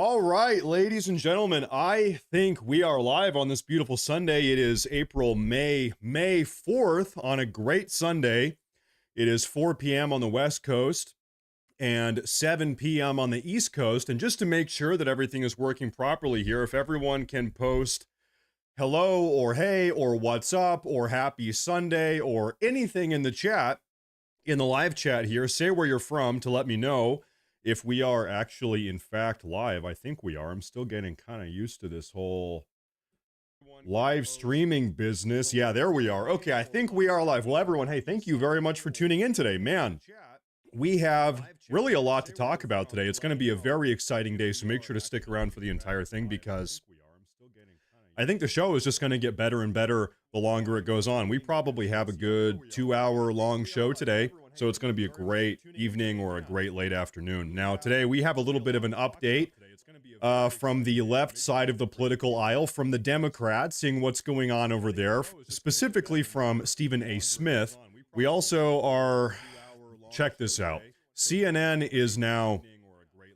All right, ladies and gentlemen, I think we are live on this beautiful Sunday. It is May 4th on a great Sunday. It is 4 p.m. on the West Coast and 7 p.m. on the East Coast. And just to make sure that everything is working properly here, if everyone can post hello or hey or what's up or happy Sunday or anything in the chat, in the live chat here, say where you're from to let me know if we are actually in fact live. I think we are. I'm still getting kind of used to this whole live streaming business. Yeah, there we are. Okay, I think we are live. Well, everyone, hey, thank you very much for tuning in today. Man, we have really a lot to talk about today. It's going to be a very exciting day, so make sure to stick around for the entire thing because I think the show is just going to get better and better the longer it goes on. We probably have a good 2-hour long show today, so it's going to be a great evening or a great late afternoon. Now, today we have a little bit of an update from the left side of the political aisle, from the Democrats, seeing what's going on over there, specifically from Stephen A. Smith. We also are, check this out, CNN is now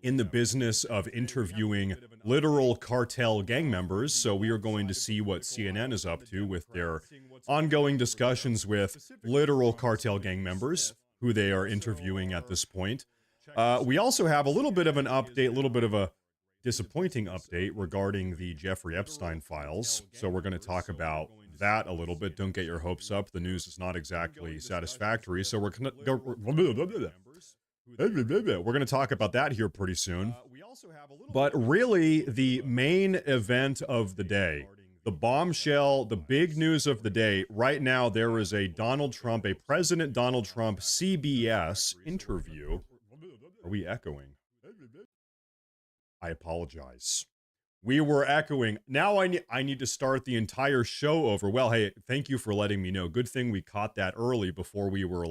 in the business of interviewing literal cartel gang members, so we are going to see what CNN is up to with their ongoing discussions with literal cartel gang members, who they are interviewing at this point. We also have a little bit of an update, a little bit of a disappointing update regarding the Jeffrey Epstein files, so we're going to talk about that a little bit. Don't get your hopes up. The news is not exactly satisfactory, so we're going to talk about that here pretty soon. But really, the main event of the day, the bombshell, the big news of the day, right now there is a President Donald Trump CBS interview. Are we echoing? I apologize. We were echoing. Now I need to start the entire show over. Well, hey, thank you for letting me know. Good thing we caught that early before we were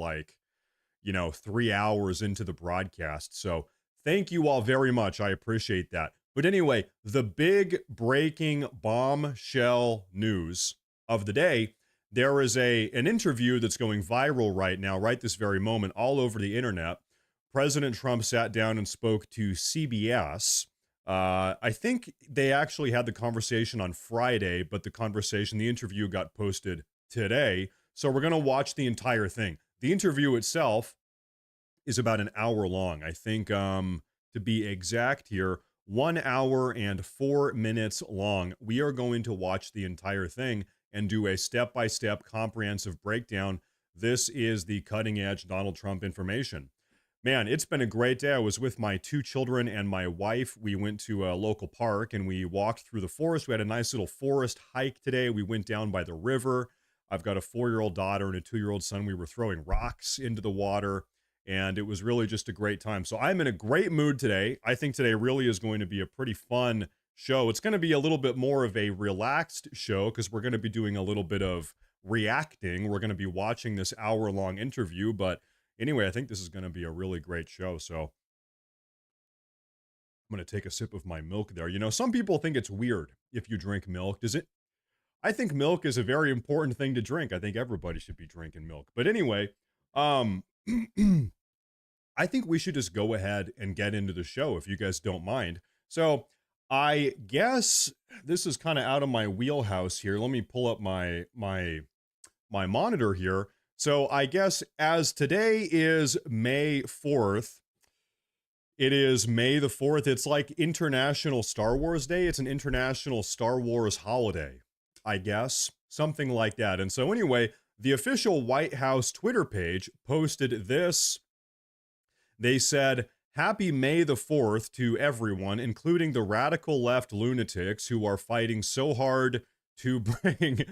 3 hours into the broadcast. So thank you all very much. I appreciate that. But anyway, the big breaking bombshell news of the day, there is an interview that's going viral right now, right this very moment, all over the internet. President Trump sat down and spoke to CBS. I think they actually had the conversation on Friday, but the interview got posted today. So we're going to watch the entire thing. The interview itself is about an hour long. I think, to be exact here, 1 hour and 4 minutes long. We are going to watch the entire thing and do a step-by-step comprehensive breakdown. This is the cutting-edge Donald Trump information. Man, it's been a great day. I was with my 2 children and my wife. We went to a local park and we walked through the forest. We had a nice little forest hike today. We went down by the river. I've got a 4-year-old daughter and a 2-year-old son. We were throwing rocks into the water, and it was really just a great time. So I'm in a great mood today. I think today really is going to be a pretty fun show. It's going to be a little bit more of a relaxed show because we're going to be doing a little bit of reacting. We're going to be watching this hour-long interview, but anyway, I think this is going to be a really great show. So I'm going to take a sip of my milk there. You know, some people think it's weird if you drink milk. Does it? I think milk is a very important thing to drink. I think everybody should be drinking milk. But anyway, I think we should just go ahead and get into the show if you guys don't mind. So I guess this is kind of out of my wheelhouse here. Let me pull up my monitor here. So I guess as today is May 4th, it is May the 4th. It's like International Star Wars Day. It's an international Star Wars holiday, I guess, something like that. And so anyway, the official White House Twitter page posted this. They said, "Happy May the 4th to everyone, including the radical left lunatics who are fighting so hard to bring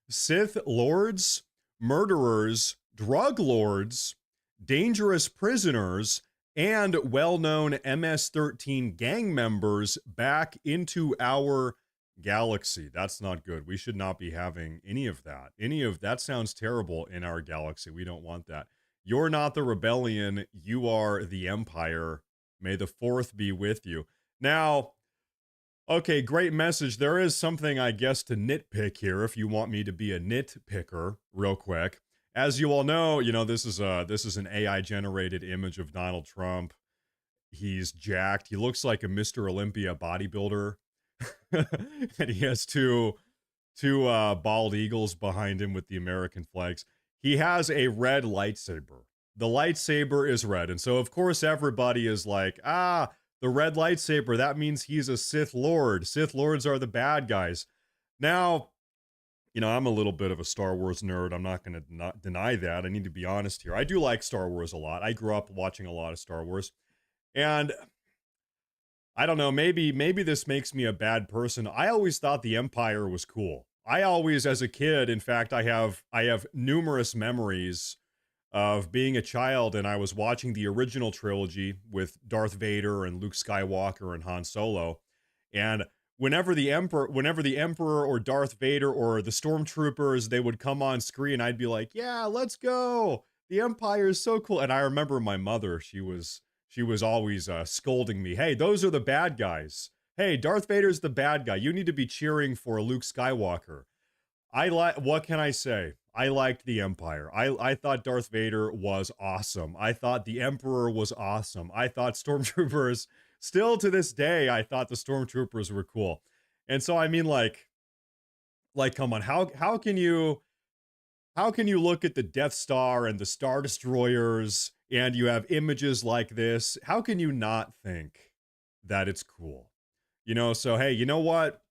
Sith lords, murderers, drug lords, dangerous prisoners, and well-known MS-13 gang members back into our galaxy." That's not good. We should not be having any of that. That sounds terrible in our galaxy. We don't want that. You're not the rebellion. You are the empire. May the 4th be with you. Now, okay, great message. There is something, I guess, to nitpick here if you want me to be a nitpicker real quick. As you all know, this is an AI-generated image of Donald Trump. He's jacked. He looks like a Mr. Olympia bodybuilder. And he has two bald eagles behind him with the American flags. He has a red lightsaber. The lightsaber is red. And so, of course, everybody is like, the red lightsaber, that means he's a Sith Lord. Sith Lords are the bad guys. Now, I'm a little bit of a Star Wars nerd. I'm not going to not deny that. I need to be honest here. I do like Star Wars a lot. I grew up watching a lot of Star Wars. And I don't know, maybe this makes me a bad person. I always thought the Empire was cool. I always, as a kid, in fact, I have numerous memories of being a child, and I was watching the original trilogy with Darth Vader and Luke Skywalker and Han Solo. And whenever the Emperor or Darth Vader or the Stormtroopers, they would come on screen, I'd be like, yeah, let's go. The Empire is so cool. And I remember my mother, she was always scolding me. Hey, those are the bad guys. Hey, Darth Vader's the bad guy. You need to be cheering for Luke Skywalker. What can I say? I liked the Empire. I thought Darth Vader was awesome. I thought the Emperor was awesome. I thought Stormtroopers, still to this day, I thought the Stormtroopers were cool. And so, I mean, like, come on, how can you look at the Death Star and the Star Destroyers and you have images like this? How can you not think that it's cool? So hey, you know what?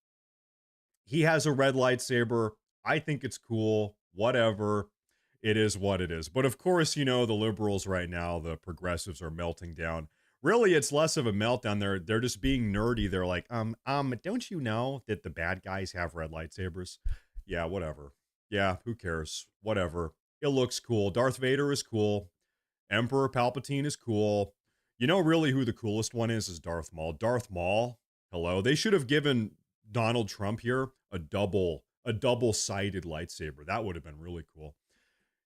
He has a red lightsaber. I think it's cool. Whatever. It is what it is. But of course, the liberals right now, the progressives are melting down. Really, it's less of a meltdown. They're just being nerdy. They're like, don't you know that the bad guys have red lightsabers? Yeah, whatever. Yeah, who cares? Whatever. It looks cool. Darth Vader is cool. Emperor Palpatine is cool. Really who the coolest one is Darth Maul. Darth Maul, hello. They should have given Donald Trump here a double-sided lightsaber. That would have been really cool.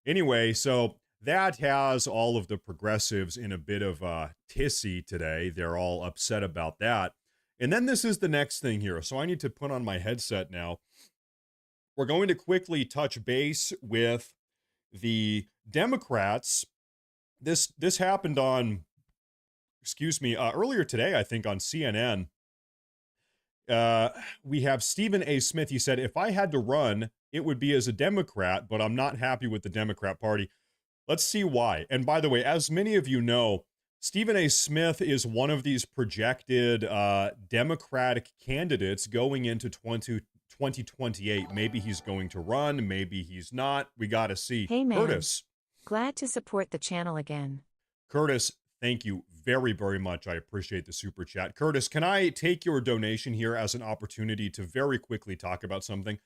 Anyway, so that has all of the progressives in a bit of a tissy today. They're all upset about that. And then this is the next thing here. So I need to put on my headset now. We're going to quickly touch base with the Democrats. This happened on, earlier today, I think, on CNN. We have Stephen A. Smith. He said, if I had to run, it would be as a Democrat, but I'm not happy with the Democrat Party. Let's see why. And by the way, as many of you know, Stephen A. Smith is one of these projected Democratic candidates going into 2028. Maybe he's going to run, maybe he's not. We got to see. Hey man, Curtis. Glad to support the channel again. Curtis, thank you very, very much. I appreciate the super chat. Curtis, can I take your donation here as an opportunity to very quickly talk about something?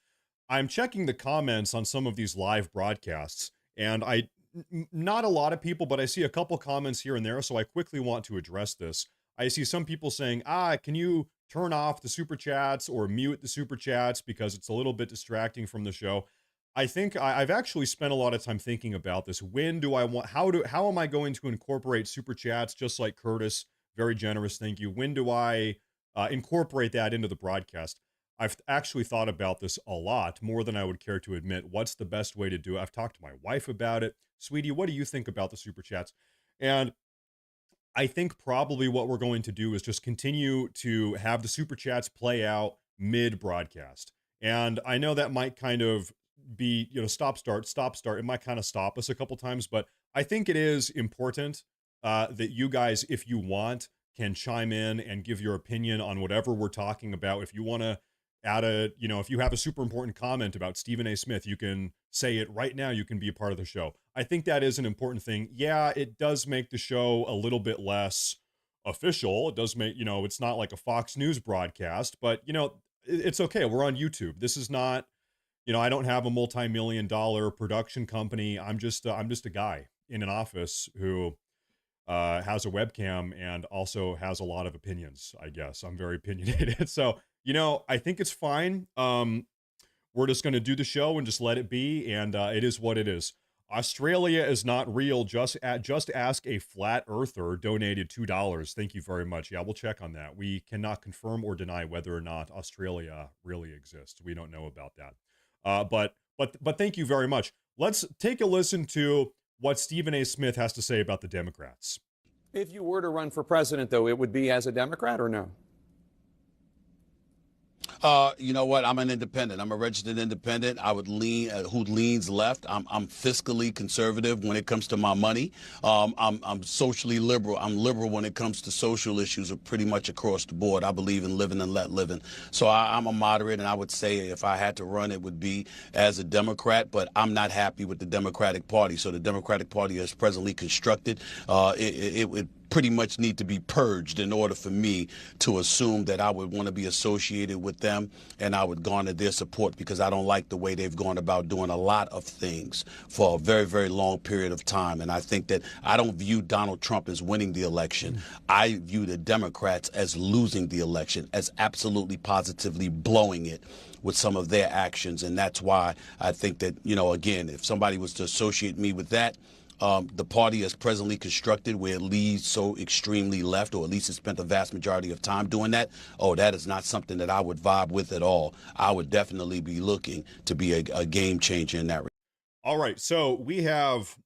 I'm checking the comments on some of these live broadcasts, and not a lot of people, but I see a couple comments here and there, so I quickly want to address this. I see some people saying, can you turn off the super chats or mute the super chats because it's a little bit distracting from the show? I think I've actually spent a lot of time thinking about this. When do I want, how am I going to incorporate super chats, just like Curtis, very generous, thank you. When do I incorporate that into the broadcast? I've actually thought about this a lot, more than I would care to admit. What's the best way to do it? I've talked to my wife about it. Sweetie, what do you think about the super chats? And I think probably what we're going to do is just continue to have the super chats play out mid-broadcast. And I know that might kind of be, stop, start. It might kind of stop us a couple times, but I think it is important that you guys, if you want, can chime in and give your opinion on whatever we're talking about. If you want to add if you have a super important comment about Stephen A. Smith, you can say it right now. You can be a part of the show. I think that is an important thing. Yeah, it does make the show a little bit less official. It does make, it's not like a Fox News broadcast, but, it's okay. We're on YouTube. This is not, I don't have a multi-million-dollar production company. I'm just a guy in an office who has a webcam and also has a lot of opinions, I guess. I'm very opinionated. So, I think it's fine. We're just going to do the show and just let it be. And it is what it is. Australia is not real. Just ask a flat earther donated $2. Thank you very much. Yeah, we'll check on that. We cannot confirm or deny whether or not Australia really exists. We don't know about that. But thank you very much. Let's take a listen to what Stephen A. Smith has to say about the Democrats. If you were to run for president, though, it would be as a Democrat or no? You know what? I'm an independent. I'm a registered independent. I would lean who leans left. I'm fiscally conservative when it comes to my money. I'm socially liberal. I'm liberal when it comes to social issues, pretty much across the board. I believe in living and let living. So I'm a moderate, and I would say if I had to run, it would be as a Democrat. But I'm not happy with the Democratic Party. So the Democratic Party is presently constructed. It would pretty much need to be purged in order for me to assume that I would want to be associated with them and I would garner their support, because I don't like the way they've gone about doing a lot of things for a very, very long period of time. And I think that I don't view Donald Trump as winning the election. I view the Democrats as losing the election, as absolutely positively blowing it with some of their actions. And that's why I think that, again, if somebody was to associate me with that, the party is presently constructed where it leads so extremely left, or at least it spent the vast majority of time doing that. Oh, that is not something that I would vibe with at all. I would definitely be looking to be a game changer in that. All right, so we have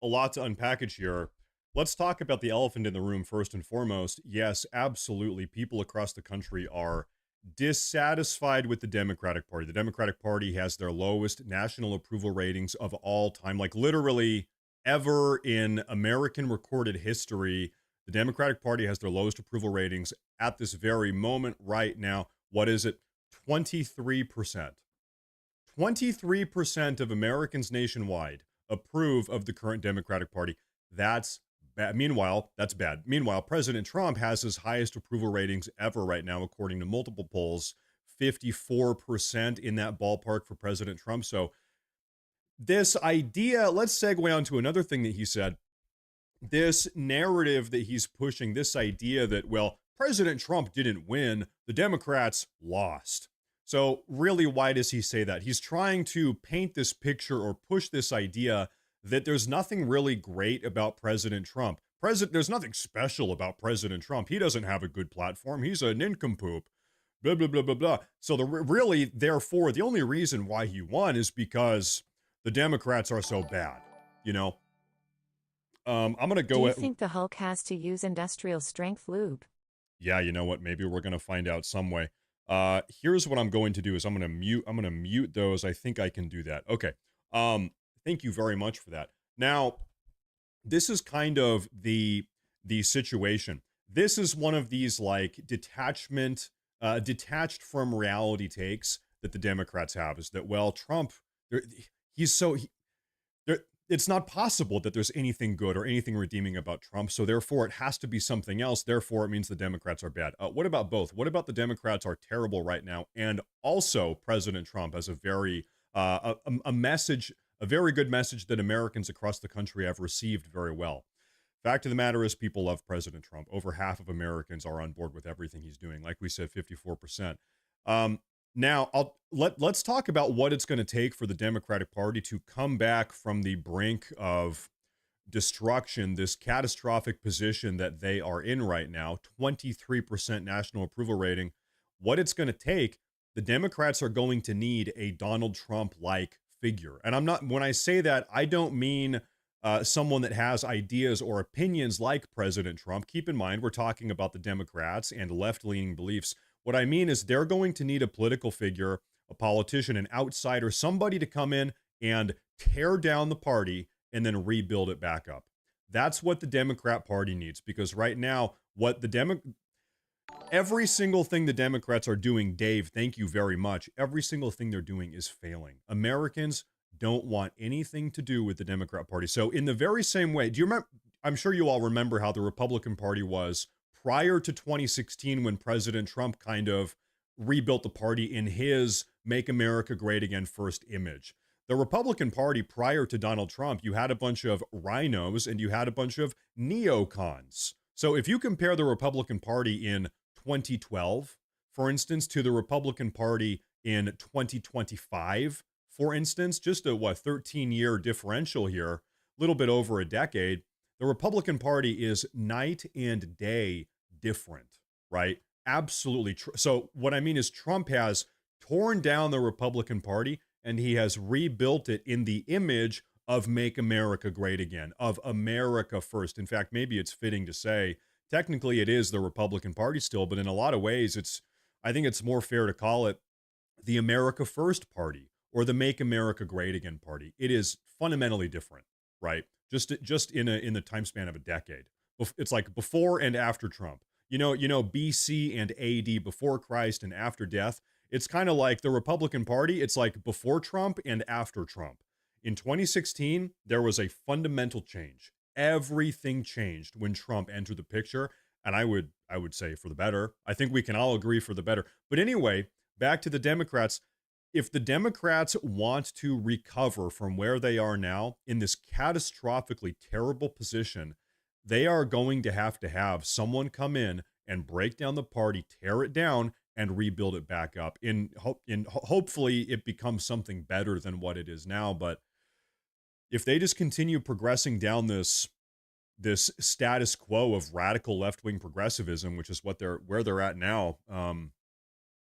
a lot to unpackage here. Let's talk about the elephant in the room first and foremost. Yes, absolutely. People across the country are dissatisfied with the Democratic Party. The Democratic Party has their lowest national approval ratings of all time, like literally ever in American recorded history. The Democratic Party has their lowest approval ratings at this very moment right now. What is it? 23%. 23% of Americans nationwide approve of the current Democratic Party. That's bad. Meanwhile, that's bad. Meanwhile, President Trump has his highest approval ratings ever right now, according to multiple polls. 54% in that ballpark for President Trump. So this idea, let's segue on to another thing that he said. This narrative that he's pushing, this idea that, well, President Trump didn't win, the Democrats lost. So really, why does he say that? He's trying to paint this picture or push this idea that there's nothing really great about President Trump. There's nothing special about President Trump. He doesn't have a good platform. He's a nincompoop. Blah, blah, blah, blah, blah. So therefore, the only reason why he won is because the Democrats are so bad, I'm going to go. Do you think the Hulk has to use industrial strength lube? Yeah, you know what? Maybe we're going to find out some way. Here's what I'm going to do is I'm going to mute those. I think I can do that. Okay. Thank you very much for that. Now, this is kind of the situation. This is one of these like detached from reality takes that the Democrats have, is that, well, Trump, it's not possible that there's anything good or anything redeeming about Trump. So therefore, it has to be something else. Therefore, it means the Democrats are bad. What about both? What about the Democrats are terrible right now, and also President Trump has a very very good message that Americans across the country have received very well. Fact of the matter is, people love President Trump. Over half of Americans are on board with everything he's doing. Like we said, 54%. Now, let's talk about what it's going to take for the Democratic Party to come back from the brink of destruction, this catastrophic position that they are in right now, 23% national approval rating. What it's going to take, the Democrats are going to need a Donald Trump-like figure. And when I say that, I don't mean someone that has ideas or opinions like President Trump. Keep in mind, we're talking about the Democrats and left-leaning beliefs. What I mean is they're going to need a political figure, a politician, an outsider, somebody to come in and tear down the party and then rebuild it back up. That's what the Democrat Party needs, because right now, every single thing the Democrats are doing, Dave, thank you very much, every single thing they're doing is failing. Americans don't want anything to do with the Democrat Party. So in the very same way, do you remember, I'm sure you all remember how the Republican Party was prior to 2016, when President Trump kind of rebuilt the party in his Make America Great Again first image. The Republican Party prior to Donald Trump, you had a bunch of rhinos and you had a bunch of neocons. So if you compare the Republican Party in 2012, for instance, to the Republican Party in 2025, for instance, just a 13-year differential here, a little bit over a decade, the Republican Party is night and day different, right? Absolutely. So what I mean is Trump has torn down the Republican Party and he has rebuilt it in the image of Make America Great Again, of America First. In fact, maybe it's fitting to say, technically it is the Republican Party still, but in a lot of ways, I think it's more fair to call it the America First Party or the Make America Great Again Party. It is fundamentally different, right? Just in the time span of a decade. It's like before and after Trump. BC and AD, before Christ and after death. It's kind of like the Republican Party. It's like before Trump and after Trump. In 2016, there was a fundamental change. Everything changed when Trump entered the picture, and I would say for the better. I think we can all agree for the better. But anyway, back to the Democrats. If the Democrats want to recover from where they are now in this catastrophically terrible position, they are going to have someone come in and break down the party, tear it down, and rebuild it back up. Hopefully it becomes something better than what it is now. But if they just continue progressing down this status quo of radical left-wing progressivism, which is where they're at now,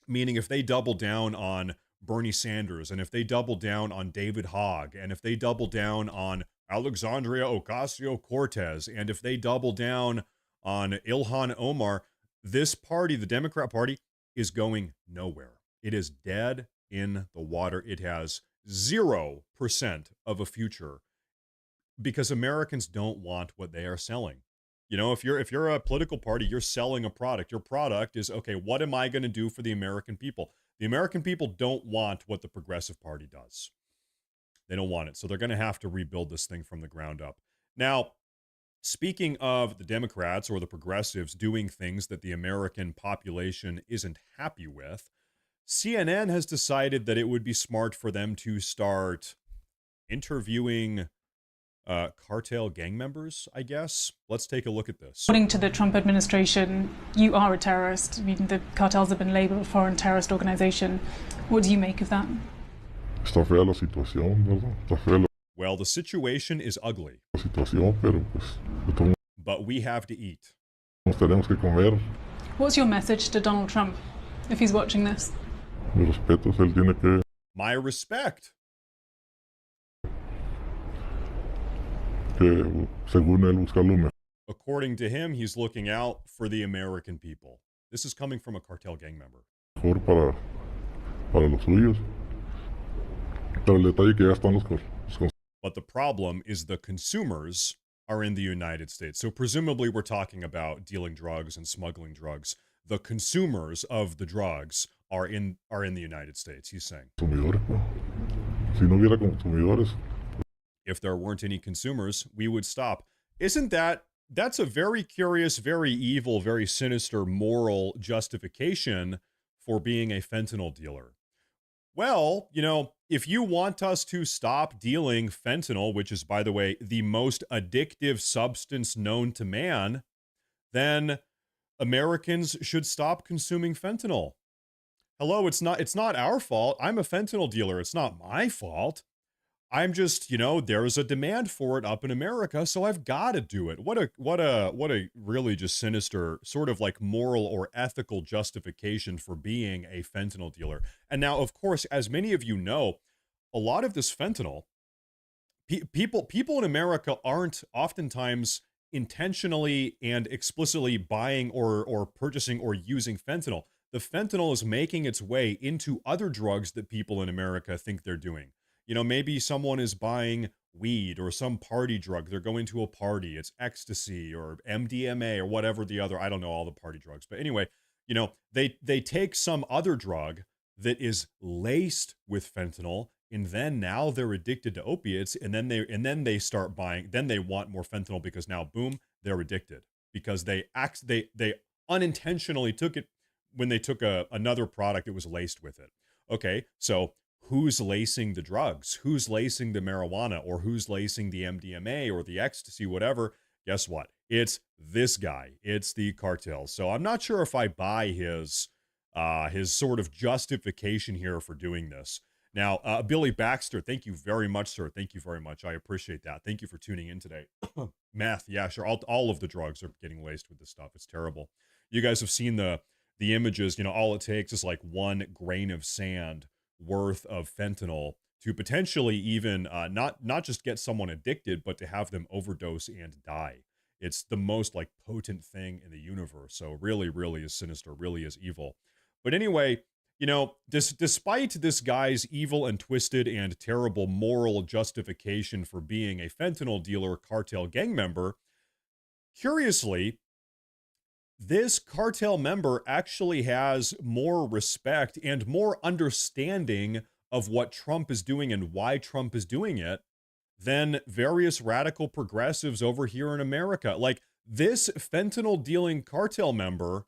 meaning if they double down on Bernie Sanders, and if they double down on David Hogg, and if they double down on Alexandria Ocasio-Cortez, and if they double down on Ilhan Omar, this party, the Democrat Party, is going nowhere. It is dead in the water. It has 0% of a future because Americans don't want what they are selling. If you're a political party, you're selling a product. Your product is, okay, what am I going to do for the American people? The American people don't want what the Progressive Party does. They don't want it. So they're going to have to rebuild this thing from the ground up. Now, speaking of the Democrats or the progressives doing things that the American population isn't happy with, CNN has decided that it would be smart for them to start interviewing cartel gang members, I guess. Let's take a look at this. According to the Trump administration, you are a terrorist. I mean, the cartels have been labeled a foreign terrorist organization. What do you make of that? Está fea la situación, ¿verdad? Está fea Well, the situation is ugly, la situación, pero pues de todos but we have to eat. nos tenemos que comer. What's your message to Donald Trump if he's watching this? Mis respetos, él tiene que My respect. según él, buscar lo According to him, he's looking out for the American people. This is coming from a cartel gang member. mejor para los suyos. Pero el detalle que ya están los But the problem is the consumers are in the United States. So presumably we're talking about dealing drugs and smuggling drugs. The consumers of the drugs are in the United States, he's saying. consumidores. Pues. Si no hubiera consumidores, If there weren't any consumers, we would stop. That's a very curious, very evil, very sinister moral justification for being a fentanyl dealer. Well, if you want us to stop dealing fentanyl, which is, by the way, the most addictive substance known to man, then Americans should stop consuming fentanyl. Hello, it's not our fault. I'm a fentanyl dealer. It's not my fault. I'm just, there's a demand for it up in America, so I've got to do it. What a really just sinister sort of like moral or ethical justification for being a fentanyl dealer. And now, of course, as many of you know, a lot of this fentanyl, people in America aren't oftentimes intentionally and explicitly buying or purchasing or using fentanyl. The fentanyl is making its way into other drugs that people in America think they're doing. Maybe someone is buying weed or some party drug. They're going to a party. It's ecstasy or MDMA or whatever the other, I don't know all the party drugs. But anyway, they take some other drug that is laced with fentanyl, and then now they're addicted to opiates, and then they start buying, then they want more fentanyl because now, boom, they're addicted because they unintentionally took it when they took another product that was laced with it. Okay, so who's lacing the drugs? Who's lacing the marijuana, or who's lacing the MDMA or the ecstasy, whatever? Guess what? It's this guy. It's the cartel. So I'm not sure if I buy his sort of justification here for doing this. Now, Billy Baxter, thank you very much, sir. Thank you very much. I appreciate that. Thank you for tuning in today. Meth, yeah, sure. All of the drugs are getting laced with this stuff. It's terrible. You guys have seen the images. All it takes is like 1 grain of sand worth of fentanyl to potentially even not just get someone addicted, but to have them overdose and die. It's the most like potent thing in the universe. So really, really is sinister, really is evil. But anyway, you know, despite this guy's evil and twisted and terrible moral justification for being a fentanyl dealer, cartel gang member, curiously, this cartel member actually has more respect and more understanding of what Trump is doing and why Trump is doing it than various radical progressives over here in America. Like, this fentanyl dealing cartel member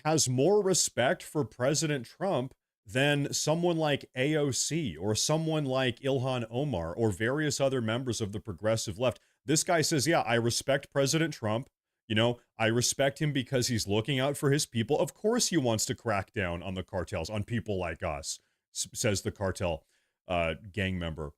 has more respect for President Trump than someone like AOC or someone like Ilhan Omar or various other members of the progressive left. This guy says, yeah, I respect President Trump. You know, I respect him because he's looking out for his people. Of course he wants to crack down on the cartels, on people like us, says the cartel gang member.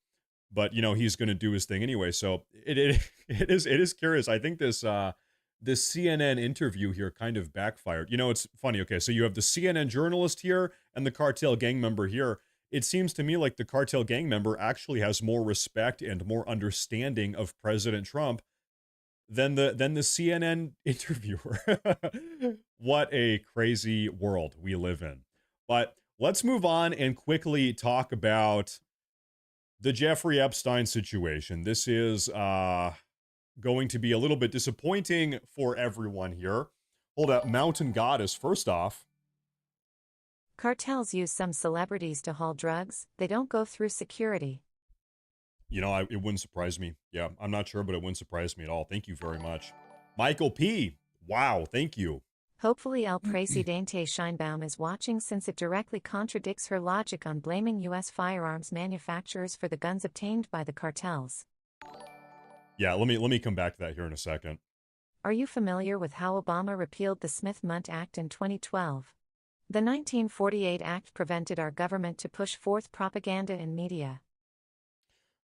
But, you know, he's going to do his thing anyway. So it is curious. I think this CNN interview here kind of backfired. You know, it's funny. Okay, so you have the CNN journalist here and the cartel gang member here. It seems to me like the cartel gang member actually has more respect and more understanding of President Trump than the CNN interviewer. What a crazy world we live in. But let's move on and quickly talk about the Jeffrey Epstein situation. This is going to be a little bit disappointing for everyone here. Hold up, Mountain Goddess, first off. Cartels use some celebrities to haul drugs. They don't go through security. You know, it wouldn't surprise me. Yeah, I'm not sure, but it wouldn't surprise me at all. Thank you very much. Michael P. Wow, thank you. Hopefully El Presidente Scheinbaum is watching, since it directly contradicts her logic on blaming U.S. firearms manufacturers for the guns obtained by the cartels. Yeah, let me come back to that here in a second. Are you familiar with how Obama repealed the Smith-Mundt Act in 2012? The 1948 Act prevented our government to push forth propaganda in media.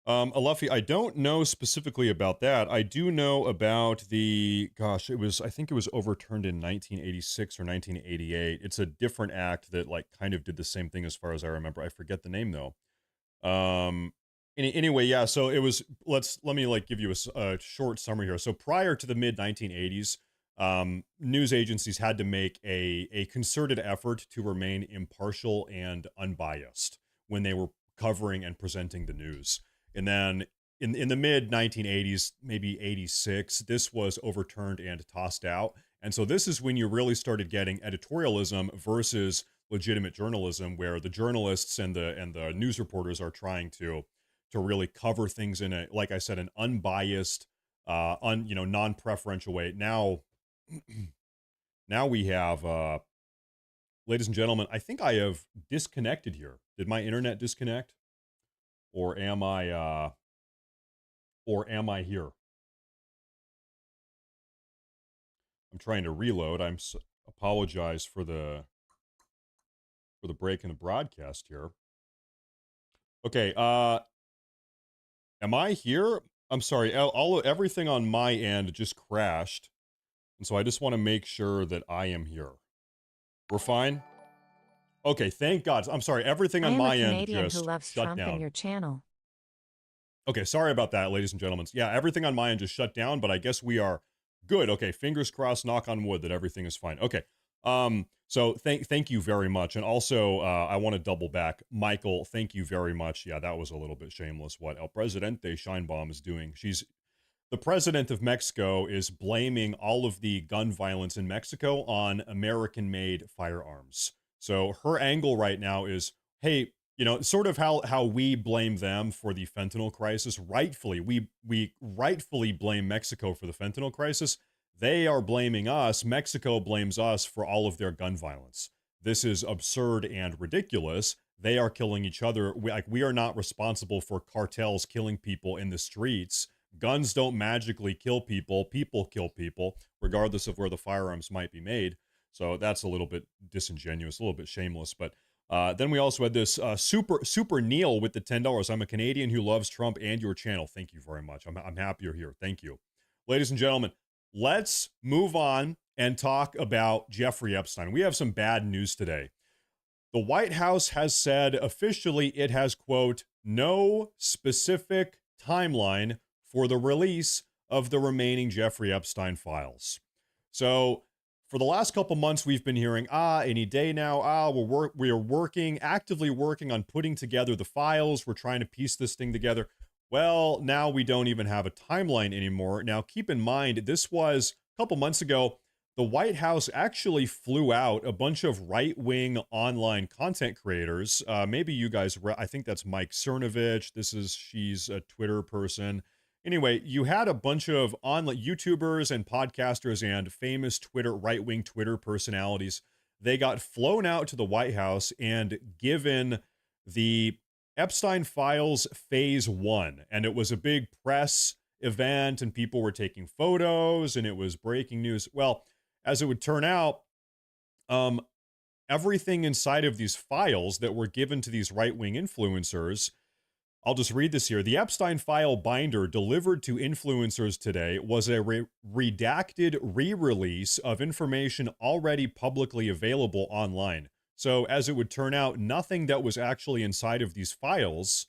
Aluffy, I don't know specifically about that. I do know about the, I think it was overturned in 1986 or 1988. It's a different act that like kind of did the same thing as far as I remember. I forget the name though. Anyway, yeah, so it was, let me like give you a short summary here. So prior to the mid 1980s, news agencies had to make a concerted effort to remain impartial and unbiased when they were covering and presenting the news. And then in the mid 1980s, maybe 86, this was overturned and tossed out. And so this is when you really started getting editorialism versus legitimate journalism, where the journalists and the news reporters are trying to really cover things in a, like I said, an unbiased, non-preferential way. Now we have, ladies and gentlemen, I think I have disconnected here. Did my internet disconnect? Or am I here? I'm trying to reload. Apologize for the break in the broadcast here. Okay, am I here? I'm sorry. Everything on my end just crashed. And so I just want to make sure that I am here. We're fine? Okay, thank God. I'm sorry. Everything on my end just who loves shut Trump down. in your channel. Okay, sorry about that, ladies and gentlemen. Yeah, everything on my end just shut down, but I guess we are good. Okay, fingers crossed, knock on wood that everything is fine. Okay, so thank you very much. And also, I want to double back. Michael, thank you very much. Yeah, that was a little bit shameless what El Presidente Scheinbaum is doing. The president of Mexico is blaming all of the gun violence in Mexico on American-made firearms. So her angle right now is, hey, you know, sort of how we blame them for the fentanyl crisis. Rightfully, we rightfully blame Mexico for the fentanyl crisis. They are blaming us. Mexico blames us for all of their gun violence. This is absurd and ridiculous. They are killing each other. We are not responsible for cartels killing people in the streets. Guns don't magically kill people. People kill people, regardless of where the firearms might be made. So that's a little bit disingenuous, a little bit shameless. But then we also had this Super Neil with the $10. I'm a Canadian who loves Trump and your channel. Thank you very much. I'm happy you're here. Thank you. Ladies and gentlemen, let's move on and talk about Jeffrey Epstein. We have some bad news today. The White House has said officially it has, quote, no specific timeline for the release of the remaining Jeffrey Epstein files. So for the last couple months, we've been hearing, any day now, we are actively working on putting together the files. We're trying to piece this thing together. Well, now we don't even have a timeline anymore. Now, keep in mind, this was a couple months ago. The White House actually flew out a bunch of right-wing online content creators. Maybe you guys, I think that's Mike Cernovich. She's a Twitter person. Anyway, you had a bunch of online YouTubers and podcasters and famous right-wing Twitter personalities. They got flown out to the White House and given the Epstein Files Phase 1. And it was a big press event and people were taking photos and it was breaking news. Well, as it would turn out, everything inside of these files that were given to these right-wing influencers, I'll just read this here. The Epstein file binder delivered to influencers today was a redacted re-release of information already publicly available online. So as it would turn out, nothing that was actually inside of these files,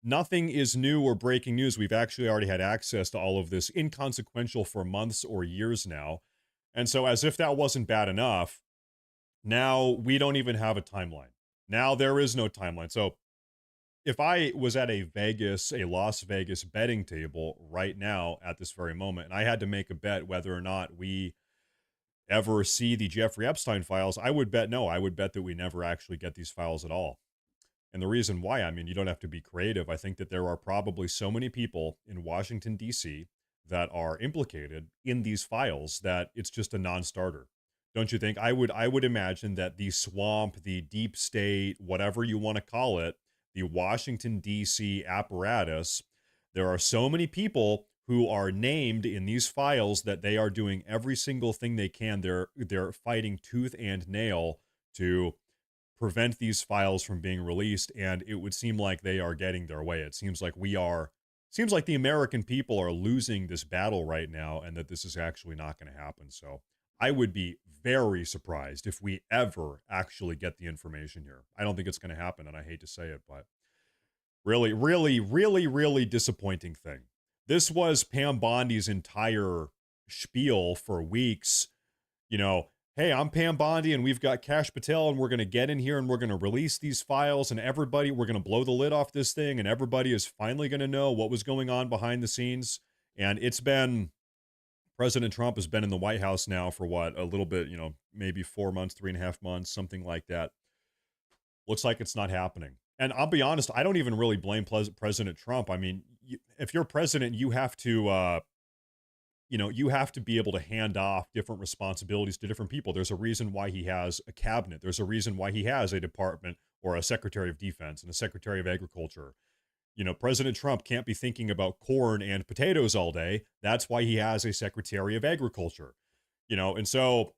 nothing is new or breaking news. We've actually already had access to all of this, inconsequential for months or years now. And so as if that wasn't bad enough, now we don't even have a timeline. Now there is no timeline. So if I was at a Las Vegas betting table right now at this very moment, and I had to make a bet whether or not we ever see the Jeffrey Epstein files, I would bet no. I would bet that we never actually get these files at all. And the reason why, I mean, you don't have to be creative. I think that there are probably so many people in Washington, D.C., that are implicated in these files that it's just a non-starter. Don't you think? I would imagine that the swamp, the deep state, whatever you want to call it, the Washington, D.C. apparatus, there are so many people who are named in these files that they are doing every single thing they can. They're fighting tooth and nail to prevent these files from being released, and it would seem like they are getting their way. It seems like the American people are losing this battle right now, and that this is actually not going to happen. So I would be very surprised if we ever actually get the information here. I don't think it's going to happen, and I hate to say it, but really, really, really, really disappointing thing. This was Pam Bondi's entire spiel for weeks. You know, hey, I'm Pam Bondi and we've got Kash Patel and we're going to get in here and we're going to release these files and we're going to blow the lid off this thing and everybody is finally going to know what was going on behind the scenes. And President Trump has been in the White House now for a little bit, maybe 4 months, 3.5 months, something like that. Looks like it's not happening. And I'll be honest, I don't even really blame President Trump. I mean, if you're president, you have to, you have to be able to hand off different responsibilities to different people. There's a reason why he has a cabinet. There's a reason why he has a department or a Secretary of Defense and a Secretary of Agriculture. President Trump can't be thinking about corn and potatoes all day. That's why he has a Secretary of Agriculture. And so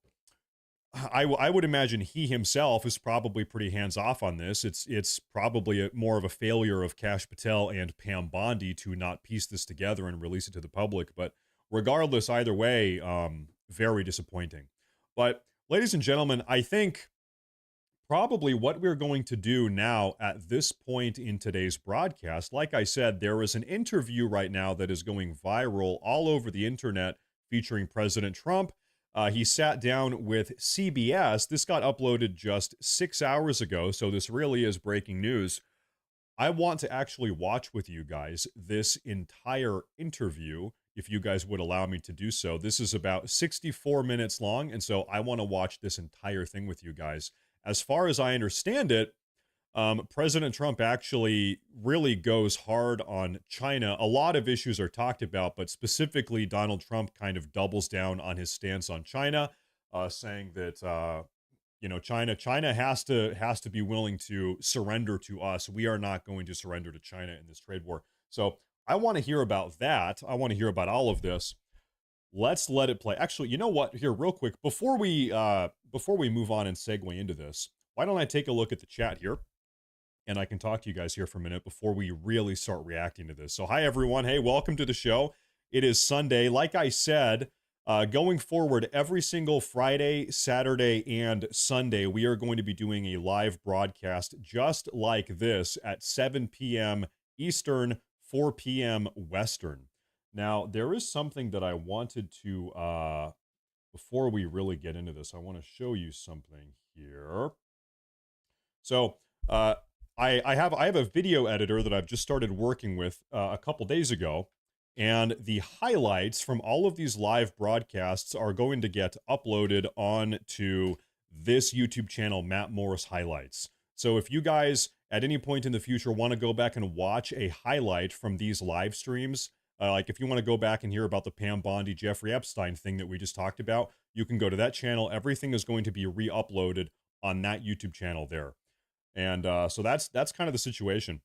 I would imagine he himself is probably pretty hands-off on this. It's probably more of a failure of Kash Patel and Pam Bondi to not piece this together and release it to the public. But regardless, either way, very disappointing. But ladies and gentlemen, I think probably what we're going to do now at this point in today's broadcast, like I said, there is an interview right now that is going viral all over the internet featuring President Trump. He sat down with CBS. This got uploaded just 6 hours ago, so this really is breaking news. I want to actually watch with you guys this entire interview, if you guys would allow me to do so. This is about 64 minutes long, and so I want to watch this entire thing with you guys. As far as I understand it, President Trump actually really goes hard on China. A lot of issues are talked about, but specifically Donald Trump kind of doubles down on his stance on China, saying that China has to be willing to surrender to us. We are not going to surrender to China in this trade war. So I want to hear about that. I want to hear about all of this. Let's let it play. Actually, you know what? Here, real quick, before we move on and segue into this, why don't I take a look at the chat here? And I can talk to you guys here for a minute before we really start reacting to this. So hi, everyone. Hey, welcome to the show. It is Sunday. Like I said, Going forward, every single Friday, Saturday, and Sunday, we are going to be doing a live broadcast just like this at 7 p.m. Eastern, 4 p.m. Western. Now, there is something that I wanted to, before we really get into this, I want to show you something here. So, I have a video editor that I've just started working with a couple days ago, and the highlights from all of these live broadcasts are going to get uploaded onto this YouTube channel, Matt Morris Highlights. So if you guys at any point in the future want to go back and watch a highlight from these live streams, like if you want to go back and hear about the Pam Bondi, Jeffrey Epstein thing that we just talked about, you can go to that channel. Everything is going to be re-uploaded on that YouTube channel there. And so that's kind of the situation.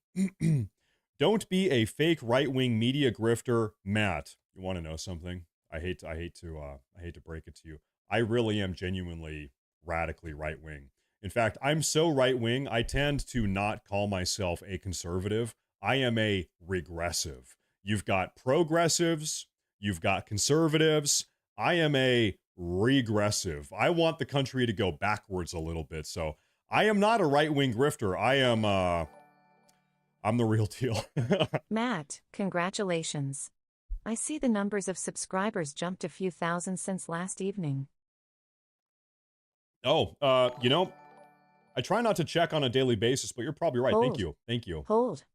Don't be a fake right-wing media grifter, Matt. You want to know something? I hate to break it to you. I really am genuinely radically right-wing. In fact, I'm so right-wing, I tend to not call myself a conservative. I am a regressive. You've got progressives, you've got conservatives. I am a regressive. I want the country to go backwards a little bit. So I am not a right-wing grifter. I'm the real deal. Matt, congratulations. I see the numbers of subscribers jumped a few thousand since last evening. Oh, I try not to check on a daily basis, but you're probably right. Hold. Thank you. Thank you. Hold.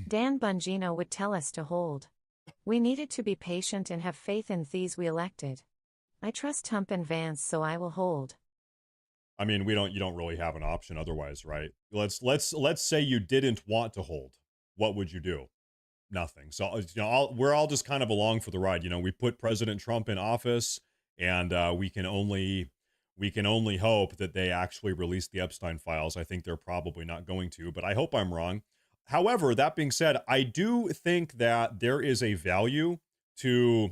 Dan Bongino would tell us to hold. We needed to be patient and have faith in these we elected. I trust Hump and Vance, so I will hold. I mean, you don't really have an option otherwise, right? Let's say you didn't want to hold. What would you do? Nothing. So, we're all just kind of along for the ride. We put President Trump in office, and we can only hope that they actually release the Epstein files. I think they're probably not going to, but I hope I'm wrong. However, that being said, I do think that there is a value to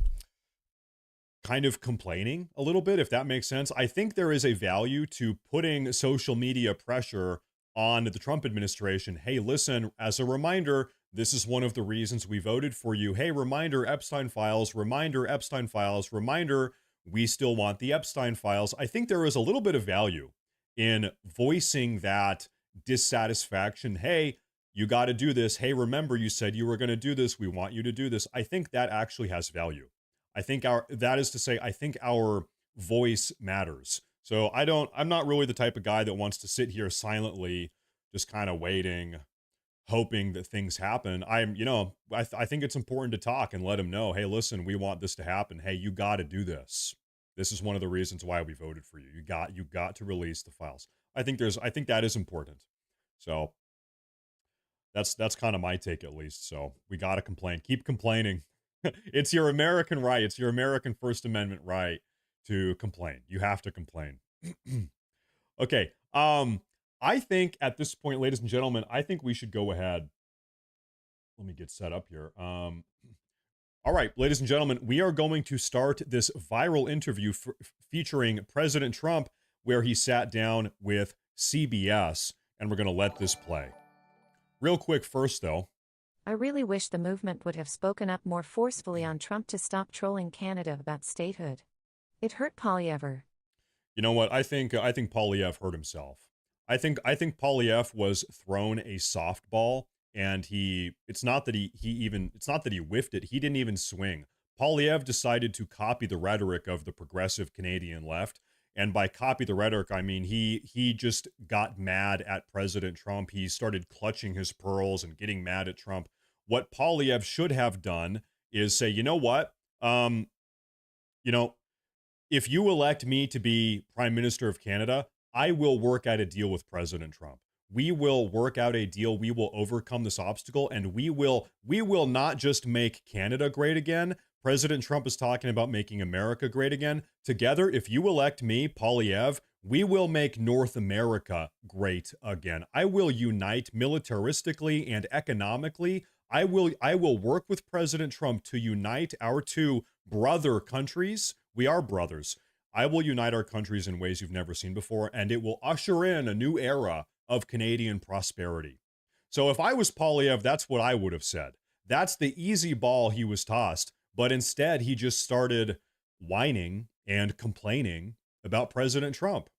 kind of complaining a little bit, if that makes sense. I think there is a value to putting social media pressure on the Trump administration. Hey, listen, as a reminder, this is one of the reasons we voted for you. Hey, reminder, Epstein files, reminder, Epstein files, reminder, we still want the Epstein files. I think there is a little bit of value in voicing that dissatisfaction. Hey, you got to do this. Hey, remember, you said you were going to do this. We want you to do this. I think that actually has value. I think I think our voice matters. So I'm not really the type of guy that wants to sit here silently, just kind of waiting, hoping that things happen. I think it's important to talk and let them know, hey, listen, we want this to happen. Hey, you got to do this. This is one of the reasons why we voted for you. You got to release the files. I think that is important. So that's kind of my take, at least. So we got to complain. Keep complaining. It's your American right. It's your American First Amendment right to complain. You have to complain. Okay. I think at this point, ladies and gentlemen, I think we should go ahead. Let me get set up here. All right, ladies and gentlemen, we are going to start this viral interview featuring President Trump, where he sat down with CBS, and we're going to let this play. Real quick first, though. I really wish the movement would have spoken up more forcefully on Trump to stop trolling Canada about statehood. It hurt Poilievre. You know what? I think Poilievre hurt himself. I think Poilievre was thrown a softball, and it's not that he whiffed it. He didn't even swing. Poilievre decided to copy the rhetoric of the progressive Canadian left. And by copy the rhetoric, I mean he just got mad at President Trump. He started clutching his pearls and getting mad at Trump. What Poilievre should have done is say, you know what? If you elect me to be Prime Minister of Canada, I will work out a deal with President Trump. We will work out a deal. We will overcome this obstacle, and we will not just make Canada great again. President Trump is talking about making America great again. Together, if you elect me, Poilievre, we will make North America great again. I will unite militaristically and economically. I will work with President Trump to unite our two brother countries. We are brothers. I will unite our countries in ways you've never seen before, and it will usher in a new era of Canadian prosperity. So if I was Poilievre, that's what I would have said. That's the easy ball he was tossed. But instead, he just started whining and complaining about President Trump.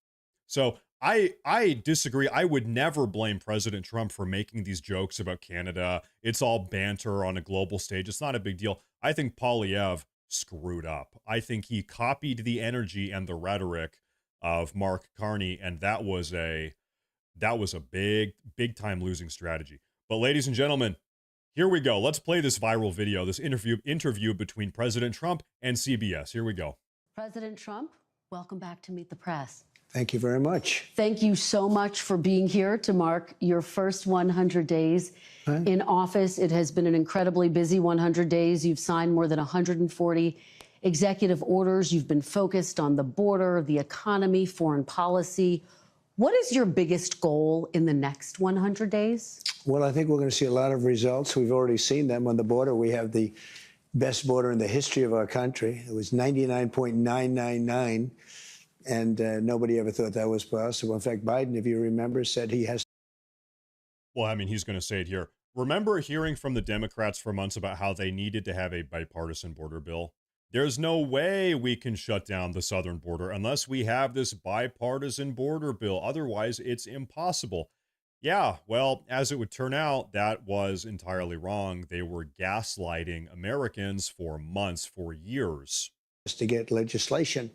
So I disagree. I would never blame President Trump for making these jokes about Canada. It's all banter on a global stage. It's not a big deal. I think Poilievre screwed up. I think he copied the energy and the rhetoric of Mark Carney, and that was a big time losing strategy. But ladies and gentlemen, here we go. Let's play this viral video, this interview between President Trump and CBS. Here we go. President Trump, welcome back to Meet the Press. Thank you very much. Thank you so much for being here to mark your first 100 days in office. It has been an incredibly busy 100 days. You've signed more than 140 executive orders. You've been focused on the border, the economy, foreign policy. What is your biggest goal in the next 100 days? Well, I think we're going to see a lot of results. We've already seen them on the border. We have the best border in the history of our country. It was 99.999, and nobody ever thought that was possible. In fact, Biden, if you remember, said he has. Well, I mean, he's going to say it here. Remember hearing from the Democrats for months about how they needed to have a bipartisan border bill? There's no way we can shut down the southern border unless we have this bipartisan border bill. Otherwise, it's impossible. Yeah, well, as it would turn out, that was entirely wrong. They were gaslighting Americans for months, for years. To get legislation.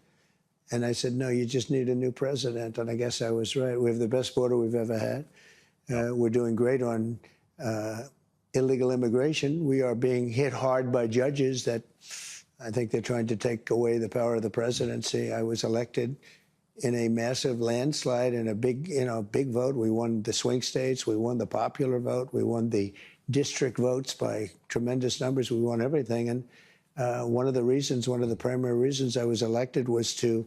And I said, no, you just need a new president. And I guess I was right. We have the best border we've ever had. We're doing great on illegal immigration. We are being hit hard by judges that I think they're trying to take away the power of the presidency. I was elected in a massive landslide and a big vote. We won the swing states. We won the popular vote. We won the district votes by tremendous numbers. We won everything. And one of the primary reasons I was elected was to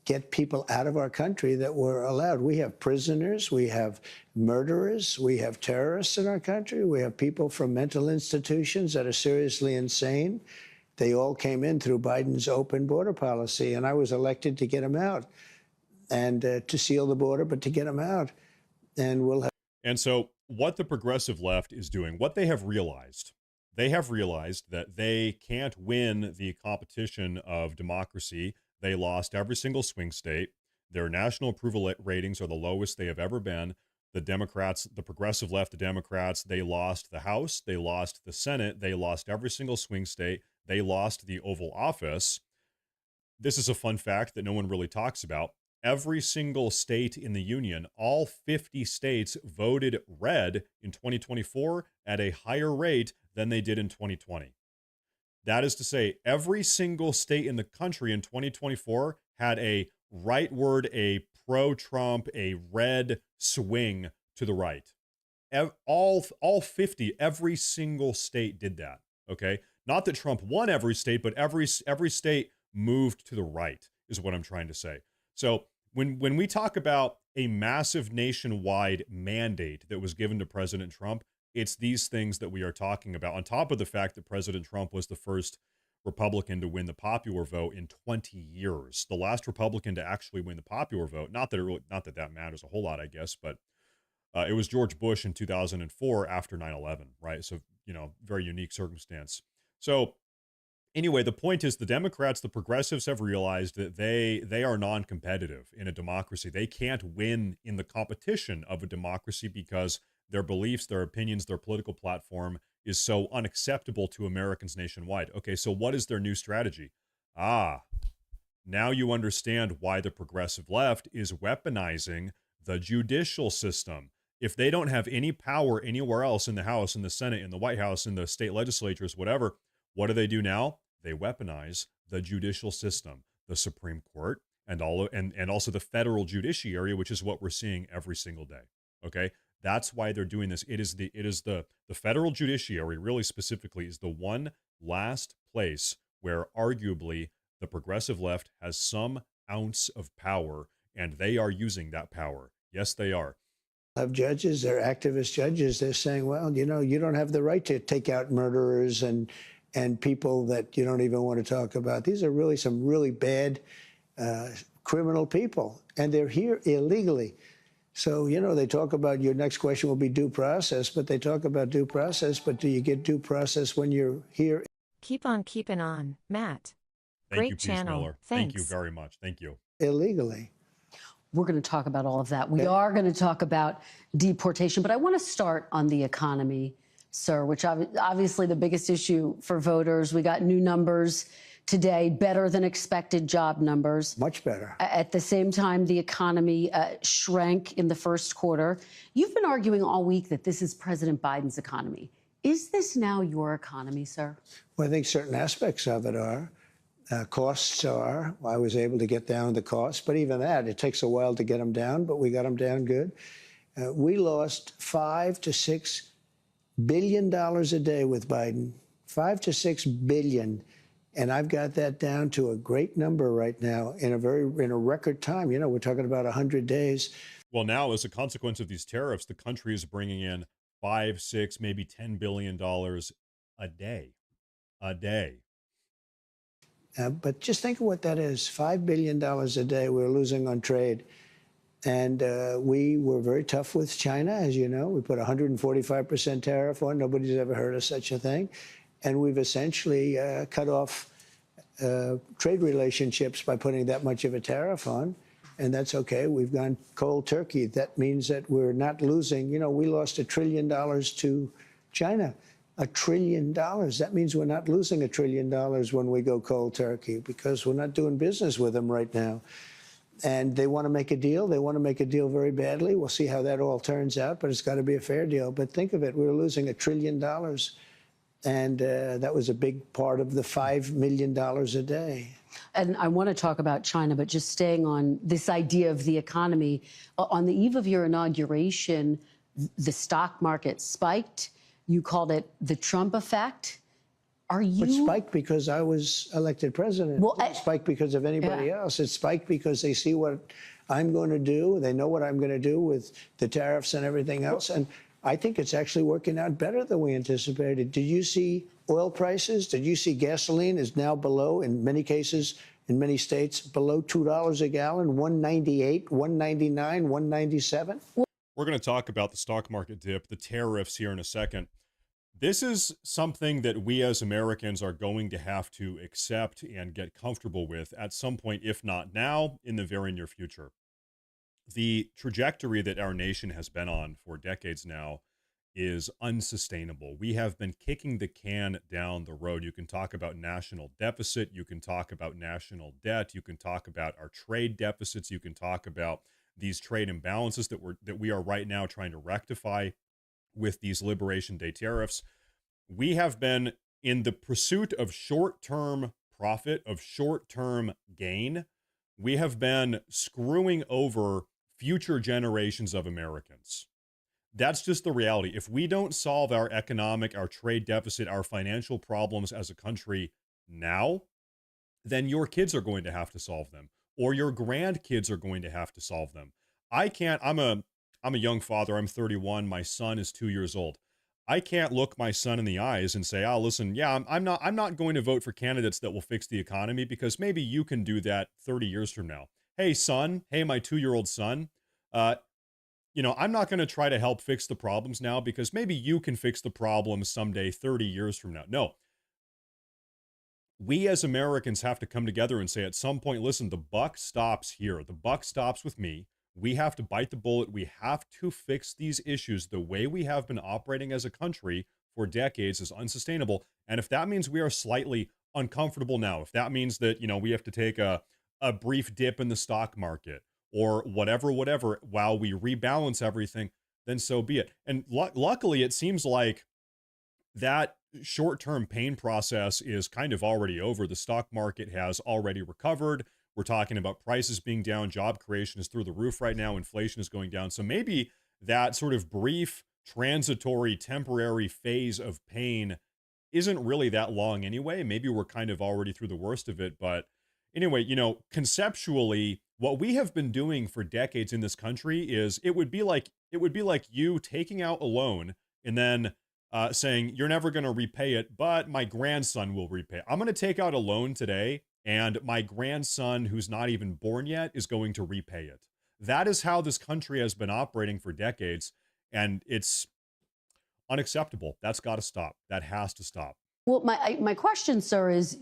get people out of our country that were allowed. We have prisoners, we have murderers, we have terrorists in our country, we have people from mental institutions that are seriously insane. They all came in through Biden's open border policy, and I was elected to get them out and to seal the border, but to get them out. And we'll have. And so what the progressive left is doing, what they have realized that they can't win the competition of democracy. They lost every single swing state. Their national approval ratings are the lowest they have ever been. The Democrats, the progressive left, the Democrats, they lost the House, they lost the Senate, they lost every single swing state, they lost the Oval Office. This is a fun fact that no one really talks about. Every single state in the union, all 50 states voted red in 2024 at a higher rate than they did in 2020. That is to say, every single state in the country in 2024 had a rightward, a pro-Trump, a red swing to the right. All 50, every single state did that, okay? Not that Trump won every state, but every state moved to the right, is what I'm trying to say. So when we talk about a massive nationwide mandate that was given to President Trump, it's these things that we are talking about, on top of the fact that President Trump was the first Republican to win the popular vote in 20 years. The last Republican to actually win the popular vote, not that that matters a whole lot, I guess, but it was George Bush in 2004 after 9/11, right? So, very unique circumstance. So anyway, the point is the Democrats, the progressives have realized that they are non-competitive in a democracy. They can't win in the competition of a democracy because their beliefs, their opinions, their political platform is so unacceptable to Americans nationwide. Okay, so what is their new strategy? Now you understand why the progressive left is weaponizing the judicial system. If they don't have any power anywhere else in the House, in the Senate, in the White House, in the state legislatures, whatever, what do? They weaponize the judicial system, the Supreme Court, and also the federal judiciary, which is what we're seeing every single day. Okay? That's why they're doing this. It is the federal judiciary, really specifically, is the one last place where arguably the progressive left has some ounce of power, and they are using that power. Yes, they are. Have judges, they're activist judges. They're saying, well, you don't have the right to take out murderers and people that you don't even want to talk about. These are really some really bad criminal people, and they're here illegally. So, they talk about your next question will be due process, but they talk about due process, but do you get due process when you're here? Keep on keeping on, Matt. Thank you, Peace Miller. Thank you very much. Thank you. Illegally. We're going to talk about all of that. We are going to talk about deportation, but I want to start on the economy, sir, which obviously the biggest issue for voters. We got new numbers today, better than expected job numbers. Much better. At the same time, the economy shrank in the first quarter. You've been arguing all week that this is President Biden's economy. Is this now your economy, sir? Well, I think certain aspects of it are. Costs are. I was able to get down the costs, but even that, it takes a while to get them down, but we got them down good. We lost $5 to $6 billion a day with Biden. $5 to $6 billion. And I've got that down to a great number right now in a record time. You know, we're talking about 100 days. Well, now as a consequence of these tariffs, the country is bringing in $5, $6, maybe $10 billion a day. A day. But just think of what that is. $5 billion a day we're losing on trade. And we were very tough with China, as you know. We put 145% tariff on. Nobody's ever heard of such a thing. And we've essentially cut off trade relationships by putting that much of a tariff on. And that's okay. We've gone cold turkey. That means that we're not losing. You know, we lost $1 trillion to China. $1 trillion. That means we're not losing $1 trillion when we go cold turkey because we're not doing business with them right now. And they want to make a deal. They want to make a deal very badly. We'll see how that all turns out, but it's got to be a fair deal. But think of it. We're losing $1 trillion. And that was a big part of the $5 million a day. And I want to talk about China, but just staying on this idea of the economy. On the eve of your inauguration, the stock market spiked. You called it the Trump effect. Are you? It spiked because I was elected president. Well, it didn't spike because of anybody else. It spiked because they see what I'm going to do. They know what I'm going to do with the tariffs and everything else. And I think it's actually working out better than we anticipated. Did you see oil prices? Did you see gasoline is now below, in many cases, in many states, below $2 a gallon, $1.98, $1.99, $1.97? We're going to talk about the stock market dip, the tariffs here in a second. This is something that we as Americans are going to have to accept and get comfortable with at some point, if not now, in the very near future. The trajectory that our nation has been on for decades now is unsustainable. We have been kicking the can down the road. You can talk about national deficit. You can talk about national debt. You can talk about our trade deficits. You can talk about these trade imbalances that we are right now trying to rectify with these Liberation Day tariffs. We have been in the pursuit of short-term profit, of short-term gain. We have been screwing over future generations of Americans. That's just the reality. If we don't solve our economic, our trade deficit, our financial problems as a country now, then your kids are going to have to solve them, or your grandkids are going to have to solve them. I can't, I'm a young father. I'm 31. My son is 2 years old. I can't look my son in the eyes and say, "Oh, listen, yeah, I'm not going to vote for candidates that will fix the economy because maybe you can do that 30 years from now. Hey, son, hey, my 2-year-old son, I'm not going to try to help fix the problems now because maybe you can fix the problems someday 30 years from now." No. We as Americans have to come together and say at some point, listen, the buck stops here. The buck stops with me. We have to bite the bullet. We have to fix these issues. The way we have been operating as a country for decades is unsustainable. And if that means we are slightly uncomfortable now, if that means that, we have to take a brief dip in the stock market or whatever, while we rebalance everything, then so be it. And luckily, it seems like that short-term pain process is kind of already over. The stock market has already recovered. We're talking about prices being down. Job creation is through the roof right now. Inflation is going down. So maybe that sort of brief, transitory, temporary phase of pain isn't really that long anyway. Maybe we're kind of already through the worst of it. But anyway, conceptually, what we have been doing for decades in this country is it would be like you taking out a loan and then saying you're never going to repay it, but my grandson will repay it. I'm going to take out a loan today, and my grandson, who's not even born yet, is going to repay it. That is how this country has been operating for decades, and it's unacceptable. That's got to stop. That has to stop. Well, my question, sir, is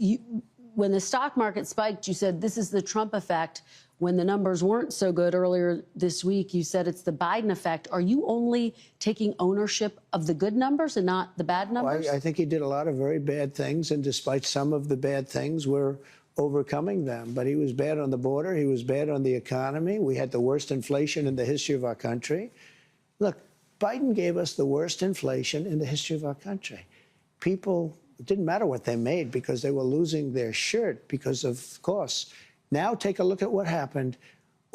when the stock market spiked, you said this is the Trump effect. When the numbers weren't so good earlier this week, you said it's the Biden effect. Are you only taking ownership of the good numbers and not the bad numbers? I think he did a lot of very bad things, and despite some of the bad things, we're overcoming them. But he was bad on the border. He was bad on the economy. We had the worst inflation in the history of our country. Look, Biden gave us the worst inflation in the history of our country. People, it didn't matter what they made because they were losing their shirt because of costs. Now take a look at what happened.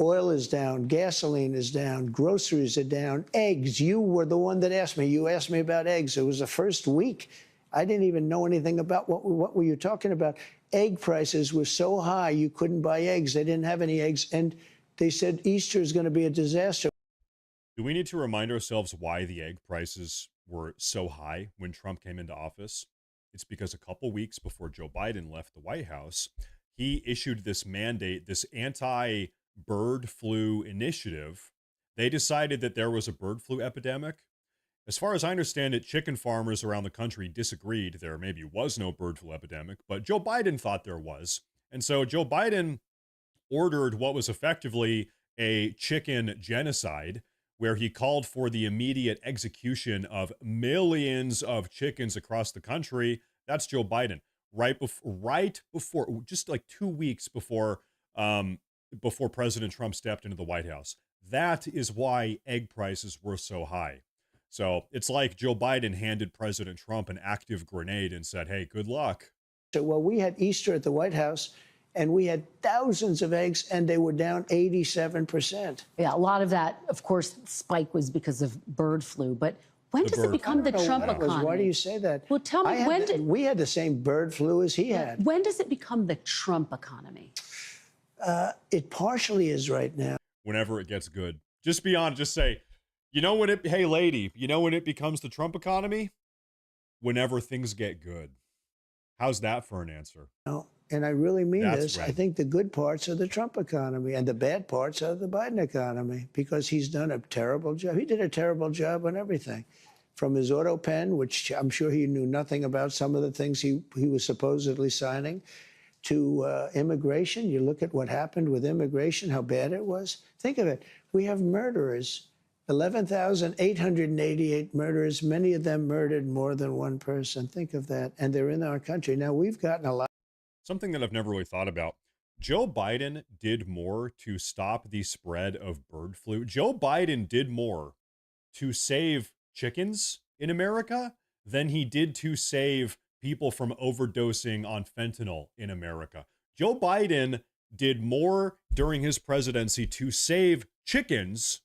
Oil is down, gasoline is down, groceries are down, eggs. You were the one that asked me. You asked me about eggs. It was the first week. I didn't even know anything about what were you talking about. Egg prices were so high you couldn't buy eggs. They didn't have any eggs. And they said Easter is going to be a disaster. Do we need to remind ourselves why the egg prices were so high when Trump came into office? It's because a couple weeks before Joe Biden left the White House, he issued this mandate, this anti-bird flu initiative. They decided that there was a bird flu epidemic. As far as I understand it, chicken farmers around the country disagreed. There maybe was no bird flu epidemic, but Joe Biden thought there was. And so Joe Biden ordered what was effectively a chicken genocide, where he called for the immediate execution of millions of chickens across the country. That's Joe Biden. Right before, just like 2 weeks before President Trump stepped into the White House. That is why egg prices were so high. So it's like Joe Biden handed President Trump an active grenade and said, hey, good luck. So, well, we had Easter at the White House, and we had thousands of eggs, and they were down 87%. Yeah, a lot of that, of course, spike was because of bird flu. But when does it become the Trump economy? Why do you say that? Well, tell me, we had the same bird flu as he had. When does it become the Trump economy? It partially is right now. Whenever it gets good. Just be honest. Just say, hey, lady, you know when it becomes the Trump economy? Whenever things get good. How's that for an answer? No, and I really mean this. Right. I think the good parts are the Trump economy and the bad parts are the Biden economy, because he's done a terrible job. He did a terrible job on everything. From his auto pen, which I'm sure he knew nothing about some of the things he was supposedly signing, to immigration. You look at what happened with immigration, how bad it was. Think of it. We have murderers, 11,888 murderers. Many of them murdered more than one person. Think of that. And they're in our country. Now, we've gotten a lot. Something that I've never really thought about. Joe Biden did more to stop the spread of bird flu. Joe Biden did more to save chickens in America than he did to save people from overdosing on fentanyl in America. Joe Biden did more during his presidency to save chickens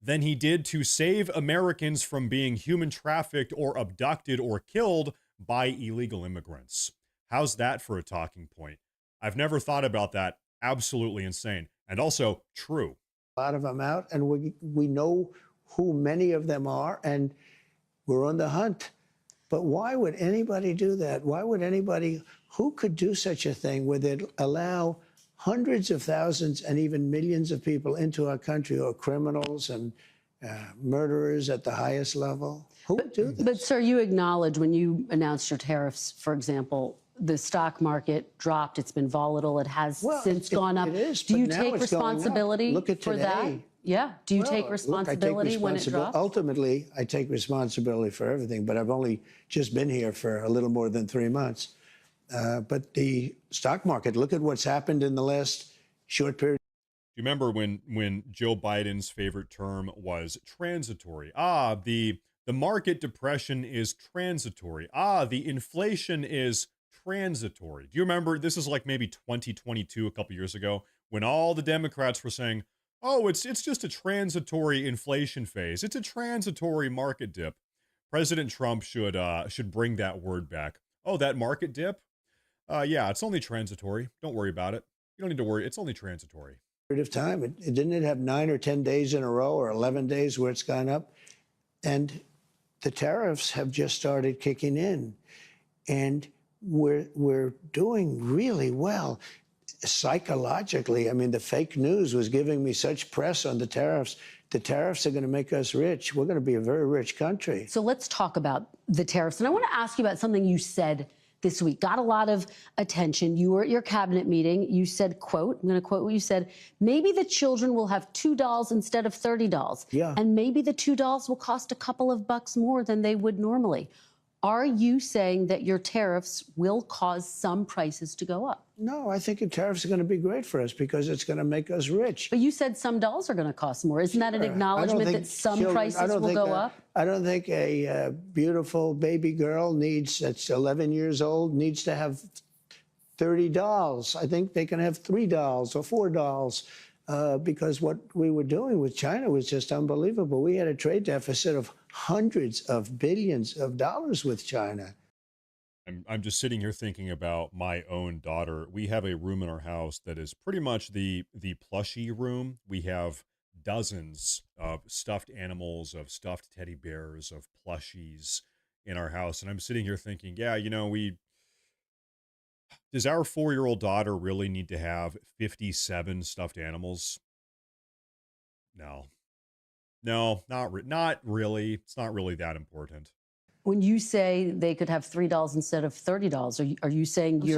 than he did to save Americans from being human trafficked or abducted or killed by illegal immigrants. How's that for a talking point? I've never thought about that. Absolutely insane. And also true. A lot of them out, and we know who many of them are, and we're on the hunt. But why would anybody do that? Why would anybody, who could do such a thing where they'd allow hundreds of thousands and even millions of people into our country who are criminals and murderers at the highest level? Who would do this? But, sir, you acknowledge when you announced your tariffs, for example, the stock market dropped. It's been volatile. It has since gone up. It is, do you but now take it's going up. responsibility Look at for that? today. Yeah. Do you take responsibility when it drops? Ultimately, I take responsibility for everything, but I've only just been here for a little more than 3 months. But the stock market, look at what's happened in the last short period. Do you remember when Joe Biden's favorite term was transitory? The market depression is transitory. The inflation is transitory. Do you remember? This is like maybe 2022, a couple years ago, when all the Democrats were saying, oh, it's just a transitory inflation phase. It's a transitory market dip. President Trump should bring that word back. Oh, that market dip? Yeah, it's only transitory. Don't worry about it. You don't need to worry. It's only transitory. Of time. Didn't it have 9 or 10 days in a row or 11 days where it's gone up? And the tariffs have just started kicking in. And we're doing really well psychologically. I mean, the fake news was giving me such press on the tariffs. The tariffs are going to make us rich. We're going to be a very rich country. So let's talk about the tariffs. And I want to ask you about something you said this week, got a lot of attention. You were at your cabinet meeting. You said, quote, I'm going to quote what you said, maybe the children will have $2 instead of $30. Yeah. And maybe the $2 will cost a couple of bucks more than they would normally. Are you saying that your tariffs will cause some prices to go up? No, I think the tariffs are going to be great for us because it's going to make us rich. But you said some dolls are going to cost more. Isn't that an acknowledgement that some prices will go up? I don't think a beautiful baby girl that's 11 years old needs to have 30 dolls. I think they can have 3 dolls or 4 dolls because what we were doing with China was just unbelievable. We had a trade deficit of hundreds of billions of dollars with China. I'm just sitting here thinking about my own daughter. We have a room in our house that is pretty much the plushie room. We have dozens of stuffed animals, of stuffed teddy bears, of plushies in our house. And I'm sitting here thinking, yeah, you know, does our 4-year-old daughter really need to have 57 stuffed animals? No, not really. It's not really that important. When you say they could have $3 instead of $30, are you saying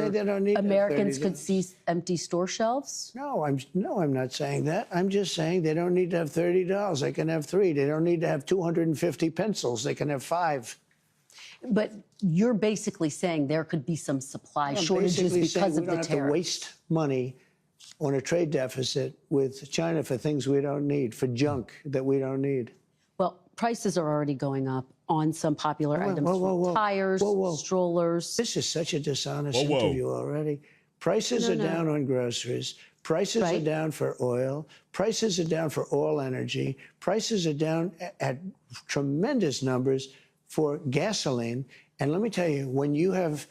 Americans could see empty store shelves? No, I'm not saying that. I'm just saying they don't need to have $30. They can have 3. They don't need to have 250 pencils. They can have 5. But you're basically saying there could be some supply shortages because of the tariffs. We don't have to waste money on a trade deficit with China for things we don't need, for junk that we don't need. Well, prices are already going up on some popular items, tires, strollers. This is such a dishonest interview already. Prices are down on groceries. Prices are down for oil. Prices are down for all energy. Prices are down at tremendous numbers for gasoline. And let me tell you, when you have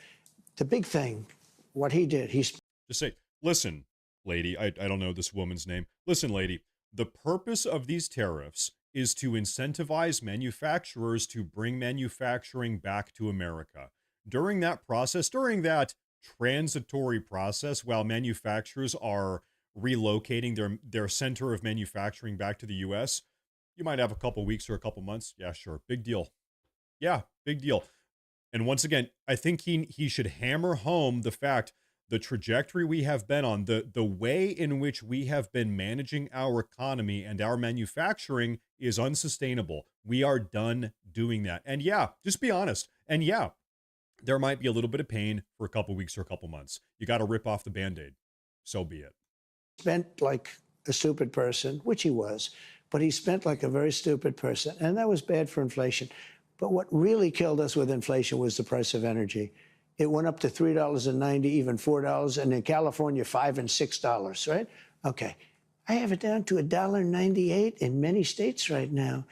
the big thing, what he did, just say, listen, lady, I don't know this woman's name. Listen, lady, the purpose of these tariffs is to incentivize manufacturers to bring manufacturing back to America. During that process, during that transitory process, while manufacturers are relocating their center of manufacturing back to the U.S., you might have a couple weeks or a couple months. Yeah, sure. Big deal. Yeah, big deal. And once again, I think he should hammer home the fact the trajectory we have been on, the way in which we have been managing our economy and our manufacturing is unsustainable. We are done doing that. And yeah, just be honest. And yeah, there might be a little bit of pain for a couple weeks or a couple months. You got to rip off the Band-Aid. So be it. Spent like a stupid person, which he was, but he spent like a very stupid person. And that was bad for inflation. But what really killed us with inflation was the price of energy. It went up to $3.90, even $4, and in California, $5 and $6, right? Okay. I have it down to $1.98 in many states right now.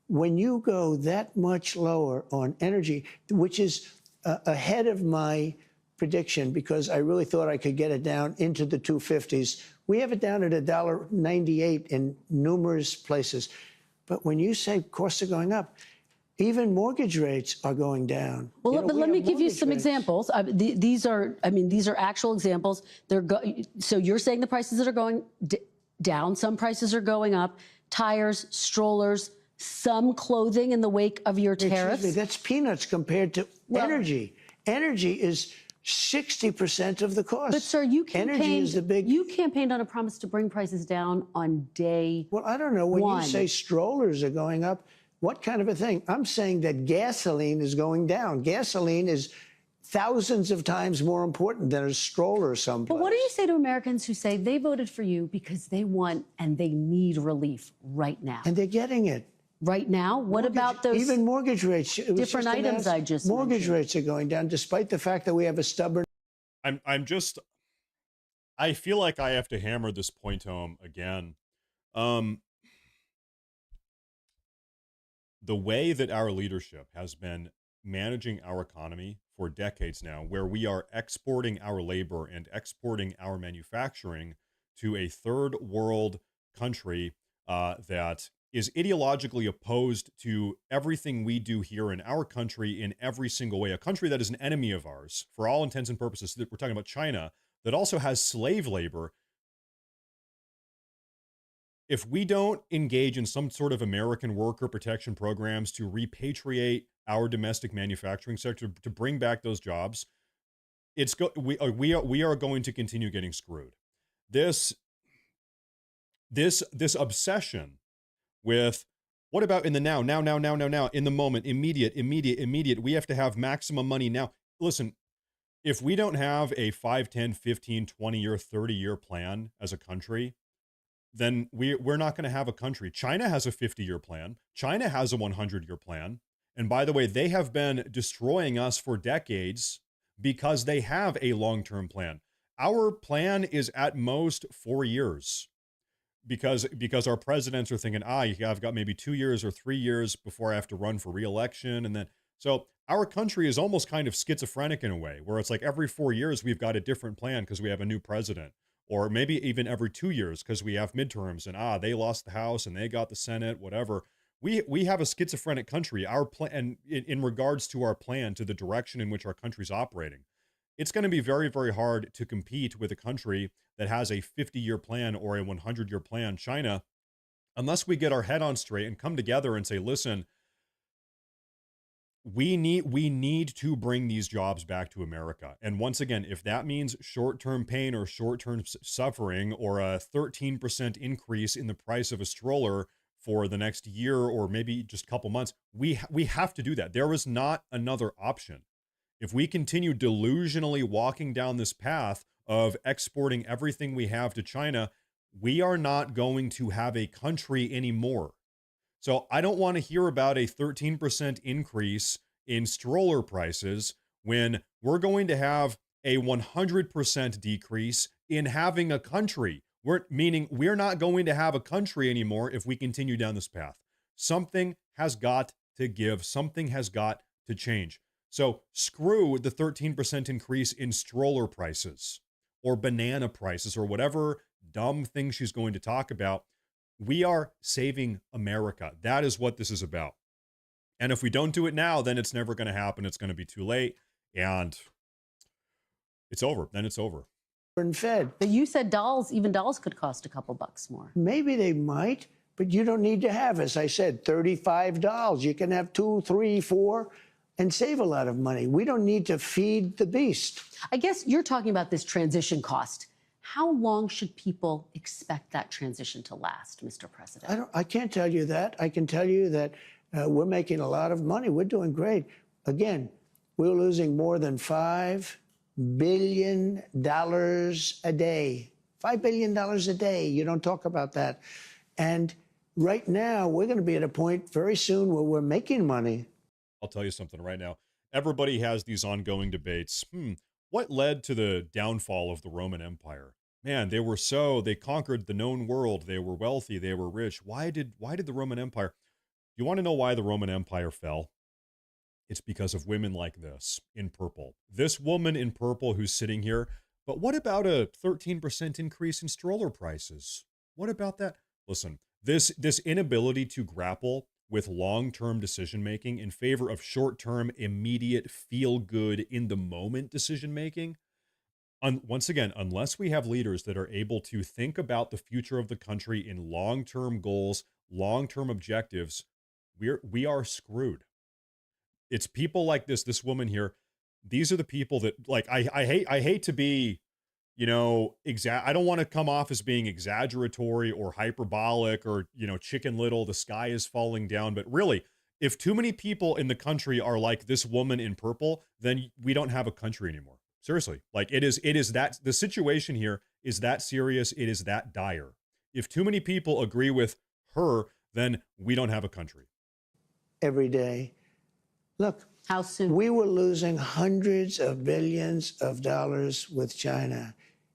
When you go that much lower on energy, which is ahead of my prediction because I really thought I could get it down into the 250s. We have it down at $1.98 in numerous places. But when you say costs are going up, even mortgage rates are going down. Well, but let me give you some examples. These are actual examples. So you're saying the prices that are going down, some prices are going up. Tires, strollers, some clothing in the wake of your tariffs. Excuse me, that's peanuts compared to energy. Energy is 60% of the cost. But sir, you energy is the big. You campaigned on a promise to bring prices down on day. Well, I don't know when you say strollers are going up. What kind of a thing? I'm saying that gasoline is going down. Gasoline is thousands of times more important than a stroller someplace. But what do you say to Americans who say they voted for you because they want and they need relief right now? And they're getting it. Right now? What about those even mortgage rates? Different items I just mentioned. Mortgage rates are going down despite the fact that we have a stubborn. I feel like I have to hammer this point home again. The way that our leadership has been managing our economy for decades now, where we are exporting our labor and exporting our manufacturing to a third world country that is ideologically opposed to everything we do here in our country in every single way, a country that is an enemy of ours for all intents and purposes. We're talking about China, that also has slave labor. If we don't engage in some sort of American worker protection programs to repatriate our domestic manufacturing sector, to bring back those jobs, we are going to continue getting screwed. This obsession with what about in the now, in the moment, immediate. We have to have maximum money now. Listen, if we don't have a 5, 10, 15, 20-year, 30-year plan as a country, then we're not going to have a country. China has a 50-year plan. China has a 100-year plan. And by the way, they have been destroying us for decades because they have a long-term plan. Our plan is at most 4 years because our presidents are thinking, I've got maybe 2 years or 3 years before I have to run for re-election. And then, so our country is almost kind of schizophrenic in a way, where it's like every 4 years we've got a different plan because we have a new president, or maybe even every 2 years because we have midterms and they lost the House and they got the Senate, whatever. We have a schizophrenic country. Our plan, in regards to our plan, to the direction in which our country's operating, it's going to be very, very hard to compete with a country that has a 50-year plan or a 100-year plan, China, unless we get our head on straight and come together and say, listen, we need to bring these jobs back to America. And once again, if that means short-term pain or short-term suffering or a 13% increase in the price of a stroller for the next year or maybe just a couple months, we have to do that. There is not another option. If we continue delusionally walking down this path of exporting everything we have to China, we are not going to have a country anymore. So I don't want to hear about a 13% increase in stroller prices when we're going to have a 100% decrease in having a country. Meaning we're not going to have a country anymore if we continue down this path. Something has got to give. Something has got to change. So screw the 13% increase in stroller prices or banana prices or whatever dumb thing she's going to talk about. We are saving America. That is what this is about. And if we don't do it now, then it's never going to happen. It's going to be too late. And it's over. Then it's over. And fed. But you said even dolls could cost a couple bucks more. Maybe they might, but you don't need to have, as I said, $35. You can have 2, 3, 4 and save a lot of money. We don't need to feed the beast. I guess you're talking about this transition cost. How long should people expect that transition to last, Mr. President? I can't tell you that. I can tell you that we're making a lot of money. We're doing great. Again, we're losing more than $5 billion a day. $5 billion a day. You don't talk about that. And right now, we're going to be at a point very soon where we're making money. I'll tell you something right now. Everybody has these ongoing debates. What led to the downfall of the Roman Empire? Man, they conquered the known world. They were wealthy. They were rich. Why did the Roman Empire? You want to know why the Roman Empire fell? It's because of women like this in purple. This woman in purple who's sitting here. But what about a 13% increase in stroller prices? What about that? Listen, this inability to grapple with long-term decision-making in favor of short-term, immediate, feel-good, in-the-moment decision-making. Once again, unless we have leaders that are able to think about the future of the country in long-term goals, long-term objectives, we are screwed. It's people like this woman here. These are the people that, like, I hate to be, I don't want to come off as being exaggeratory or hyperbolic or, Chicken Little, the sky is falling down. But really, if too many people in the country are like this woman in purple, then we don't have a country anymore. Seriously, like it is that the situation here is that serious. It is that dire. If too many people agree with her, then we don't have a country. Every day. Look, how soon? We were losing hundreds of billions of dollars with China.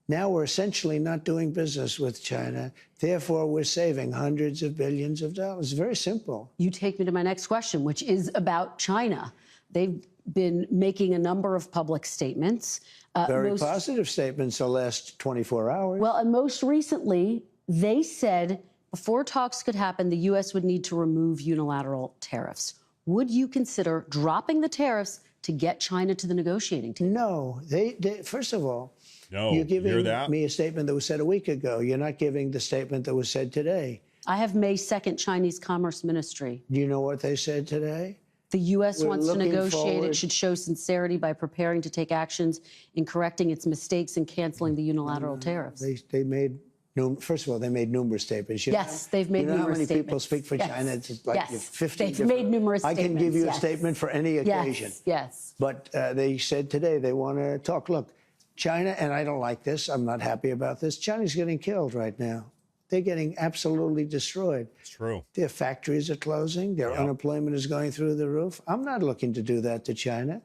Now we're essentially not doing business with China. Therefore, we're saving hundreds of billions of dollars. Very simple. You take me to my next question, which is about China. They've been making a number of public statements. Very positive statements the last 24 hours. Well, and most recently, they said before talks could happen, the U.S. would need to remove unilateral tariffs. Would you consider dropping the tariffs to get China to the negotiating table? No. They first of all, no, you're giving that? me a statement that was said a week ago. You're not giving the statement that was said today. I have May 2nd Chinese Commerce Ministry. Do you know what they said today? The U.S. We're wants to looking negotiate. forward. It should show sincerity by preparing to take actions in correcting its mistakes and canceling the unilateral tariffs. They made, first of all, they made numerous statements. Yes, they've made numerous You know how many people statements. speak for Yes. China? It's like Yes. 50 They've made numerous I can give statements, you a yes. statement for any occasion. Yes, yes. But they said today they want to talk. Look, China, and I don't like this, I'm not happy about this, China's getting killed right now. They're getting absolutely destroyed. It's true. Their factories are closing. Their unemployment is going through the roof. I'm not looking to do that to China.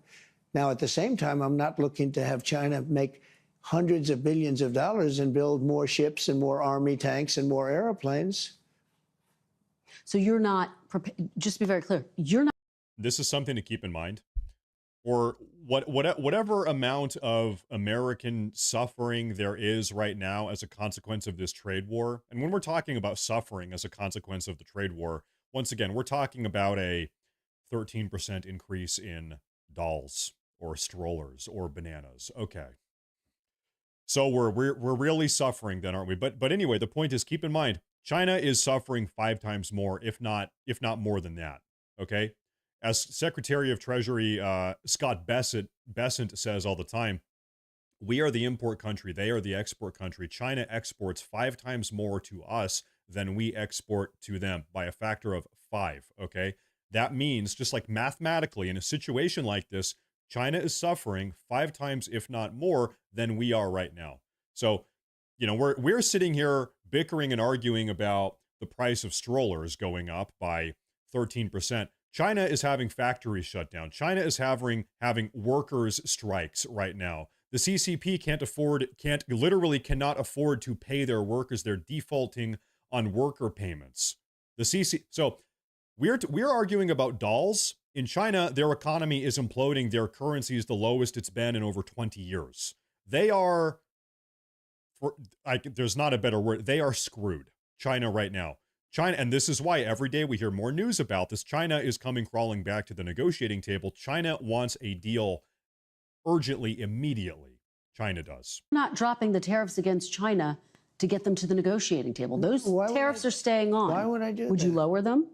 Now, at the same time, I'm not looking to have China make hundreds of billions of dollars and build more ships and more army tanks and more airplanes. So you're not, just to be very clear, you're not. This is something to keep in mind. Or whatever amount of American suffering there is right now as a consequence of this trade war. And when we're talking about suffering as a consequence of the trade war, once again, we're talking about a 13% increase in dolls or strollers or bananas. Okay. So we're really suffering then, aren't we? But anyway, the point is, keep in mind, China is suffering 5 times more, if not more than that. Okay. As Secretary of Treasury Scott Bessent says all the time, we are the import country. They are the export country. China exports 5 times more to us than we export to them by a factor of 5. Okay. That means, just like mathematically, in a situation like this, China is suffering 5 times, if not more, than we are right now. So, you know, we're sitting here bickering and arguing about the price of strollers going up by 13%. China is having factories shut down. China is having workers' strikes right now. The CCP cannot afford to pay their workers. They're defaulting on worker payments. So we're arguing about dolls. In China, their economy is imploding. Their currency is the lowest it's been in over 20 years. They are, there's not a better word, they are screwed, China right now. China, and this is why every day we hear more news about this. China is coming crawling back to the negotiating table. China wants a deal urgently, immediately. China does. Not dropping the tariffs against China to get them to the negotiating table. Those tariffs are staying on. Why would I do that? Would you lower them?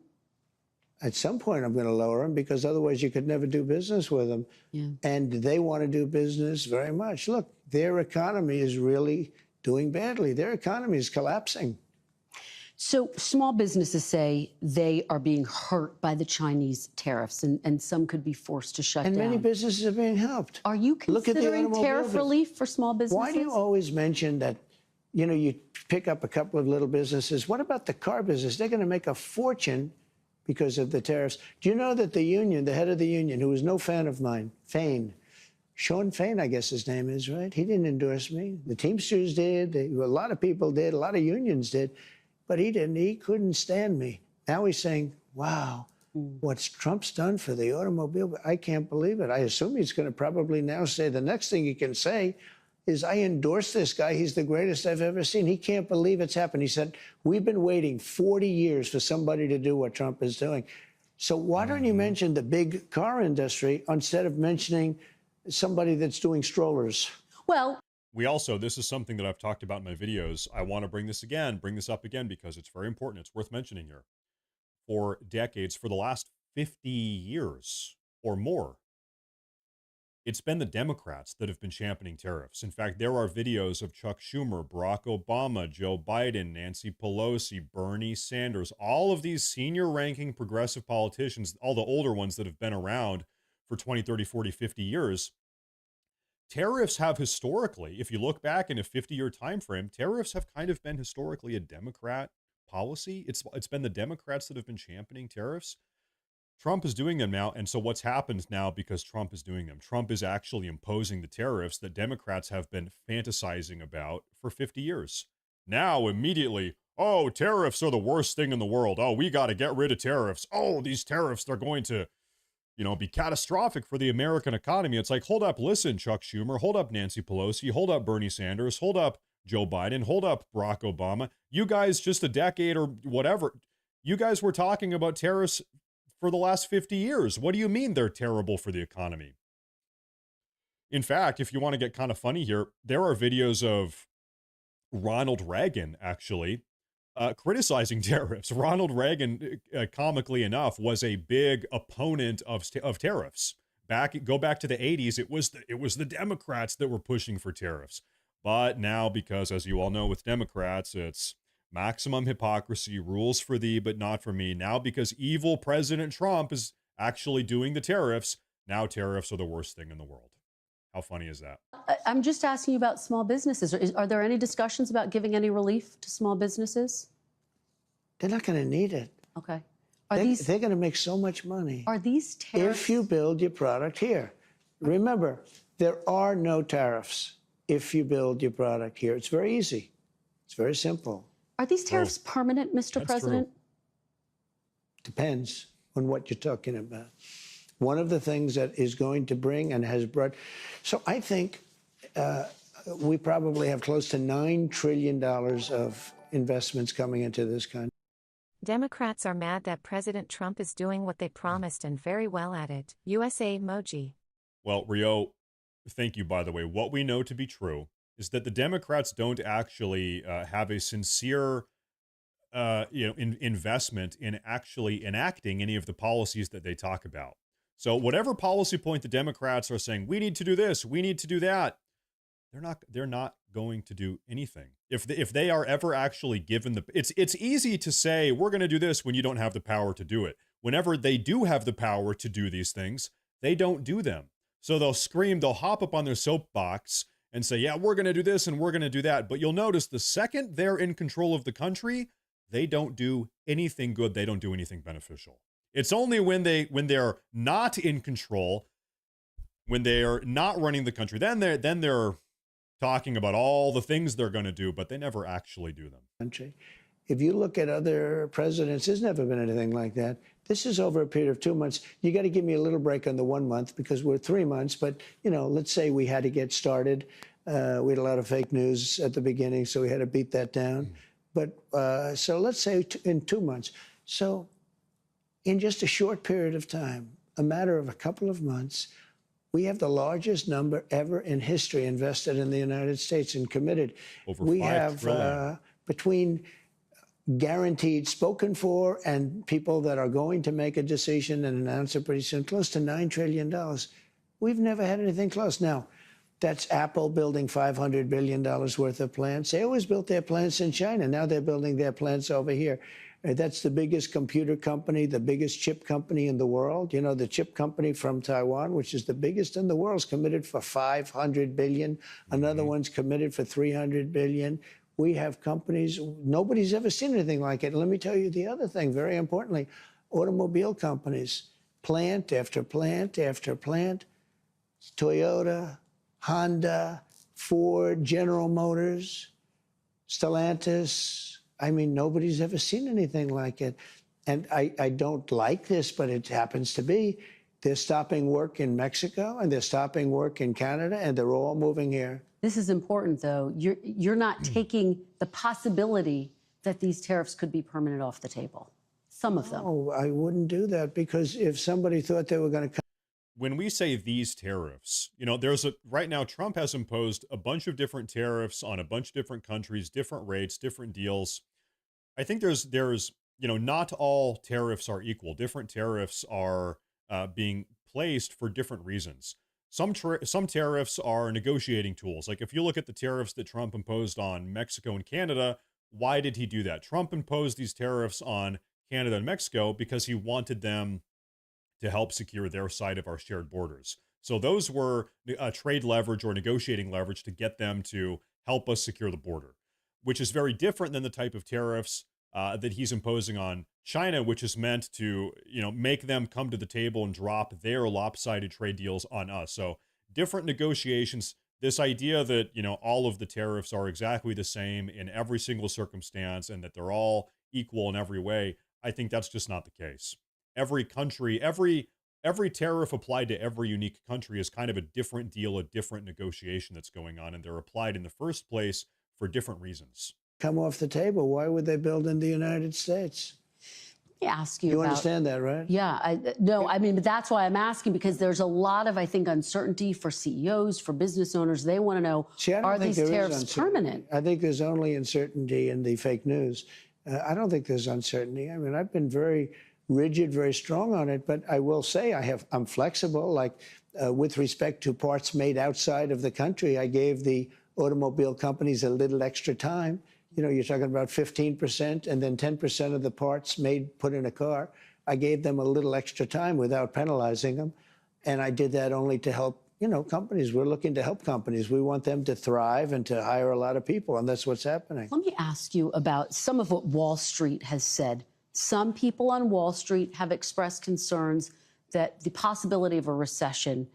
At some point, I'm going to lower them because otherwise you could never do business with them. Yeah. And they want to do business very much. Look, their economy is really doing badly. Their economy is collapsing. So small businesses say they are being hurt by the Chinese tariffs, and some could be forced to shut And down. many businesses are being helped. Are you Look at the considering automobile tariff business. relief for small businesses? Why do you always mention that, you know, you pick up a couple of little businesses? What about the car business? They're going to make a fortune because of the tariffs. Do you know that the union, the head of the union, who was no fan of mine, Sean Fain, I guess his name is, right? He didn't endorse me. The Teamsters did. A lot of people did. A lot of unions did. But he didn't. He couldn't stand me. Now he's saying, wow, what's Trump's done for the automobile? I can't believe it. I assume he's going to probably now say the next thing he can say is, I endorse this guy. He's the greatest I've ever seen. He can't believe it's happened. He said, we've been waiting 40 years for somebody to do what Trump is doing. So why don't you mention the big car industry instead of mentioning somebody that's doing strollers? Well, this is something that I've talked about in my videos. I want to bring this up again, because it's very important. It's worth mentioning here. For decades, for the last 50 years or more, it's been the Democrats that have been championing tariffs. In fact, there are videos of Chuck Schumer, Barack Obama, Joe Biden, Nancy Pelosi, Bernie Sanders, all of these senior-ranking progressive politicians, all the older ones that have been around for 20, 30, 40, 50 years. Tariffs have historically, if you look back in a 50-year time frame, tariffs have kind of been historically a Democrat policy. It's been the Democrats that have been championing tariffs. Trump is doing them now, and so what's happened now because Trump is doing them? Trump is actually imposing the tariffs that Democrats have been fantasizing about for 50 years. Now, immediately, oh, tariffs are the worst thing in the world. Oh, we got to get rid of tariffs. Oh, these tariffs, they're going to, be catastrophic for the American economy. It's like, hold up, listen, Chuck Schumer, hold up, Nancy Pelosi, hold up, Bernie Sanders, hold up, Joe Biden, hold up, Barack Obama. You guys, just a decade or whatever, you guys were talking about tariffs for the last 50 years. What do you mean they're terrible for the economy? In fact, if you want to get kind of funny here, there are videos of Ronald Reagan, actually, criticizing tariffs. Ronald Reagan, comically enough, was a big opponent of tariffs. Go back to the 80s, it was the Democrats that were pushing for tariffs. But now, because as you all know with Democrats, it's maximum hypocrisy, rules for thee, but not for me. Now, because evil President Trump is actually doing the tariffs, now tariffs are the worst thing in the world. How funny is that? I'm just asking you about small businesses. Are there any discussions about giving any relief to small businesses? They're not going to need it. Okay. They're going to make so much money. Are these tariffs? If you build your product here. Remember, there are no tariffs if you build your product here. It's very easy. It's very simple. Are these tariffs permanent, Mr. President? True. Depends on what you're talking about. One of the things that is going to bring and has brought, so I think we probably have close to $9 trillion of investments coming into this country. Democrats are mad that President Trump is doing what they promised and very well at it. USA emoji. Well, Rio, thank you, by the way. What we know to be true is that the Democrats don't actually have a sincere investment in actually enacting any of the policies that they talk about. So whatever policy point the Democrats are saying, we need to do this, we need to do that, they're not going to do anything. If they are ever actually given it's easy to say we're going to do this when you don't have the power to do it. Whenever they do have the power to do these things, they don't do them. So they'll scream, they'll hop up on their soapbox and say, yeah, we're going to do this and we're going to do that. But you'll notice the second they're in control of the country, they don't do anything good. They don't do anything beneficial. It's only when they're not in control, when they're not running the country, then they're talking about all the things they're going to do, but they never actually do them. Country. If you look at other presidents, there's never been anything like that. This is over a period of 2 months. You got to give me a little break on the 1 month because we're 3 months. But, let's say we had to get started. We had a lot of fake news at the beginning, so we had to beat that down. But so let's say in 2 months. So in just a short period of time, a matter of a couple of months, we have the largest number ever in history invested in the United States and committed. Over we $5 have trillion. Between guaranteed spoken for and people that are going to make a decision and announce it pretty soon, close to $9 trillion. We've never had anything close. Now, that's Apple building $500 billion worth of plants. They always built their plants in China. Now they're building their plants over here. That's the biggest computer company, the biggest chip company in the world. The chip company from Taiwan, which is the biggest in the world, is committed for $500 billion. Another one's committed for $300 billion. We have companies, nobody's ever seen anything like it. And let me tell you the other thing, very importantly, automobile companies, plant after plant after plant, Toyota, Honda, Ford, General Motors, Stellantis. I mean, nobody's ever seen anything like it. And I don't like this, but it happens to be. They're stopping work in Mexico and they're stopping work in Canada and they're all moving here. This is important, though. You're not taking the possibility that these tariffs could be permanent off the table. Some of them. Oh, I wouldn't do that because if somebody thought they were going to come. When we say these tariffs, right now Trump has imposed a bunch of different tariffs on a bunch of different countries, different rates, different deals. I think there's not all tariffs are equal. Different tariffs are being placed for different reasons. Some tariffs are negotiating tools. Like if you look at the tariffs that Trump imposed on Mexico and Canada, why did he do that? Trump imposed these tariffs on Canada and Mexico because he wanted them to help secure their side of our shared borders. So those were trade leverage or negotiating leverage to get them to help us secure the border, which is very different than the type of tariffs that he's imposing on China, which is meant to, make them come to the table and drop their lopsided trade deals on us. So different negotiations. This idea that, all of the tariffs are exactly the same in every single circumstance and that they're all equal in every way, I think that's just not the case. Every country, every tariff applied to every unique country is kind of a different deal, a different negotiation that's going on, and they're applied in the first place for different reasons. Come off the table. Why would they build in the United States? Ask you You about, understand that, right? Yeah, but that's why I'm asking, because there's a lot of, I think, uncertainty for CEOs, for business owners. They want to know, See, I don't are think these there is tariffs uncertainty. permanent? I think there's only uncertainty in the fake news. I don't think there's uncertainty. I mean, I've been very rigid, very strong on it, but I will say I'm flexible. Like with respect to parts made outside of the country, I gave the automobile companies a little extra time. You know, you're talking about 15% and then 10% of the parts put in a car. I gave them a little extra time without penalizing them. And I did that only to help, you know, companies. We're looking to help companies. We want them to thrive and to hire a lot of people. And that's what's happening. Let me ask you about some of what Wall Street has said. Some people on Wall Street have expressed concerns that the possibility of a recession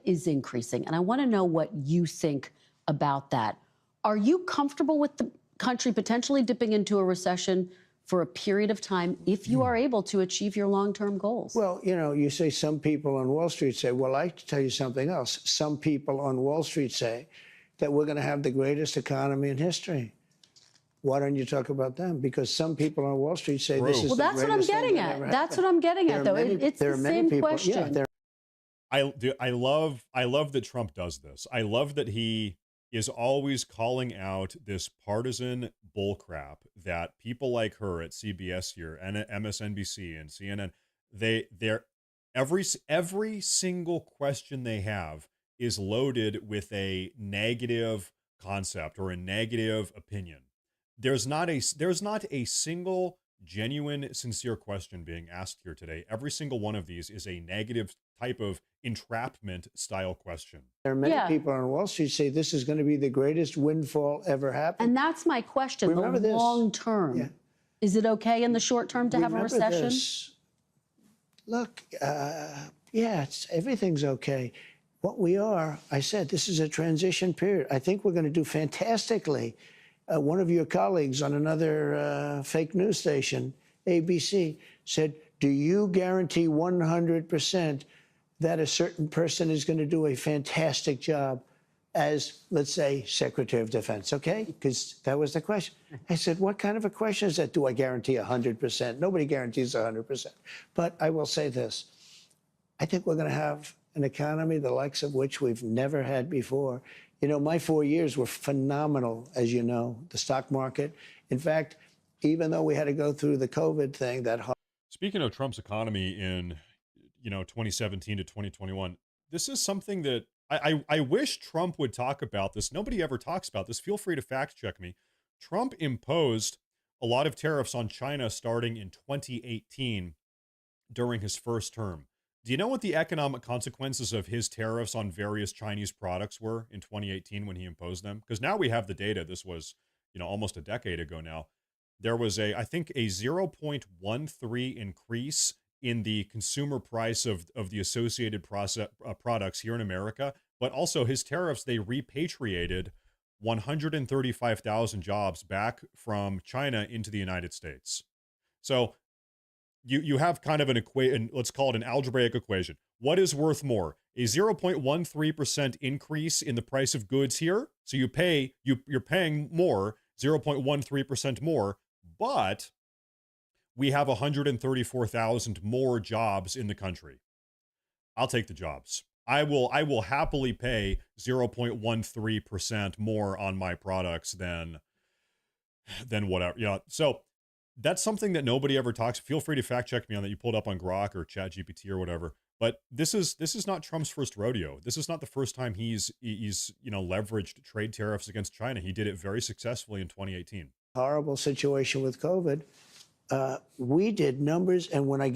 is increasing. And I want to know what you think about that. Are you comfortable with the country potentially dipping into a recession for a period of time if you are able to achieve your long-term goals? Well, you know, you say some people on Wall Street say, well, I can tell you something else. Some people on Wall Street say that we're going to have the greatest economy in history. Why don't you talk about them? Because some people on Wall Street say this is well, that's what I'm getting at. That's what I'm getting at, though. It's the same question. Yeah, I love that Trump does this. I love that he is always calling out this partisan bullcrap that people like her at CBS here and at MSNBC and CNN, they're every single question they have is loaded with a negative concept or a negative opinion. There's not a single genuine, sincere question being asked here today. Every single one of these is a negative type of entrapment style question. There are many people on Wall Street say this is going to be the greatest windfall ever happened. And that's my question. Remember the this. long term. Yeah. Is it okay in the short term to have a recession? This. Look, yeah, everything's okay. What we are, I said, this is a transition period. I think we're going to do fantastically. One of your colleagues on another fake news station, ABC, said, do you guarantee 100% that a certain person is going to do a fantastic job as, let's say, Secretary of Defense, okay? Because that was the question. I said, what kind of a question is that? Do I guarantee 100%? Nobody guarantees 100%. But I will say this. I think we're going to have an economy the likes of which we've never had before. You know, my 4 years were phenomenal, as you know, the stock market. In fact, even though we had to go through the COVID thing, Speaking of Trump's economy in, 2017 to 2021, this is something that I wish Trump would talk about this. Nobody ever talks about this. Feel free to fact check me. Trump imposed a lot of tariffs on China starting in 2018 during his first term. Do you know what the economic consequences of his tariffs on various Chinese products were in 2018 when he imposed them? Because now we have the data. This was, almost a decade ago now. There was I think a 0.13 increase in the consumer price of the associated products here in America. But also his tariffs, they repatriated 135,000 jobs back from China into the United States. So you have kind of an equation, let's call it an algebraic equation. What is worth more? A 0.13% increase in the price of goods here. So you're paying more, 0.13% more, but we have 134,000 more jobs in the country. I'll take the jobs. I will happily pay 0.13% more on my products than whatever. Yeah. So that's something that nobody ever talks. Feel free to fact check me on that. You pulled up on Grok or ChatGPT or whatever. But this is not Trump's first rodeo. This is not the first time he's leveraged trade tariffs against China. He did it very successfully in 2018. Horrible situation with COVID. We did numbers, and when I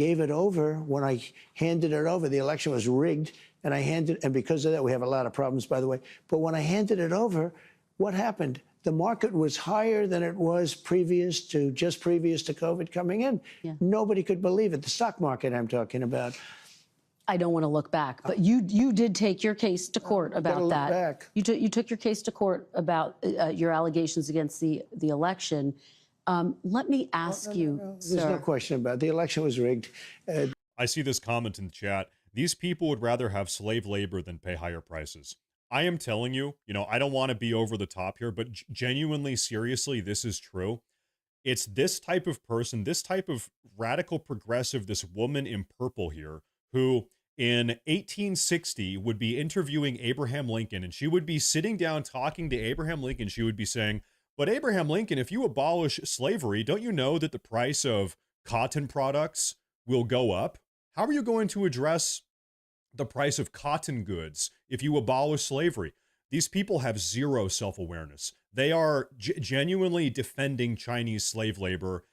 handed it over, the election was rigged, and because of that, we have a lot of problems, by the way. But when I handed it over, what happened? The market was higher than it was previous to COVID coming in. Yeah. Nobody could believe it. The stock market, I'm talking about. I don't want to look back, but you did take your case to court about that. Back. You took your case to court about your allegations against the election. Let me ask you, There's no question about it. The election was rigged. I see this comment in the chat. These people would rather have slave labor than pay higher prices. I am telling you, I don't want to be over the top here, but genuinely, seriously, this is true. It's this type of person, this type of radical progressive, this woman in purple here, who in 1860 would be interviewing Abraham Lincoln, and she would be sitting down talking to Abraham Lincoln. She would be saying, But Abraham Lincoln, if you abolish slavery, don't you know that the price of cotton products will go up? How are you going to address the price of cotton goods if you abolish slavery? These people have zero self-awareness. They are genuinely defending Chinese slave labor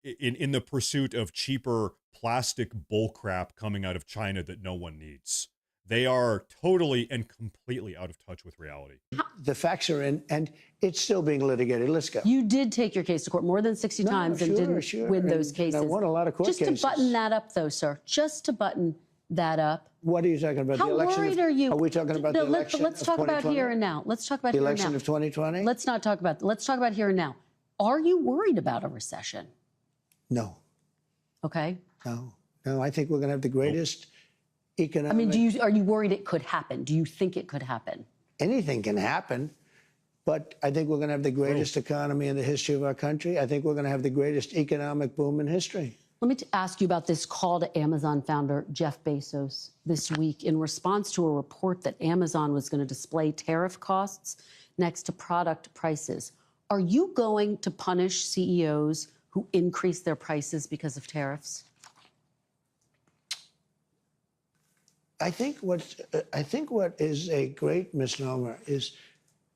in the pursuit of cheaper plastic bullcrap coming out of China that no one needs. They are totally and completely out of touch with reality. The facts are in, and it's still being litigated. Let's go. You did take your case to court more than 60 times and didn't win those cases. I won a lot of court cases. Just to button that up, though, sir. Just to button that up. What are you talking about? How the election worried are you? Are we talking about the election let's talk about here and now. Let's talk about the here and now. election of 2020? Let's not talk about. Let's talk about here and now. Are you worried about a recession? No. Okay. No. No. I think we're going to have the greatest economic. I mean, are you worried it could happen? Do you think it could happen? Anything can happen, but I think we're going to have the greatest economy in the history of our country. I think we're going to have the greatest economic boom in history. Let me ask you about this call to Amazon founder Jeff Bezos this week in response to a report that Amazon was going to display tariff costs next to product prices. Are you going to punish CEOs who increase their prices because of tariffs? I think what is a great misnomer is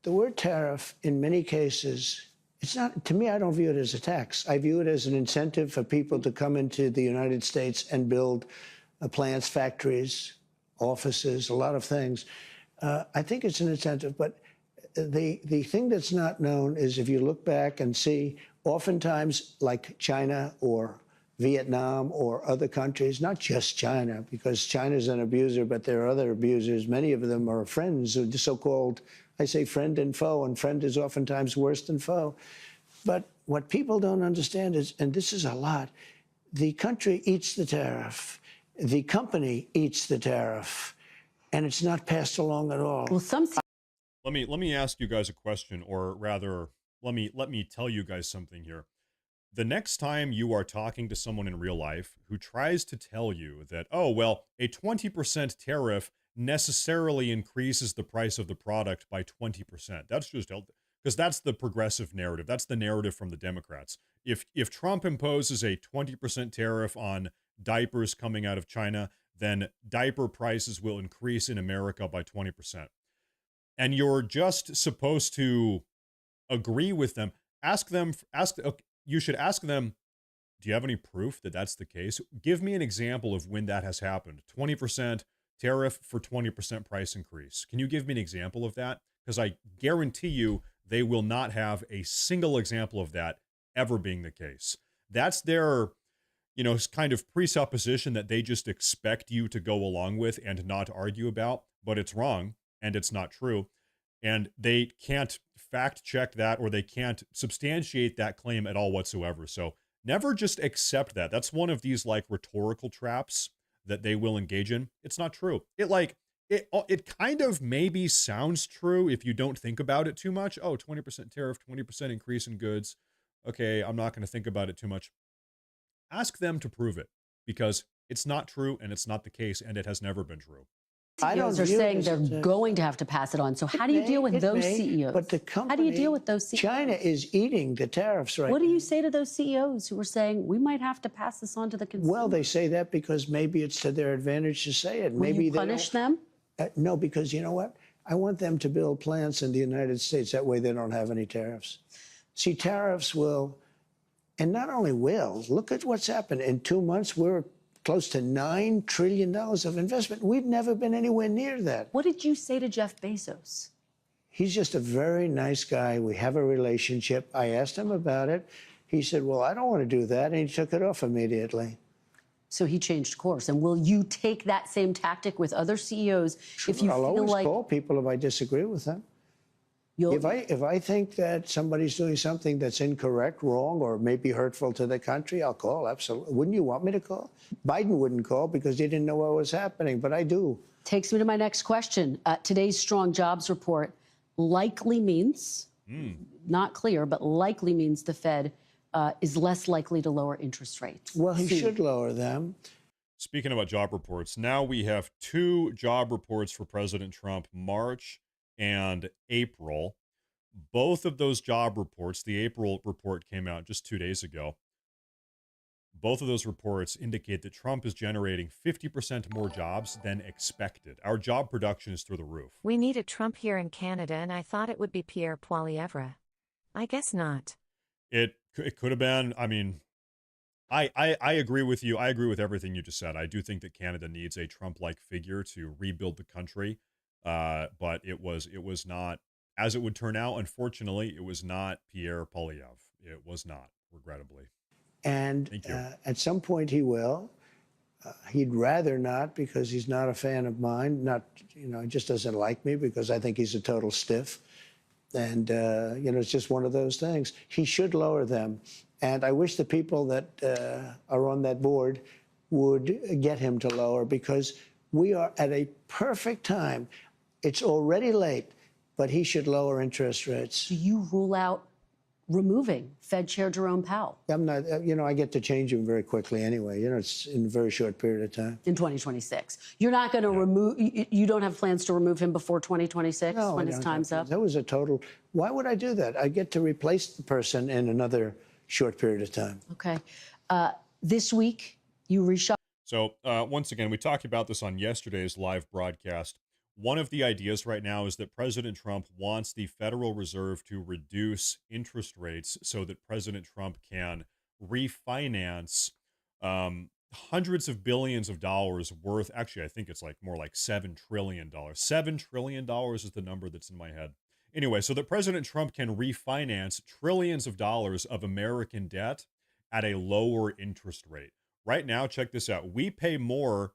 the word tariff in many cases. It's not, to me, I don't view it as a tax. I view it as an incentive for people to come into the United States and build plants, factories, offices, a lot of things. I think it's an incentive, but the thing that's not known is if you look back and see, oftentimes like China or Vietnam or other countries, not just China, because China's an abuser, but there are other abusers. Many of them are friends, the so-called, I say friend and foe, and friend is oftentimes worse than foe. But what people don't understand is, and this is a lot, the country eats the tariff, the company eats the tariff, and it's not passed along at all. Well, Let me ask you guys a question, or rather, let me tell you guys something here. The next time you are talking to someone in real life who tries to tell you that, oh, well, a 20% tariff necessarily increases the price of the product by 20%. That's just, because that's the progressive narrative. That's the narrative from the Democrats. If Trump imposes a 20% tariff on diapers coming out of China, then diaper prices will increase in America by 20%. And you're just supposed to agree with them. You should ask them, do you have any proof that that's the case? Give me an example of when that has happened. 20% tariff for 20% price increase. Can you give me an example of that? Because I guarantee you they will not have a single example of that ever being the case. That's their, kind of presupposition that they just expect you to go along with and not argue about, but it's wrong and it's not true. And they can't fact check that, or they can't substantiate that claim at all whatsoever. So never just accept that. That's one of these like rhetorical traps that they will engage in. It's not true. It kind of maybe sounds true if you don't think about it too much. Oh, 20% tariff, 20% increase in goods. Okay, I'm not going to think about it too much. Ask them to prove it, because it's not true and it's not the case, and it has never been true. CEOs are saying they're going to have to pass it on. So how do you deal with those CEOs? But the company, how do you deal with those CEOs? China is eating the tariffs right now. What do you say to those CEOs who are saying we might have to pass this on to the consumer? Well, they say that because maybe it's to their advantage to say it. Will you punish them? No, because you know what? I want them to build plants in the United States. That way they don't have any tariffs. See, tariffs will, and not only will, look at what's happened. In 2 months, we're close to $9 trillion of investment. We've never been anywhere near that. What did you say to Jeff Bezos? He's just a very nice guy. We have a relationship. I asked him about it. He said, well, I don't want to do that. And he took it off immediately. So he changed course. And will you take that same tactic with other CEOs if you I'll feel always like... call people if I disagree with them. If I think that somebody's doing something that's incorrect, wrong, or maybe hurtful to the country, I'll call, absolutely. Wouldn't you want me to call? Biden wouldn't call because he didn't know what was happening, but I do. Takes me to my next question. Today's strong jobs report likely means, not clear, but likely means the Fed is less likely to lower interest rates. Well, he should lower them. Speaking about job reports, now we have 2 job reports for President Trump, March and April. Both of those job reports, the April report came out just 2 days ago. Both of those reports indicate that Trump is generating 50% more jobs than expected. Our job production is through the roof. We need a Trump here in Canada, and I thought it would be Pierre Poilievre. I guess not. It could have been. I mean, I agree with you. I agree with everything you just said. I do think that Canada needs a Trump-like figure to rebuild the country. But it was not, as it would turn out, unfortunately, it was not Pierre Poilievre. It was not, regrettably. And at some point he will. He'd rather not, because he's not a fan of mine. Not, he just doesn't like me because I think he's a total stiff. And, it's just one of those things. He should lower them. And I wish the people that are on that board would get him to lower, because we are at a perfect time. It's already late, but he should lower interest rates. Do you rule out removing Fed Chair Jerome Powell? I'm not, I get to change him very quickly anyway. It's in a very short period of time. In 2026. You're not going to remove, you don't have plans to remove him before 2026 when his time's up? That was a total, why would I do that? I get to replace the person in another short period of time. Okay. This week, you reshuffled. So once again, we talked about this on yesterday's live broadcast. One of the ideas right now is that President Trump wants the Federal Reserve to reduce interest rates so that President Trump can refinance hundreds of billions of dollars worth. Actually, I think it's more like $7 trillion. $7 trillion is the number that's in my head. Anyway, so that President Trump can refinance trillions of dollars of American debt at a lower interest rate. Right now, check this out. We pay more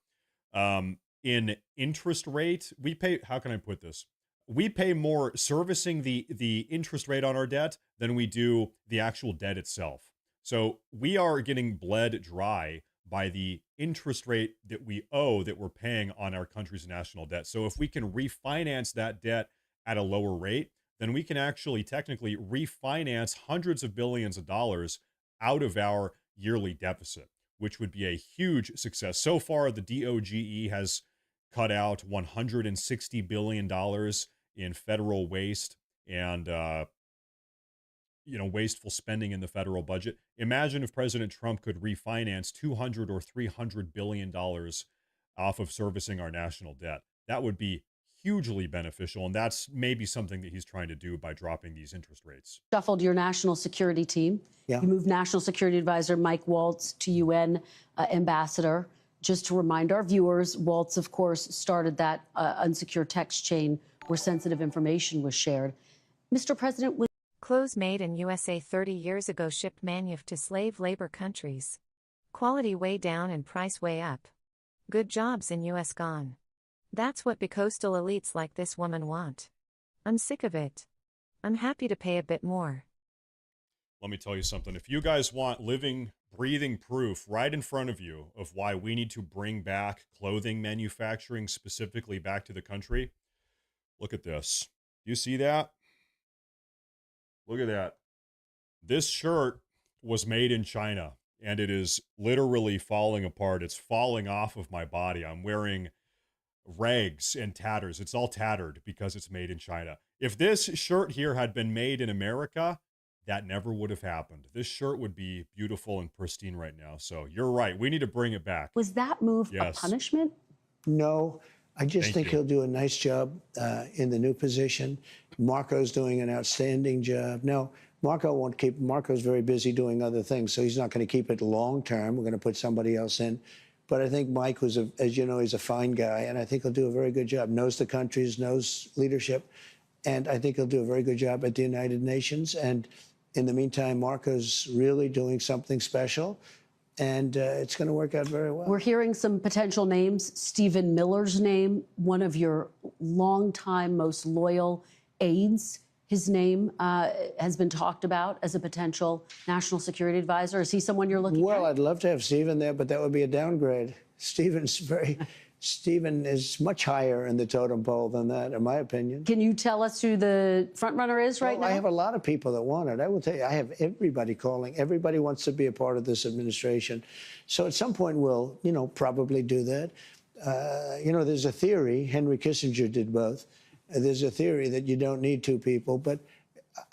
in interest rate. We pay, how can I put this? We pay more servicing the interest rate on our debt than we do the actual debt itself. So we are getting bled dry by the interest rate that we owe, that we're paying on our country's national debt. So if we can refinance that debt at a lower rate, then we can actually technically refinance hundreds of billions of dollars out of our yearly deficit, which would be a huge success. So far, the DOGE has cut out $160 billion in federal waste and, wasteful spending in the federal budget. Imagine if President Trump could refinance $200 or $300 billion off of servicing our national debt. That would be hugely beneficial, and that's maybe something that he's trying to do by dropping these interest rates. Shuffled your national security team. Yeah. You moved National Security Advisor Mike Waltz to UN ambassador. Just to remind our viewers, Waltz, of course, started that unsecured text chain where sensitive information was shared. Mr. President, Clothes made in USA 30 years ago shipped manuf to slave labor countries. Quality way down and price way up. Good jobs in US gone. That's what bicoastal elites like this woman want. I'm sick of it. I'm happy to pay a bit more. Let me tell you something. If you guys want living, breathing proof right in front of you of why we need to bring back clothing manufacturing specifically back to the country, look at this. You see that? Look at that. This shirt was made in China, and it is literally falling apart. It's falling off of my body. I'm wearing rags and tatters. It's all tattered because it's made in China. If this shirt here had been made in America, that never would have happened. This shirt would be beautiful and pristine right now. So you're right. We need to bring it back. was that move a punishment? No, I just think he'll do a nice job in the new position. Marco's doing an outstanding job. Now, Marco won't keep, Marco's very busy doing other things, so he's not going to keep it long term. We're going to put somebody else in. But I think Mike was, as you know, he's a fine guy, and I think he'll do a very good job. Knows the countries, knows leadership, and I think he'll do a very good job at the United Nations. And in the meantime, Marco's really doing something special, and it's going to work out very well. We're hearing some potential names. Stephen Miller's name, one of your longtime, most loyal aides. His name has been talked about as a potential national security advisor. Is he someone you're looking at? Well, I'd love to have Stephen there, but that would be a downgrade. Stephen is much higher in the totem pole than that, in my opinion. Can you tell us who the front runner is right now? I have a lot of people that want it. I will tell you, I have everybody calling. Everybody wants to be a part of this administration. So at some point, we'll, probably do that. There's a theory, Henry Kissinger did both. There's a theory that you don't need two people, but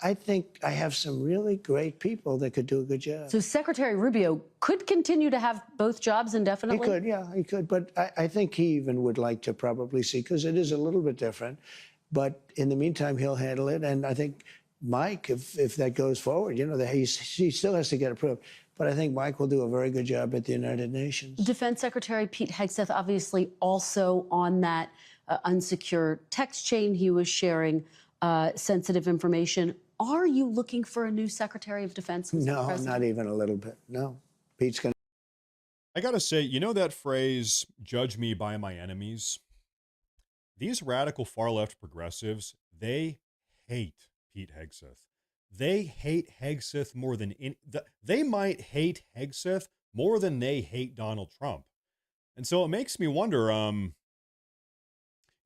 I think I have some really great people that could do a good job. So Secretary Rubio could continue to have both jobs He indefinitely? could, yeah, he could. But I think he even would like to probably see, because it is a little bit different. But in the meantime, he'll handle it. And I think Mike, if that goes forward, you know, he still has to get approved. But I think Mike will do a very good job at the United Nations. Defense Secretary Pete Hegseth, obviously also on that unsecure text chain, he was sharing sensitive information. Are you looking for a new Secretary of Defense? No, not even a little bit. No. Pete's going to. I got to say, you know that phrase, judge me by my enemies? These radical far-left progressives, they hate Pete Hegseth. They hate Hegseth more than they might hate Hegseth more than they hate Donald Trump. And so it makes me wonder,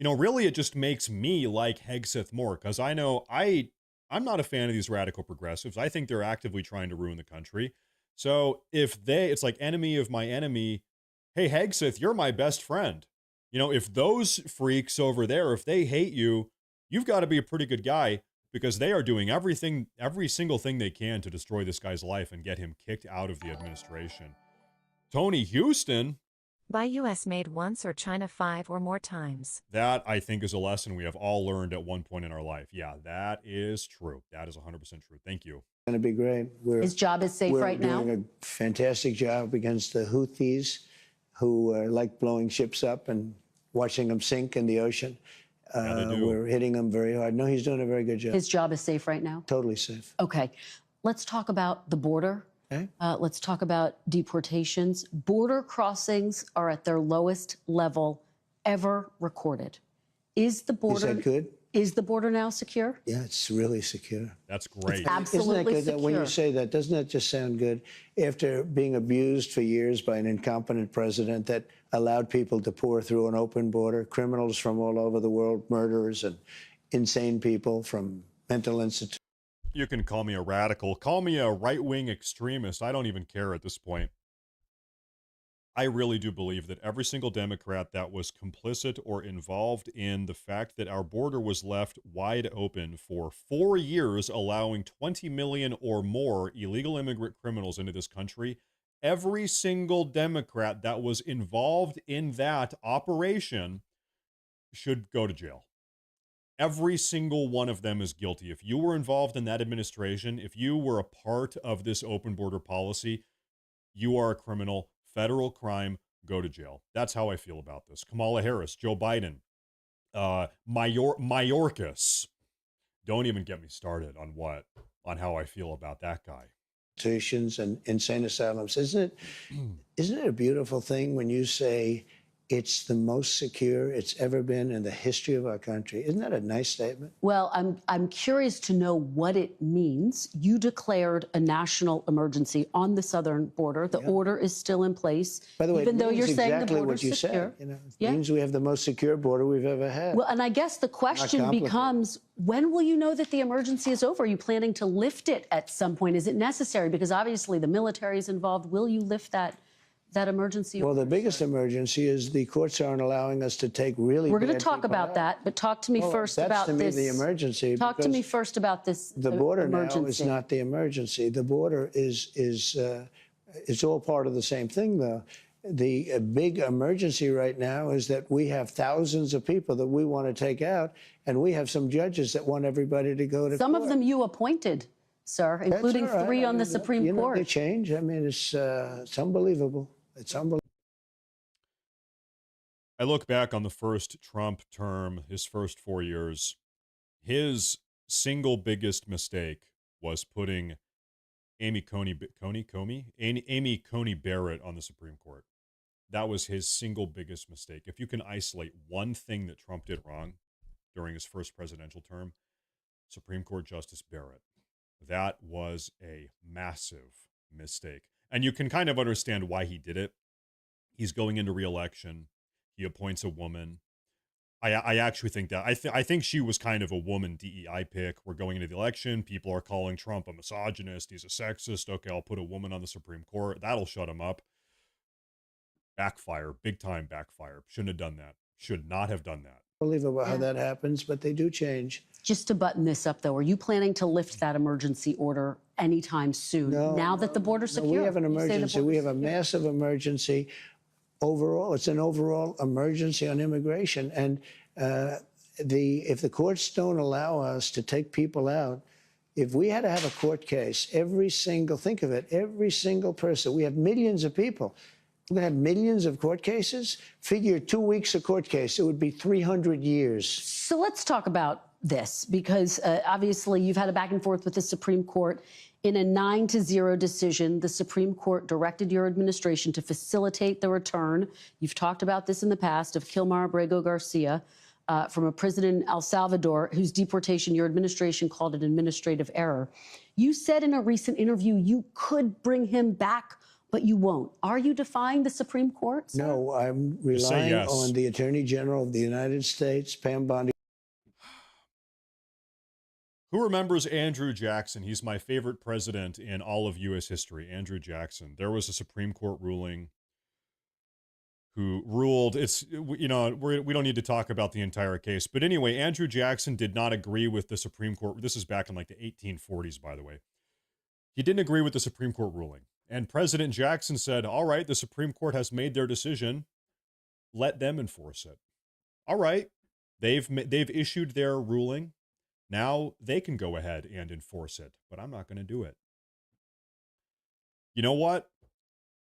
really it just makes me like Hegseth more, because I know I'm not a fan of these radical progressives. I think they're actively trying to ruin the country. So if it's like enemy of my enemy, hey, Hegseth, you're my best friend. You know, if those freaks over there, if they hate you, you've got to be a pretty good guy, because they are doing every single thing they can to destroy this guy's life and get him kicked out of the administration. Tony Houston. Buy U.S. made once or China 5 or more times. That, I think, is a lesson we have all learned at one point in our life. Yeah, that is true. That is 100% true. Thank you. Going to be great. His job is safe right now? We're doing a fantastic job against the Houthis, who like blowing ships up and watching them sink in the ocean. We're hitting them very hard. No, he's doing a very good job. His job is safe right now? Totally safe. Okay. Let's talk about the border. Okay. Let's talk about deportations. Border crossings are at their lowest level ever recorded. Is the border... Is that good? Is the border now secure? Yeah, it's really secure. That's great. It's absolutely Isn't that good? secure. When you say that, doesn't that just sound good? After being abused for years by an incompetent president that allowed people to pour through an open border, criminals from all over the world, murderers and insane people from mental institutions. You can call me a radical, call me a right-wing extremist. I don't even care at this point. I really do believe that every single Democrat that was complicit or involved in the fact that our border was left wide open for 4 years, allowing 20 million or more illegal immigrant criminals into this country, every single Democrat that was involved in that operation should go to jail. Every single one of them is guilty. If you were involved in that administration, if you were a part of this open border policy, you are a criminal. Federal crime, go to jail. That's how I feel about this. Kamala Harris, Joe Biden, Mayorkas. Don't even get me started on how I feel about that guy. And insane asylums. Isn't it a beautiful thing when you say it's the most secure it's ever been in the history of our country? Isn't that a nice statement? Well, I'm curious to know what it means. You declared a national emergency on the southern border. The order is still in place. By the way, even though you're saying the exactly border's what you secure. said. It means we have the most secure border we've ever had. Well, and I guess the question becomes, when will you know that the emergency is over? Are you planning to lift it at some point? Is it necessary? Because obviously the military is involved. Will you lift that emergency? Well, the biggest emergency is the courts aren't allowing us to take really. We're going to talk about that, but talk to me first about this. That's to me the emergency. Talk to me first about this. The border emergency. now is not the emergency. The border is it's all part of the same thing, though. The big emergency right now is that we have thousands of people that we want to take out, and we have some judges that want everybody to go to Some court. of them you appointed, sir, including That's all right. 3 on the Supreme Court. They change. I mean, it's unbelievable. It's unbelievable. I look back on the first Trump term, his first 4 years. His single biggest mistake was putting Amy Coney Barrett on the Supreme Court. That was his single biggest mistake. If you can isolate one thing that Trump did wrong during his first presidential term, Supreme Court Justice Barrett. That was a massive mistake. And you can kind of understand why he did it. He's going into re-election. He appoints a woman. I actually think that. I think she was kind of a woman DEI pick. We're going into the election. People are calling Trump a misogynist. He's a sexist. Okay, I'll put a woman on the Supreme Court. That'll shut him up. Backfire. Big time backfire. Shouldn't have done that. Should not have done that. Unbelievable how that happens, but they do change. Just to button this up, though, are you planning to lift that emergency order anytime soon? Now that the border's secure? We have an emergency. We have a massive emergency overall. It's an overall emergency on immigration. And if the courts don't allow us to take people out, if we had to have a court case, think of it, every single person, we have millions of people. We're going to have millions of court cases. Figure 2 weeks of court case, it would be 300 years. So let's talk about this, because obviously you've had a back and forth with the Supreme Court. In a 9-0 decision, the Supreme Court directed your administration to facilitate the return. You've talked about this in the past, of Kilmar Abrego Garcia from a prison in El Salvador, whose deportation your administration called an administrative error. You said in a recent interview you could bring him back, but you won't. Are you defying the Supreme Court, sir? No, I'm relying on the Attorney General of the United States, Pam Bondi. Who remembers Andrew Jackson? He's my favorite president in all of U.S. history, Andrew Jackson. There was a Supreme Court ruling who ruled, we don't need to talk about the entire case. But anyway, Andrew Jackson did not agree with the Supreme Court. This is back in like the 1840s, by the way. He didn't agree with the Supreme Court ruling. And President Jackson said, all right, the Supreme Court has made their decision. Let them enforce it. All right. They've issued their ruling. Now they can go ahead and enforce it, but I'm not going to do it. You know what?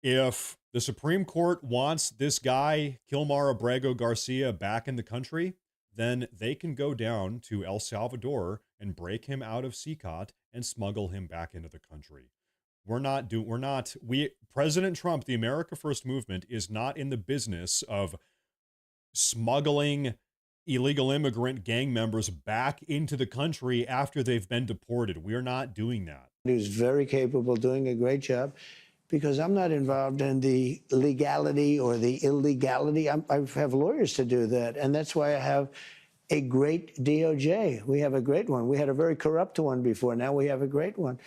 If the Supreme Court wants this guy, Kilmar Abrego Garcia, back in the country, then they can go down to El Salvador and break him out of CCOT and smuggle him back into the country. President Trump, the America First movement, is not in the business of smuggling illegal immigrant gang members back into the country after they've been deported. We're not doing that. Who's very capable, doing a great job, because I'm not involved in the legality or the illegality. I have lawyers to do that, and that's why I have a great DOJ. We have a great one. We had a very corrupt one before. Now we have a great one.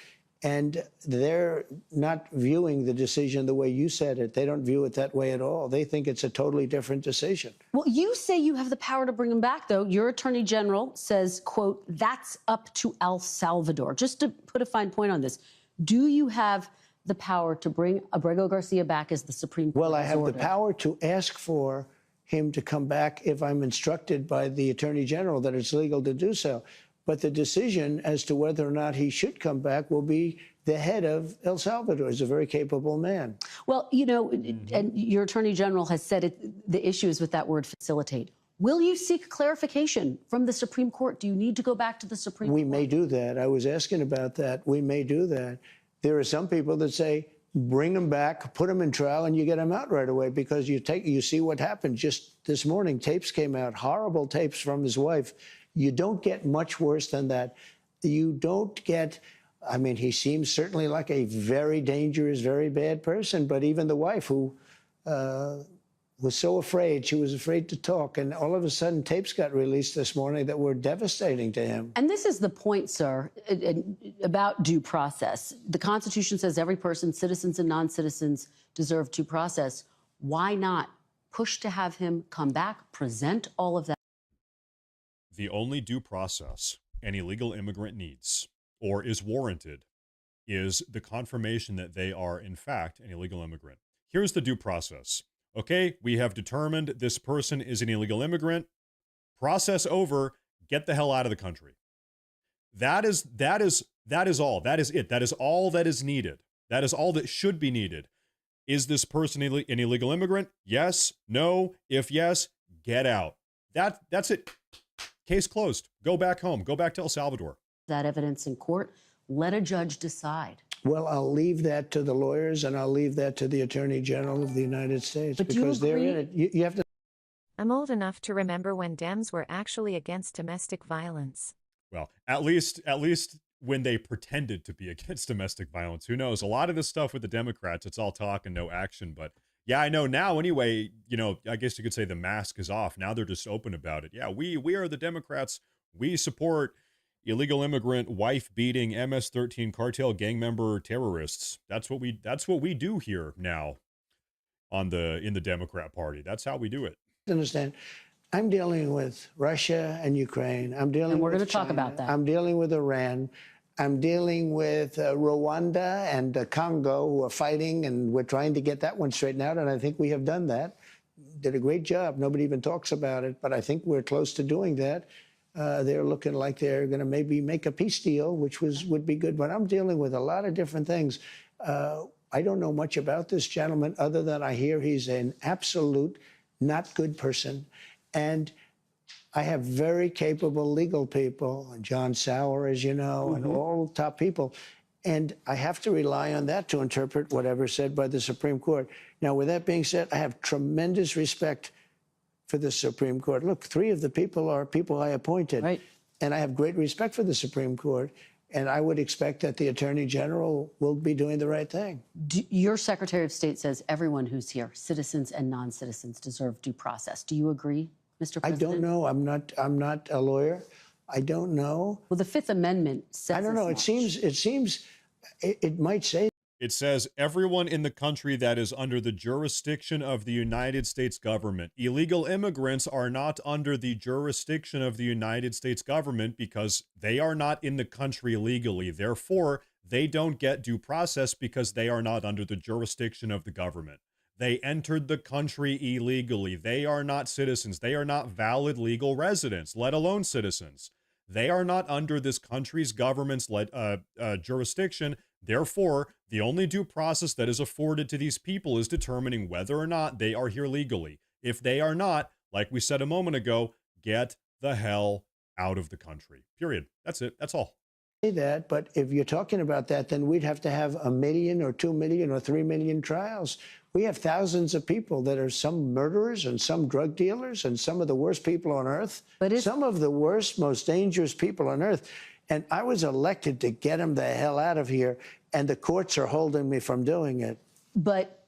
And they're not viewing the decision the way you said it. They don't view it that way at all. They think it's a totally different decision. Well, you say you have the power to bring him back, though. Your attorney general says, quote, that's up to El Salvador. Just to put a fine point on this, do you have the power to bring Abrego Garcia back as the Supreme Court? Well, I have the power to ask for him to come back if I'm instructed by the attorney general that it's legal to do so. But the decision as to whether or not he should come back will be the head of El Salvador. He's a very capable man. Well, and your attorney general has said the issue is with that word facilitate. Will you seek clarification from the Supreme Court? Do you need to go back to the Supreme Court? We may do that. I was asking about that. We may do that. There are some people that say, bring him back, put him in trial, and you get him out right away, because you see what happened just this morning. Tapes came out, horrible tapes from his wife. You don't get much worse than that. You don't get, I mean, he seems certainly like a very dangerous, very bad person, but even the wife, who was so afraid, she was afraid to talk, and all of a sudden tapes got released this morning that were devastating to him. And this is the point, sir, about due process. The Constitution says every person, citizens and non-citizens, deserve due process. Why not push to have him come back, present all of that? The only due process an illegal immigrant needs, or is warranted, is the confirmation that they are, in fact, an illegal immigrant. Here's the due process. Okay, we have determined this person is an illegal immigrant. Process over. Get the hell out of the country. That is all. That is it. That is all that is needed. That is all that should be needed. Is this person an illegal immigrant? Yes. No. If yes, get out. That's it. Case closed. Go back home. Go back to El Salvador. That evidence in court. Let a judge decide. Well, I'll leave that to the lawyers, and I'll leave that to the Attorney General of the United States, but because they're in it. You have to. I'm old enough to remember when Dems were actually against domestic violence. Well, at least when they pretended to be against domestic violence. Who knows? A lot of this stuff with the Democrats, it's all talk and no action. But yeah, I know now anyway, I guess you could say the mask is off. Now they're just open about it. Yeah, we are the Democrats. We support illegal immigrant, wife-beating, MS-13 cartel gang member terrorists. That's what we do here now in the Democrat Party. That's how we do it. Understand, I'm dealing with Russia and Ukraine. I'm dealing And we're with going to talk China. about that. I'm dealing with Iran. I'm dealing with Rwanda and Congo, who are fighting, and we're trying to get that one straightened out, and I think we have done that. Did a great job. Nobody even talks about it, but I think we're close to doing that. They're looking like they're going to maybe make a peace deal, which would be good. But I'm dealing with a lot of different things. I don't know much about this gentleman other than I hear he's an absolute not good person. And I have very capable legal people, John Sauer, as you know, and all top people. And I have to rely on that to interpret whatever's said by the Supreme Court. Now, with that being said, I have tremendous respect for the Supreme Court. Look, 3 of the people are people I appointed. Right. And I have great respect for the Supreme Court. And I would expect that the Attorney General will be doing the right thing. Your Secretary of State says everyone who's here, citizens and non-citizens, deserve due process. Do you agree, Mr. President? I don't know. I'm not a lawyer. I don't know. Well, the Fifth Amendment says I don't know. It might say. It says everyone in the country that is under the jurisdiction of the United States government. Illegal immigrants are not under the jurisdiction of the United States government because they are not in the country legally. Therefore, they don't get due process because they are not under the jurisdiction of the government. They entered the country illegally. They are not citizens. They are not valid legal residents, let alone citizens. They are not under this country's government's jurisdiction. Therefore, the only due process that is afforded to these people is determining whether or not they are here legally. If they are not, like we said a moment ago, get the hell out of the country. Period. That's it. That's all. That, but if you're talking about that, then we'd have to have 1 million or 2 million or 3 million trials. We have thousands of people that are some murderers and some drug dealers and some of the worst people on earth. Some of the worst, most dangerous people on earth. And I was elected to get them the hell out of here, and the courts are holding me from doing it. But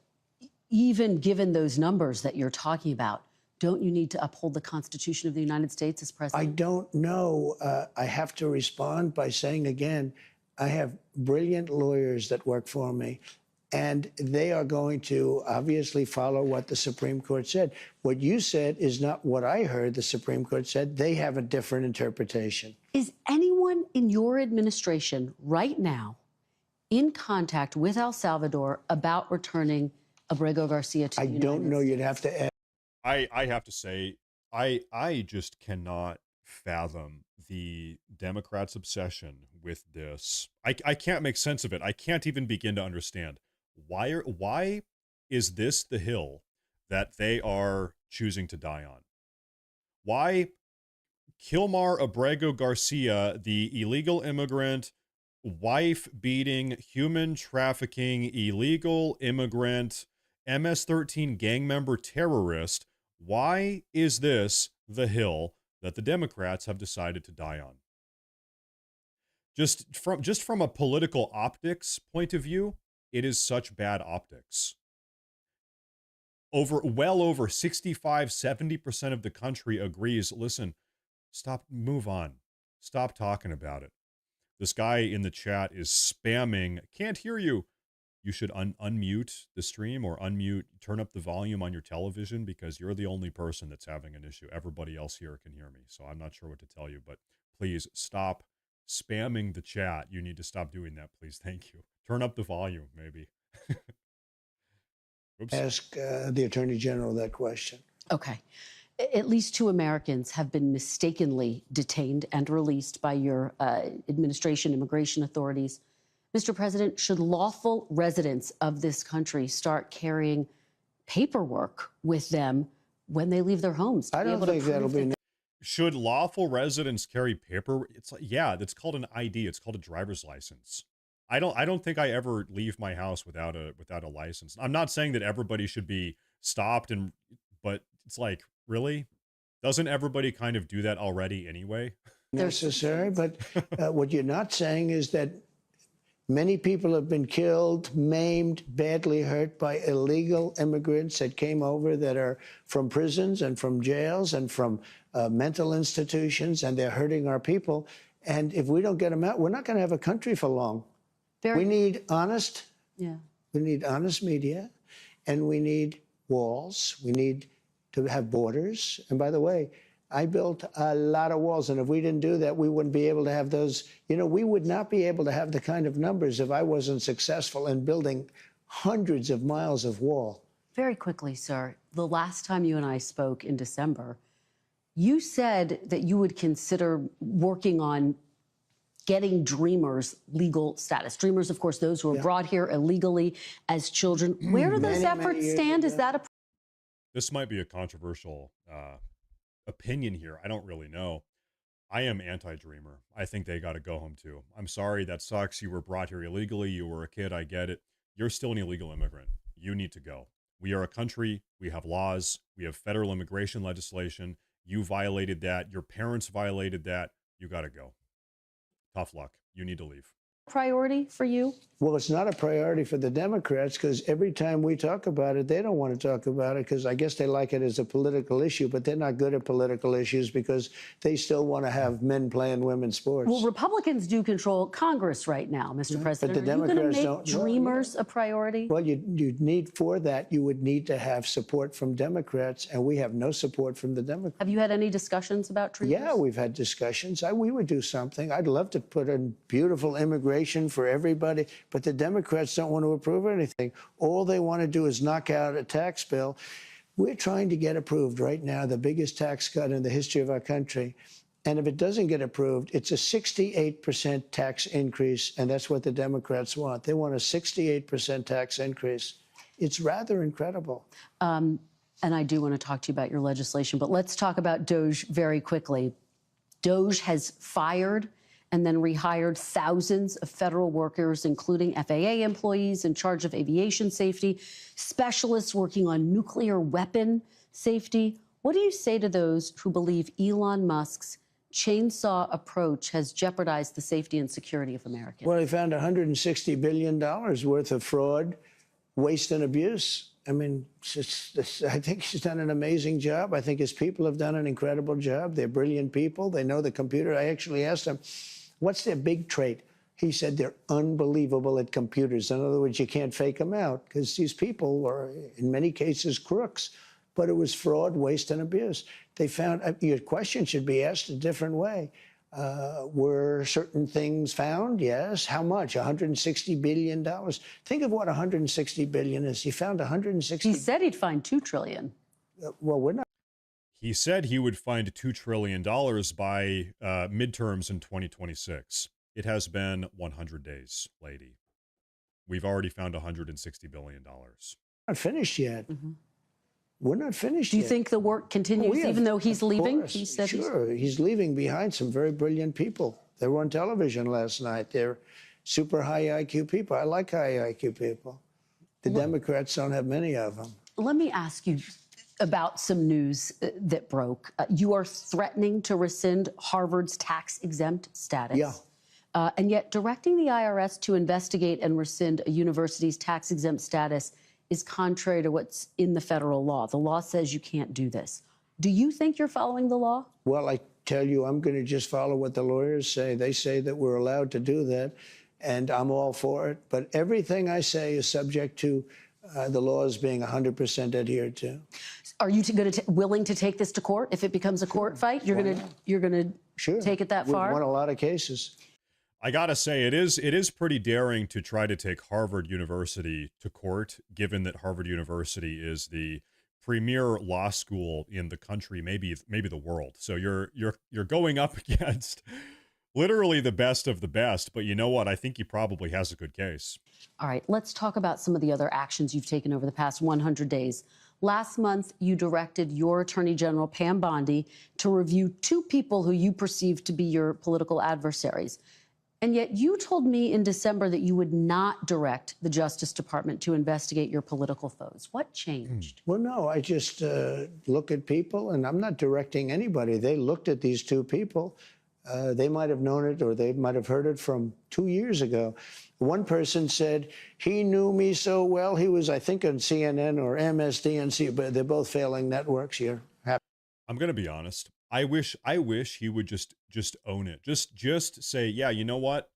even given those numbers that you're talking about, don't you need to uphold the Constitution of the United States as president? I don't know. I have to respond by saying again, I have brilliant lawyers that work for me, and they are going to obviously follow what the Supreme Court said. What you said is not what I heard the Supreme Court said. They have a different interpretation. Is anyone in your administration right now in contact with El Salvador about returning Abrego Garcia to the United States? I don't know. You'd have to ask. I have to say, I just cannot fathom the Democrats' obsession with this. I can't make sense of it. I can't even begin to understand. Why is this the hill that they are choosing to die on? Why Kilmar Abrego Garcia, the illegal immigrant, wife-beating, human trafficking, illegal immigrant, MS-13 gang member terrorist, why is this the hill that the Democrats have decided to die on? Just from a political optics point of view, it is such bad optics. Well over 65, 70% of the country agrees, listen, move on. Stop talking about it. This guy in the chat is spamming, can't hear you. You should unmute the stream or turn up the volume on your television because you're the only person that's having an issue. Everybody else here can hear me, so I'm not sure what to tell you, but please stop spamming the chat. You need to stop doing that, please. Thank you. Turn up the volume, maybe. Oops. Ask the Attorney General that question. Okay. At least 2 Americans have been mistakenly detained and released by your administration, immigration authorities. Mr. President, should lawful residents of this country start carrying paperwork with them when they leave their homes? I don't think that'll be. Should lawful residents carry paper? It's like, yeah, that's called an ID. It's called a driver's license. I don't think I ever leave my house without a license. I'm not saying that everybody should be stopped, but it's like, really? Doesn't everybody kind of do that already anyway? Necessary, but what you're not saying is that many people have been killed, maimed, badly hurt by illegal immigrants that came over that are from prisons and from jails and from mental institutions, and they're hurting our people. And if we don't get them out, we're not going to have a country for long. We need honest. Yeah. We need honest media, and we need walls. We need to have borders. And by the way, I built a lot of walls, and if we didn't do that, we wouldn't be able to have those. You know, we would not be able to have the kind of numbers if I wasn't successful in building hundreds of miles of wall. Very quickly, sir, the last time you and I spoke in December, you said that you would consider working on getting Dreamers legal status. Dreamers, of course, those who were brought here illegally as children. Where do those efforts stand? Is that a This might be a controversial opinion here. I don't really know. I am anti-Dreamer. I think they got to go home too. I'm sorry, that sucks. You were brought here illegally. You were a kid. I get it. You're still an illegal immigrant. You need to go. We are a country. We have laws. We have federal immigration legislation. You violated that. Your parents violated that. You got to go. Tough luck. You need to leave. priority for you? Well, it's not a priority for the Democrats because every time we talk about it, they don't want to talk about it because I guess they like it as a political issue, but they're not good at political issues because they still want to have men playing women's sports. Well, Republicans do control Congress right now, Mr. President. But the Are you Democrats going don't. to make Dreamers a priority? Well, you'd need for that, you would need to have support from Democrats, and we have no support from the Democrats. Have you had any discussions about Dreamers? Yeah, we've had discussions. We would do something. I'd love to put in beautiful immigration for everybody, but the Democrats don't want to approve anything. All they want to do is knock out a tax bill. We're trying to get approved right now, the biggest tax cut in the history of our country. And if it doesn't get approved, it's a 68% tax increase, and that's what the Democrats want. They want a 68% tax increase. It's rather incredible. And I do want to talk to you about your legislation, but let's talk about DOJ very quickly. DOJ has fired and then rehired thousands of federal workers, including FAA employees in charge of aviation safety, specialists working on nuclear weapon safety. What do you say to those who believe Elon Musk's chainsaw approach has jeopardized the safety and security of Americans? Well, he found $160 billion worth of fraud, waste, and abuse. I mean, I think he's done an amazing job. I think his people have done an incredible job. They're brilliant people. They know the computer. I actually asked him, what's their big trait? He said they're unbelievable at computers. In other words, you can't fake them out because these people are, in many cases, crooks. But it was fraud, waste, and abuse. They found your question should be asked a different way. Were certain things found? Yes. How much? $160 billion. Think of what $160 billion is. He found $160. He said he'd find $2 trillion. Well, we're not. He said he would find $2 trillion by midterms in 2026. It has been 100 days, lady. We've already found $160 billion. Not finished yet. Mm-hmm. We're not finished yet. Do you yet. think the work continues even though he's leaving? He said sure. He's leaving behind some very brilliant people. They were on television last night. They're super high IQ people. I like high IQ people. The Democrats don't have many of them. Let me ask you about some news that broke. You are threatening to rescind Harvard's tax-exempt status. Yeah. And yet directing the IRS to investigate and rescind a university's tax-exempt status is contrary to what's in the federal law. The law says you can't do this. Do you think you're following the law? Well, I tell you, I'm going to just follow what the lawyers say. They say that we're allowed to do that, and I'm all for it. But everything I say is subject to the laws being 100% adhered to. Are you willing to take this to court if it becomes a court fight? You're going to take it that far? We've won a lot of cases. I gotta say, it is pretty daring to try to take Harvard University to court, given that Harvard University is the premier law school in the country, maybe the world. So you're going up against literally the best of the best. But you know what? I think he probably has a good case. All right, let's talk about some of the other actions you've taken over the past 100 days. Last month, you directed your Attorney General, Pam Bondi, to review 2 people who you perceived to be your political adversaries. And yet you told me in December that you would not direct the Justice Department to investigate your political foes. What changed? Well, no, I just look at people, and I'm not directing anybody. They looked at these 2 people. They might have known it or they might have heard it from 2 years ago. One person said, he knew me so well. He was, I think, on CNN or MSDNC, but they're both failing networks here. I'm going to be honest. I wish he would just own it. Just say, yeah, you know what?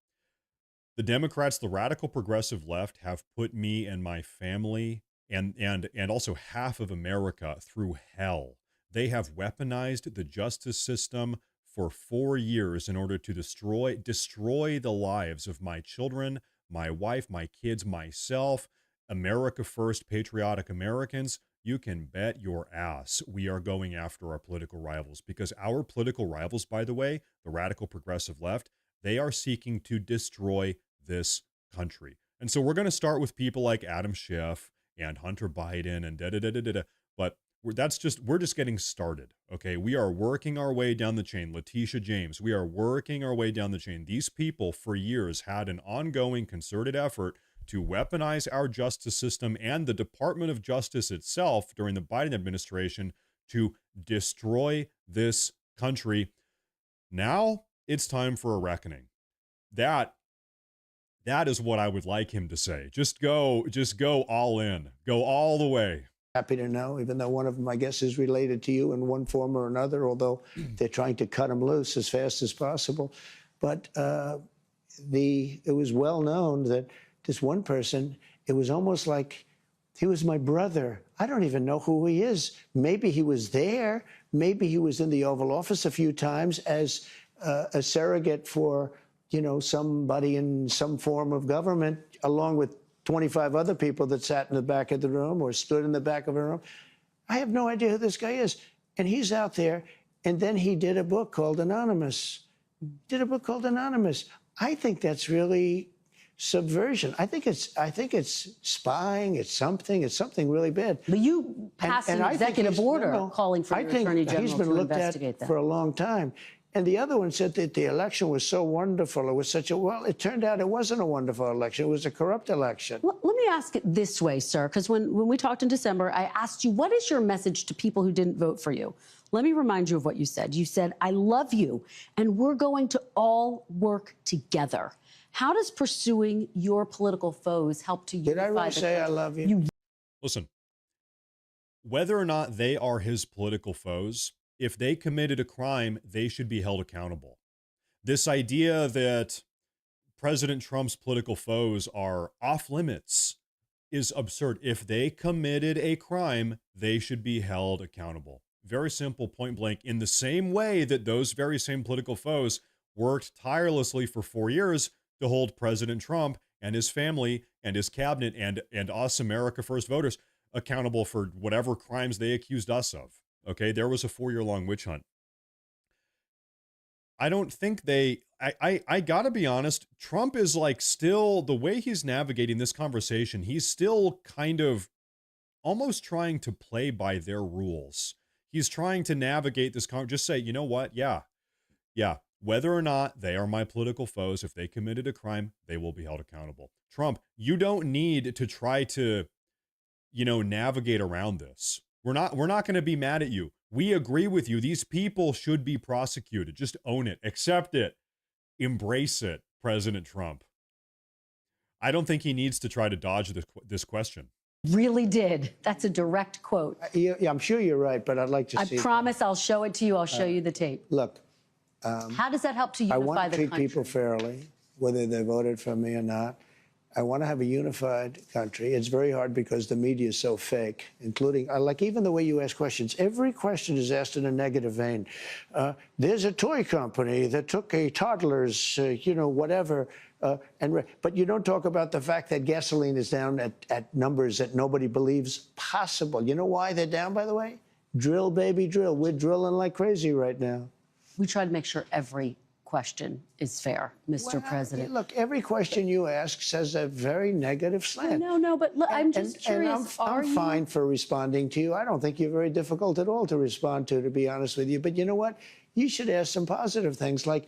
The Democrats, the radical progressive left, have put me and my family and also half of America through hell. They have weaponized the justice system for 4 years in order to destroy the lives of my children, my wife, my kids, myself, America first, patriotic Americans. You can bet your ass we are going after our political rivals, because our political rivals, by the way, the radical progressive left, they are seeking to destroy this country. And so we're going to start with people like Adam Schiff and Hunter Biden and da-da-da-da-da. But we're just getting started, okay? We are working our way down the chain. Letitia James, we are working our way down the chain. These people for years had an ongoing concerted effort to weaponize our justice system and the Department of Justice itself during the Biden administration to destroy this country. Now it's time for a reckoning. That is what I would like him to say. Just go all in. Go all the way. Happy to know, even though one of them, I guess, is related to you in one form or another, although they're trying to cut him loose as fast as possible. But it was well known that this one person, it was almost like he was my brother. I don't even know who he is. Maybe he was there. Maybe he was in the Oval Office a few times as a surrogate for, somebody in some form of government, along with 25 other people that sat in the back of the room or stood in the back of a room. I have no idea who this guy is. And he's out there. And then he did a book called Anonymous. I think that's really subversion. I think it's spying. It's something really bad. But you passed an executive order calling for the Attorney General to investigate that. For a long time. And the other one said that the election was so wonderful. It was it turned out it wasn't a wonderful election. It was a corrupt election. Let me ask it this way, sir, because when we talked in December, I asked you, what is your message to people who didn't vote for you? Let me remind you of what you said. You said, I love you, and we're going to all work together. How does pursuing your political foes help to unify the country? Did I really say I love you? Listen, whether or not they are his political foes, if they committed a crime, they should be held accountable. This idea that President Trump's political foes are off limits is absurd. If they committed a crime, they should be held accountable. Very simple, point blank. In the same way that those very same political foes worked tirelessly for 4 years to hold President Trump and his family and his cabinet and us America First voters accountable for whatever crimes they accused us of. Okay, there was a 4-year-long witch hunt. I don't think I gotta be honest, Trump is like still, the way he's navigating this conversation, he's still kind of almost trying to play by their rules. He's trying to navigate this just say, you know what? Yeah. Whether or not they are my political foes, if they committed a crime, they will be held accountable. Trump, you don't need to try to, navigate around this. We're not going to be mad at you. We agree with you. These people should be prosecuted. Just own it. Accept it. Embrace it, President Trump. I don't think he needs to try to dodge this question. Really did. That's a direct quote. Yeah, I'm sure you're right, but I'd like to see. I promise I'll show it to you. I'll show you the tape. Look. How does that help to unify the country? I want to treat people fairly, whether they voted for me or not. I want to have a unified country. It's very hard because the media is so fake, including, like even the way you ask questions. Every question is asked in a negative vein. There's a toy company that took a toddler's, whatever. But you don't talk about the fact that gasoline is down at numbers that nobody believes possible. You know why they're down, by the way? Drill, baby, drill. We're drilling like crazy right now. We try to make sure every question is fair, Mr. President. Look, every question you ask says a very negative slant. No, but look, I'm just curious. I'm fine for responding to you. I don't think you're very difficult at all to respond to be honest with you. But you know what? You should ask some positive things like,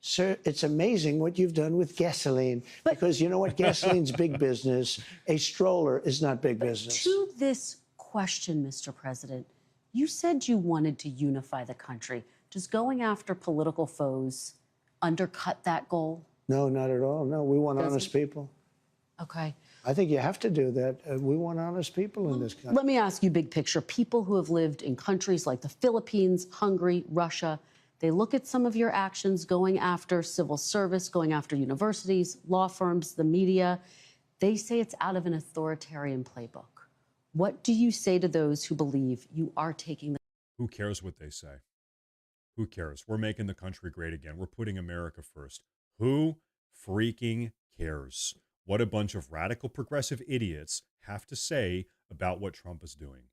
sir, it's amazing what you've done with gasoline. Because you know what? Gasoline's big business. A stroller is not big business. To this question, Mr. President, you said you wanted to unify the country. Does going after political foes undercut that goal? No, not at all. No, we want honest people. Okay. I think you have to do that. We want honest people in this country. Let me ask you big picture. People who have lived in countries like the Philippines, Hungary, Russia, they look at some of your actions going after civil service, going after universities, law firms, the media. They say it's out of an authoritarian playbook. What do you say to those who believe you are taking the Who cares what they say? Who cares? We're making the country great again. We're putting America first. Who freaking cares what a bunch of radical progressive idiots have to say about what Trump is doing?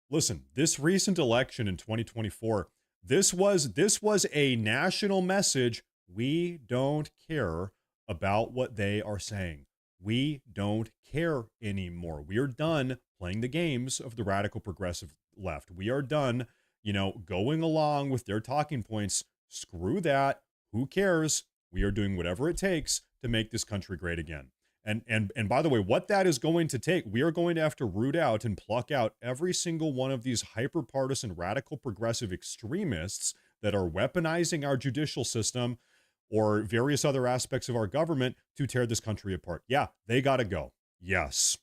Listen, this recent election in 2024, this was a national message. We don't care about what they are saying. We don't care anymore. We are done playing the games of the radical progressive left. We are done, going along with their talking points. Screw that. Who cares? We are doing whatever it takes to make this country great again. And by the way, what that is going to take, we are going to have to root out and pluck out every single one of these hyper-partisan, radical progressive extremists that are weaponizing our judicial system or various other aspects of our government to tear this country apart. Yeah, they got to go. Yes.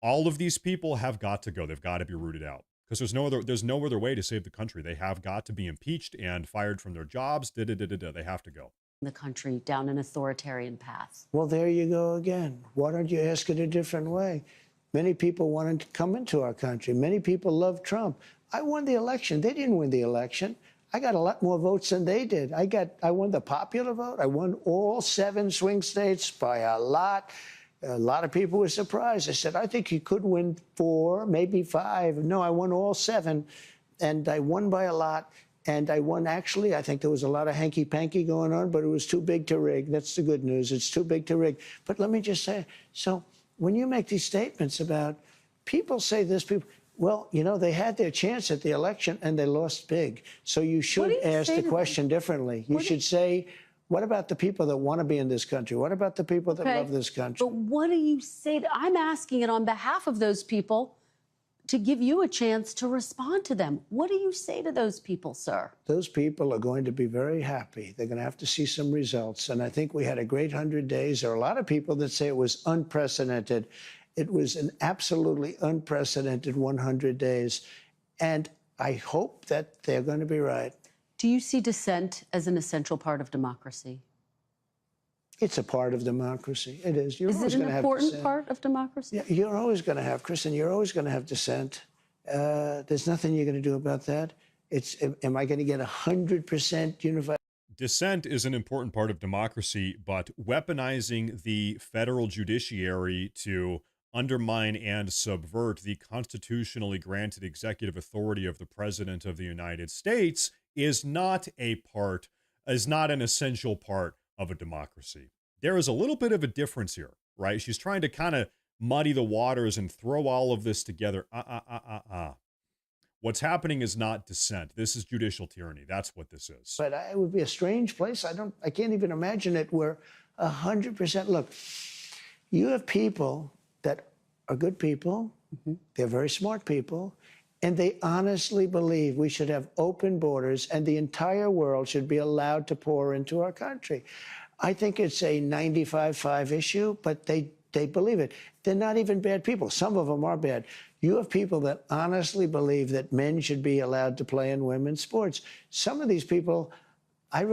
All of these people have got to go. They've got to be rooted out because there's no other way to save the country. They have got to be impeached and fired from their jobs. They have to go. country down an authoritarian path? Well, there you go again. Why don't you ask it a different way? Many people wanted to come into our country. Many people love Trump. I won the election. They didn't win the election. I got a lot more votes than they did. I won the popular vote. I won all 7 swing states by a lot. A lot of people were surprised. I said, I think you could win 4, maybe 5. No, I won all 7, and I won by a lot. And I won, actually, I think there was a lot of hanky-panky going on, but it was too big to rig. That's the good news. It's too big to rig. But let me just say, so when you make these statements about, people say this, well, they had their chance at the election and they lost big. So you should ask the question differently. You should say, what about the people that want to be in this country? What about the people that love this country? But what do you say? I'm asking it on behalf of those people to give you a chance to respond to them. What do you say to those people, sir? Those people are going to be very happy. They're going to have to see some results. And I think we had a great 100 days. There are a lot of people that say it was unprecedented. It was an absolutely unprecedented 100 days. And I hope that they're going to be right. Do you see dissent as an essential part of democracy? It's a part of democracy. It is. Is it an important part of democracy? Yeah, you're always going to have, Kristen, you're always going to have dissent. There's nothing you're going to do about that. Am I going to get 100% unified? Dissent is an important part of democracy, but weaponizing the federal judiciary to undermine and subvert the constitutionally granted executive authority of the President of the United States is not an essential part of a democracy. There is a little bit of a difference here, right? She's trying to kind of muddy the waters and throw all of this together. What's happening is not dissent. This is judicial tyranny. That's what this is. But it would be a strange place. I can't even imagine it where 100%. Look, you have people that are good people. Mm-hmm. They're very smart people. And they honestly believe we should have open borders and the entire world should be allowed to pour into our country. I think it's a 95-5 issue, but they believe it. They're not even bad people. Some of them are bad. You have people that honestly believe that men should be allowed to play in women's sports. Some of these people, I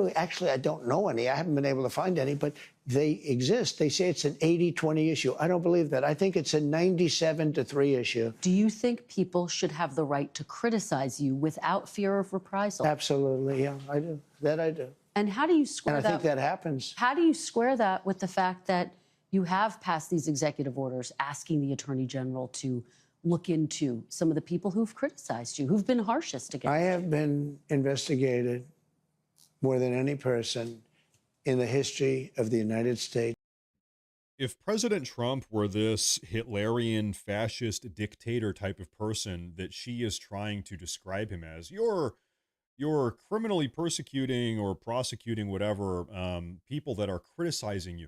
don't know any. I haven't been able to find any, but they exist. They say it's an 80-20 issue. I don't believe that. I think it's a 97-3 issue. Do you think people should have the right to criticize you without fear of reprisal? Absolutely, yeah, I do. That I do. And how do you square that? And I think that happens. How do you square that with the fact that you have passed these executive orders asking the Attorney General to look into some of the people who've criticized you, who've been harshest against you? I have been investigated more than any person in the history of the United States. If President Trump were this Hitlerian fascist dictator type of person that she is trying to describe him as, you're criminally persecuting or prosecuting whatever people that are criticizing you.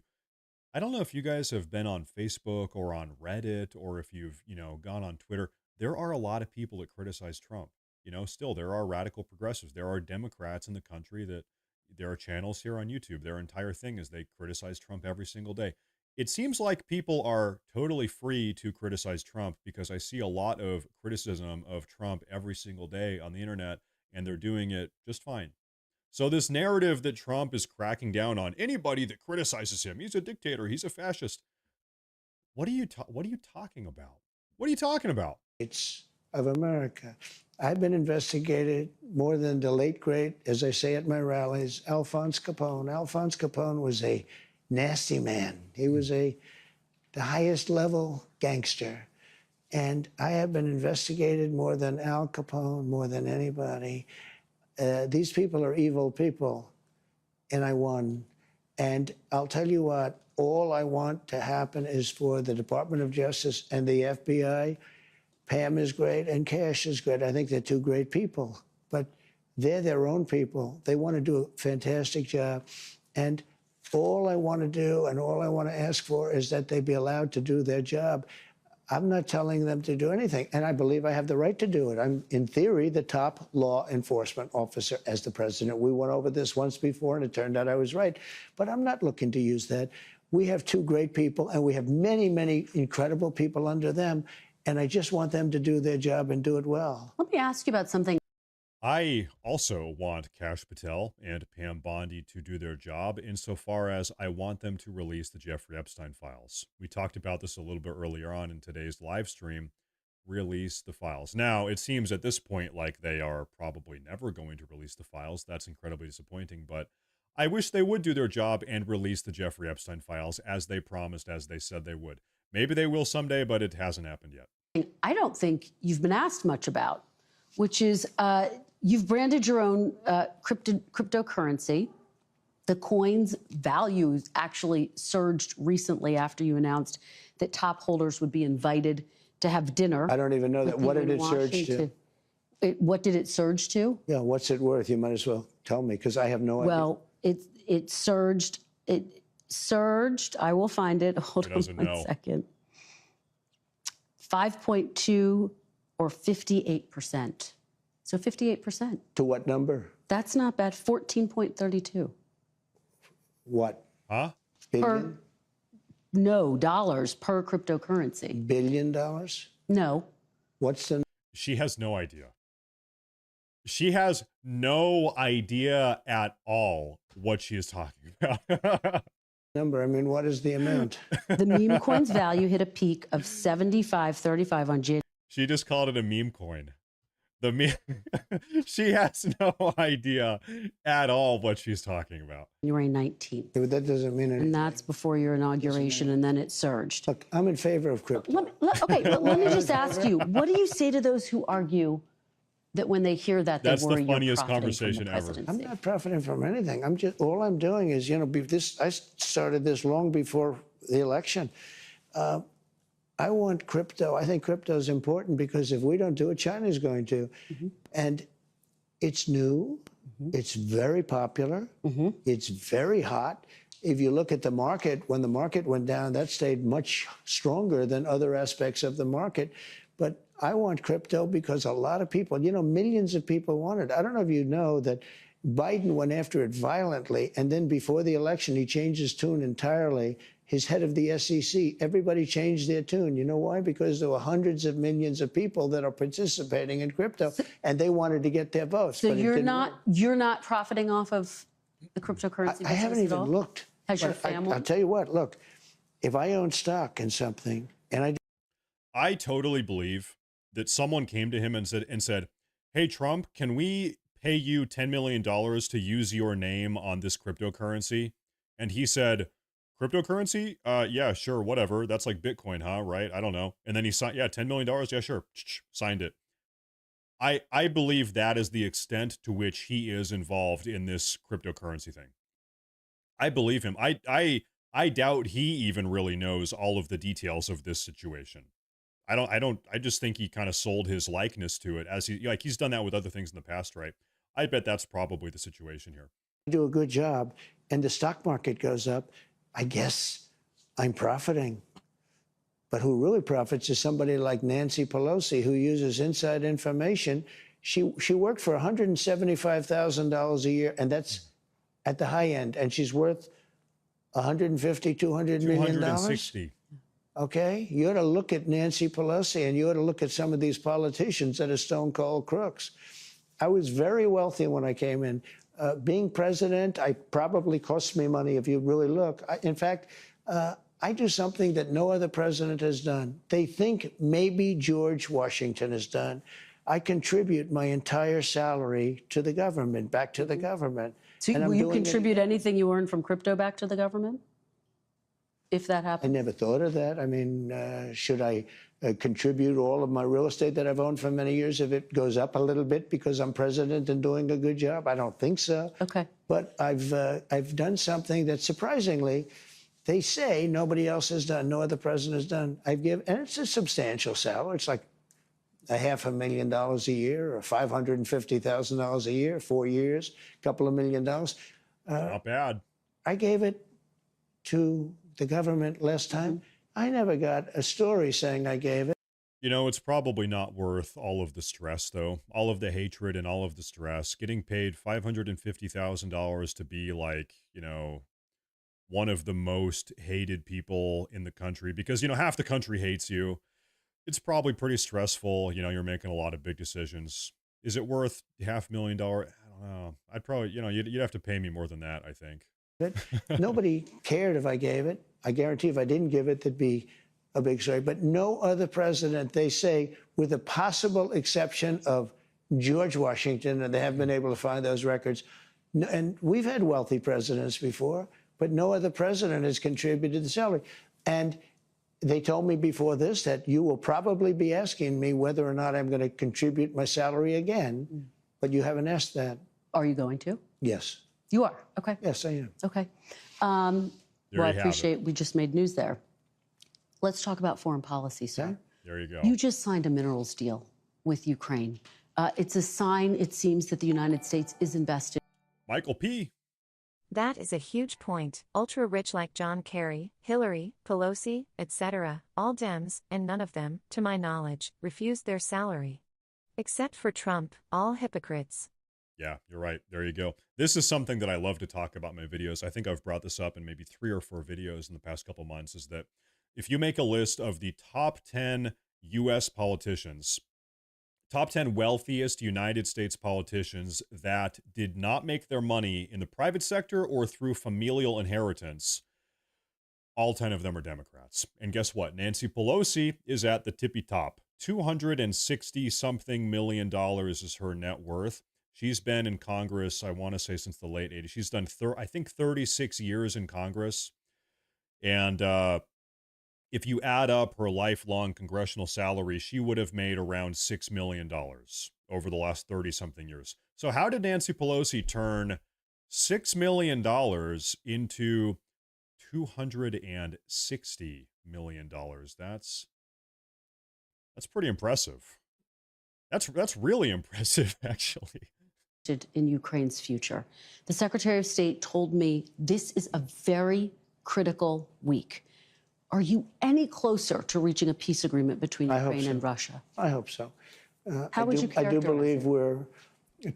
I don't know if you guys have been on Facebook or on Reddit or if you've, gone on Twitter. There are a lot of people that criticize Trump. Still, there are radical progressives. There are Democrats in the country that there are channels here on YouTube. Their entire thing is they criticize Trump every single day. It seems like people are totally free to criticize Trump because I see a lot of criticism of Trump every single day on the internet, and they're doing it just fine. So this narrative that Trump is cracking down on anybody that criticizes him, he's a dictator, he's a fascist. What are you talking about? What are you talking about? Of America. I've been investigated more than the late, great, as I say at my rallies, Alphonse Capone. Alphonse Capone was a nasty man. He was the highest level gangster. And I have been investigated more than Al Capone, more than anybody. These people are evil people, and I won. And I'll tell you what, all I want to happen is for the Department of Justice and the FBI. Pam is great and Cash is great. I think they're two great people, but they're their own people. They want to do a fantastic job. And all I want to do and all I want to ask for is that they be allowed to do their job. I'm not telling them to do anything, and I believe I have the right to do it. I'm, in theory, the top law enforcement officer as the president. We went over this once before, and it turned out I was right. But I'm not looking to use that. We have two great people, and we have many, many incredible people under them. And I just want them to do their job and do it well. Let me ask you about something. I also want Kash Patel and Pam Bondi to do their job insofar as I want them to release the Jeffrey Epstein files. We talked about this a little bit earlier on in today's live stream. Release the files. Now, it seems at this point like they are probably never going to release the files. That's incredibly disappointing, but I wish they would do their job and release the Jeffrey Epstein files as they promised, as they said they would. Maybe they will someday, but it hasn't happened yet. I don't think you've been asked much about, which is you've branded your own cryptocurrency. The coin's value actually surged recently after you announced that top holders would be invited to have dinner. I don't even know that. What did it surge to? What did it surge to? Yeah, what's it worth? You might as well tell me, because I have no idea. Well, it surged. It surged. I will find it. Hold on one second. 5.2 or 58%. So 58%. To what number? That's not bad. 14.32. What? Huh? Billion? No, dollars per cryptocurrency. $1 billion? No. What's the? She has no idea. She has no idea at all what she is talking about. Number. I mean, what is the amount? The meme coin's value hit a peak of 75.35 on January. She just called it a meme coin. The meme. She has no idea at all what she's talking about. January 19th. That doesn't mean anything. And that's before your inauguration, and then it surged. Look, I'm in favor of crypto. Let me just ask you, what do you say to those who argue that when they hear that, that's worry the funniest you're profiting conversation from the ever. presidency? I'm not profiting from anything. I'm just, all I'm doing is, you know, I started this long before the election. I want crypto. I think crypto is important because if we don't do it, China's going to. Mm-hmm. And it's new. Mm-hmm. It's very popular. Mm-hmm. It's very hot. If you look at the market, when the market went down, that stayed much stronger than other aspects of the market. But I want crypto because a lot of people, you know, millions of people want it. I don't know if you know that Biden went after it violently, and then before the election, he changed his tune entirely. His head of the SEC, everybody changed their tune. You know why? Because there were hundreds of millions of people that are participating in crypto, and they wanted to get their votes. So you're not profiting off of the cryptocurrency? I haven't even looked. Has your family? I'll tell you what. Look, if I own stock in something, and I totally believe that someone came to him and said, "Hey, Trump, can we pay you $10 million to use your name on this cryptocurrency?" And he said, "Cryptocurrency? Yeah, sure, whatever. That's like Bitcoin, huh? Right? I don't know." And then he signed, yeah, $10 million. Yeah, sure. Signed it. I believe that is the extent to which he is involved in this cryptocurrency thing. I believe him. I doubt he even really knows all of the details of this situation. I just think he kind of sold his likeness to it as he's done that with other things in the past, right? I bet that's probably the situation here. do a good job and the stock market goes up, I guess I'm profiting. But who really profits is somebody like Nancy Pelosi, who uses inside information. She worked for $175,000 a year, and that's at the high end, and she's worth $150, $200 million. 260. Okay, you ought to look at Nancy Pelosi, and you ought to look at some of these politicians that are stone cold crooks. I was very wealthy when I came in. Being president, I probably cost me money if you really look. In fact, I do something that no other president has done. They think maybe George Washington has done. I contribute my entire salary to the government, back to the government. So And will I'm you doing it contribute again. anything you earn from crypto back to the government? If that I happens? never thought of that. I mean, should I contribute all of my real estate that I've owned for many years if it goes up a little bit because I'm president and doing a good job? I don't think so. Okay. But I've done something that surprisingly, they say nobody else has done, no other president has done. And it's a substantial salary. It's like $500,000 a year or $550,000 a year, 4 years, a couple of $1 million. Not bad. I gave it to the government last time. I never got a story saying I gave it. You know, it's probably not worth all of the stress, though. All of the hatred and all of the stress. Getting paid $550,000 to be like, you know, one of the most hated people in the country because, you know, half the country hates you. It's probably pretty stressful. You know, you're making a lot of big decisions. Is it worth $500,000? I don't know. I'd probably, you know, you'd have to pay me more than that, I think. Nobody cared if I gave it. I guarantee if I didn't give it, there'd be a big story. But no other president, they say, with the possible exception of George Washington, and they haven't been able to find those records. And we've had wealthy presidents before, but no other president has contributed the salary. And they told me before this that you will probably be asking me whether or not I'm going to contribute my salary again, but you haven't asked that. Are you going to? Yes. You are? Okay. Yes, I am. Okay. Well, I appreciate we just made news there. Let's talk about foreign policy, sir. There you go. You just signed a minerals deal with Ukraine. It's a sign, it seems, that the United States is invested. Michael P. That is a huge point. Ultra-rich like John Kerry, Hillary, Pelosi, etc., all Dems, and none of them, to my knowledge, refused their salary. Except for Trump, all hypocrites. Yeah, you're right. There you go. This is something that I love to talk about in my videos. I think I've brought this up in maybe 3 or 4 videos in the past couple months, is that if you make a list of the top 10 U.S. politicians, top 10 wealthiest United States politicians that did not make their money in the private sector or through familial inheritance, all 10 of them are Democrats. And guess what? Nancy Pelosi is at the tippy top. $260-something million is her net worth. She's been in Congress, I want to say, since the late 80s. She's done, I think, 36 years in Congress. And if you add up her lifelong congressional salary, she would have made around $6 million over the last 30-something years. So how did Nancy Pelosi turn $6 million into $260 million? That's pretty impressive. That's really impressive, actually. In Ukraine's future. The Secretary of State told me this is a very critical week. Are you any closer to reaching a peace agreement between Ukraine and Russia? I hope so. How would you characterize I do believe it? we're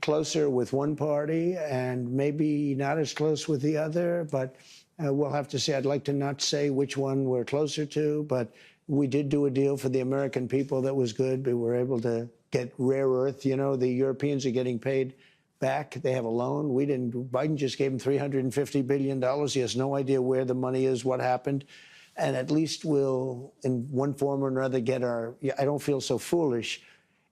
closer with one party and maybe not as close with the other, but we'll have to see. I'd like to not say which one we're closer to, but we did do a deal for the American people that was good. We were able to get rare earth. You know, the Europeans are getting paid back. They have a loan. We didn't. Biden just gave him $350 billion. He has no idea where the money is, what happened. And at least we'll, in one form or another, get our, I don't feel so foolish.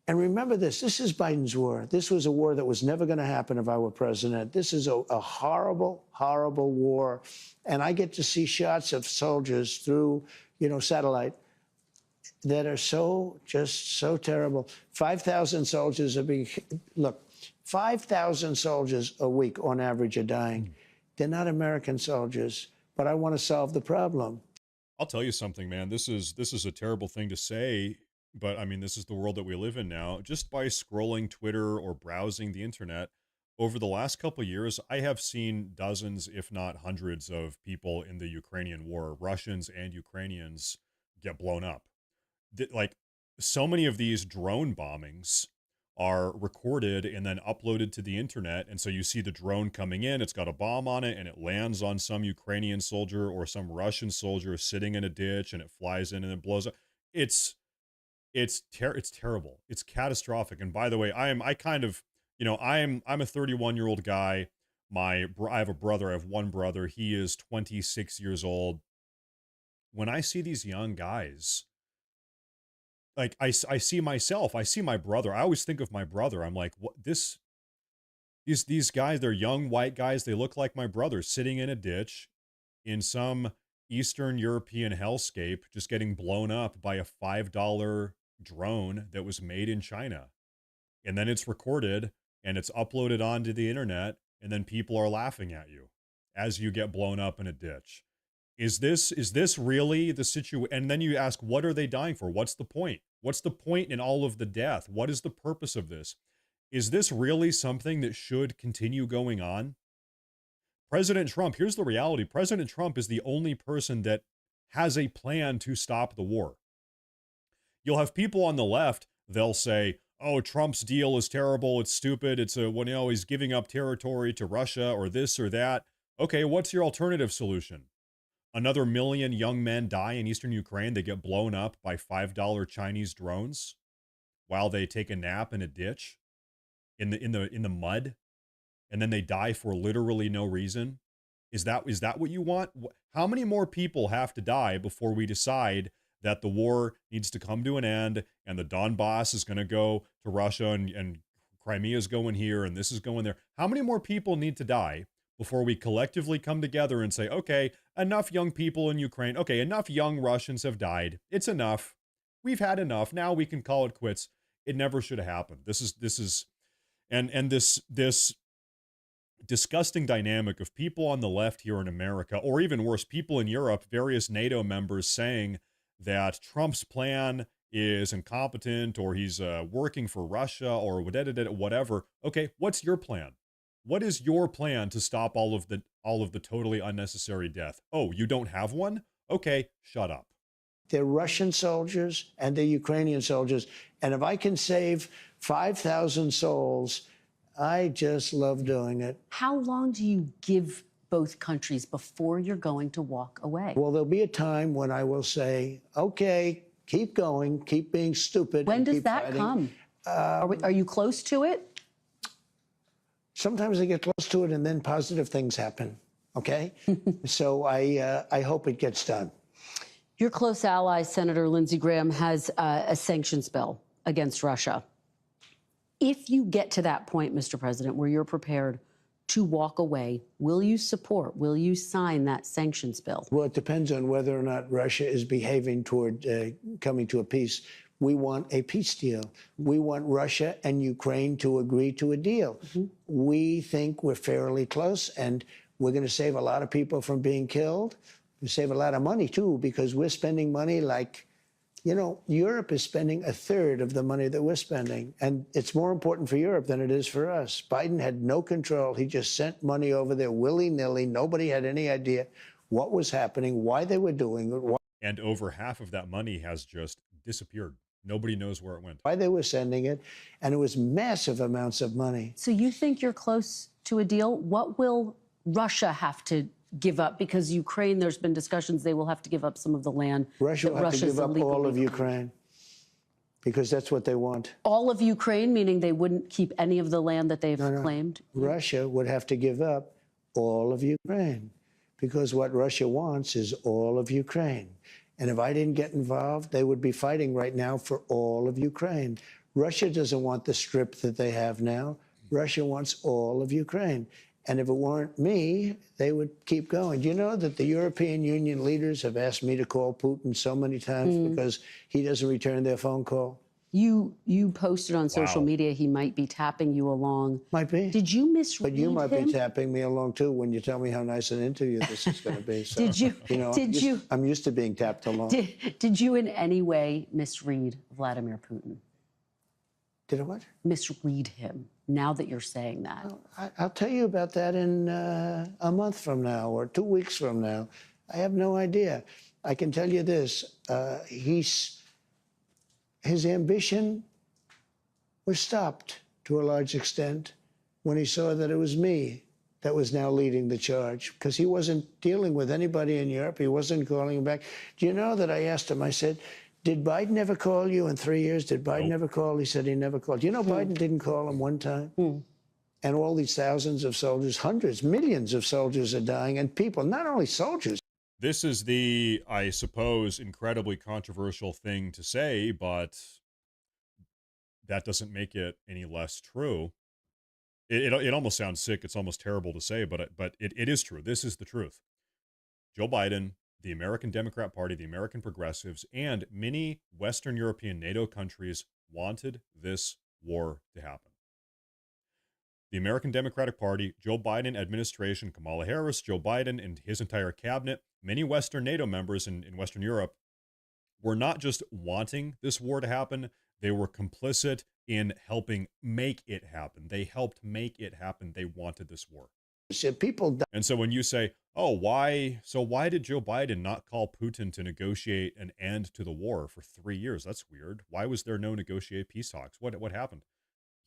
And remember this is Biden's war. This was a war that was never going to happen if I were president. This is a horrible, horrible war. And I get to see shots of soldiers through, you know, satellite that are just so terrible. 5,000 soldiers are being, look, 5,000 soldiers a week on average are dying. They're not American soldiers, but I want to solve the problem. I'll tell you something, man. This is a terrible thing to say, but I mean, this is the world that we live in now. Just by scrolling Twitter or browsing the internet over the last couple of years, I have seen dozens, if not hundreds, of people in the Ukrainian war, Russians and Ukrainians, get blown up. Like, so many of these drone bombings are recorded and then uploaded to the internet. And so you see the drone coming in, it's got a bomb on it, and it lands on some Ukrainian soldier or some Russian soldier sitting in a ditch, and it flies in and it blows up. It's terrible. It's catastrophic. And by the way, I'm a 31-year-old guy. I have a brother. I have one brother. He is 26 years old. when I see these young guys, like I see myself, I see my brother. I always think of my brother. I'm like, what these guys, they're young white guys. They look like my brother sitting in a ditch in some Eastern European hellscape, just getting blown up by a $5 drone that was made in China. And then it's recorded and it's uploaded onto the internet, and then people are laughing at you as you get blown up in a ditch. Is this really the situation? And then you ask, what are they dying for? What's the point? What's the point in all of the death? What is the purpose of this? Is this really something that should continue going on? President Trump, here's the reality. President Trump is the only person that has a plan to stop the war. You'll have people on the left, they'll say, oh, Trump's deal is terrible, it's stupid, it's he's giving up territory to Russia or this or that. Okay, what's your alternative solution? Another million young men die in eastern Ukraine. They get blown up by $5 Chinese drones while they take a nap in a ditch in the mud, and then they die for literally no reason. Is that what you want? How many more people have to die before we decide that the war needs to come to an end and the Donbass is going to go to Russia and Crimea is going here and this is going there? How many more people need to die before we collectively come together and say, okay, enough young people in Ukraine. Okay, enough young Russians have died. It's enough. We've had enough. Now we can call it quits. It never should have happened. This disgusting dynamic of people on the left here in America, or even worse, people in Europe, various NATO members saying that Trump's plan is incompetent or he's working for Russia or whatever. Okay, what's your plan? What is your plan to stop all of the totally unnecessary death? Oh, you don't have one? Okay, shut up. They're Russian soldiers and they're Ukrainian soldiers. And if I can save 5,000 souls, I just love doing it. How long do you give both countries before you're going to walk away? Well, there'll be a time when I will say, okay, keep going, keep being stupid. When does that come? Are you close to it? Sometimes I get close to it and then positive things happen, okay? So I hope it gets done. Your close ally, Senator Lindsey Graham, has a sanctions bill against Russia. If you get to that point, Mr. President, where you're prepared to walk away, will you sign that sanctions bill? Well, it depends on whether or not Russia is behaving toward coming to a peace. We want a peace deal. We want Russia and Ukraine to agree to a deal. We think we're fairly close, and we're going to save a lot of people from being killed. We save a lot of money, too, because we're spending money like, Europe is spending a third of the money that we're spending. And it's more important for Europe than it is for us. Biden had no control. He just sent money over there willy-nilly. Nobody had any idea what was happening, why they were doing it. And over half of that money has just disappeared. Nobody knows where it went. Why they were sending it. And it was massive amounts of money. So you think you're close to a deal? What will Russia have to give up? Because Ukraine, there's been discussions they will have to give up some of the land. Russia will have to give up all of Ukraine because that's what they want. All of Ukraine, meaning they wouldn't keep any of the land that they've claimed? Russia would have to give up all of Ukraine because what Russia wants is all of Ukraine. And if I didn't get involved, they would be fighting right now for all of Ukraine. Russia doesn't want the strip that they have now. Russia wants all of Ukraine. And if it weren't me, they would keep going. Do you know that the European Union leaders have asked me to call Putin so many times because he doesn't return their phone call? You posted on social media he might be tapping you along. Might be. Did you misread But you might him? be tapping me along, too, when you tell me how nice an interview this is going to be. So, Did you? I'm used to being tapped along. Did you in any way misread Vladimir Putin? Did I what? Misread him, now that you're saying that. I'll tell you about that in a month from now or 2 weeks from now. I have no idea. I can tell you this. His ambition was stopped to a large extent when he saw that it was me that was now leading the charge, because he wasn't dealing with anybody in Europe. He wasn't calling him back. Do you know that I asked him, I said, did Biden ever call you in 3 years? Did Biden ever call? He said he never called. You know, Biden didn't call him one time. And all these thousands of soldiers, hundreds, millions of soldiers are dying, and people, not only soldiers, This is the, I suppose, incredibly controversial thing to say, but that doesn't make it any less true. It almost sounds sick. It's almost terrible to say, but it is true. This is the truth. Joe Biden, the American Democrat Party, the American progressives, and many Western European NATO countries wanted this war to happen. The American Democratic Party, Joe Biden administration, Kamala Harris, Joe Biden, and his entire cabinet, many Western NATO members in Western Europe were not just wanting this war to happen, they were complicit in helping make it happen. They helped make it happen. They wanted this war. And so when you say, oh, why did Joe Biden not call Putin to negotiate an end to the war for 3 years? That's weird. Why was there no negotiate peace talks? What happened?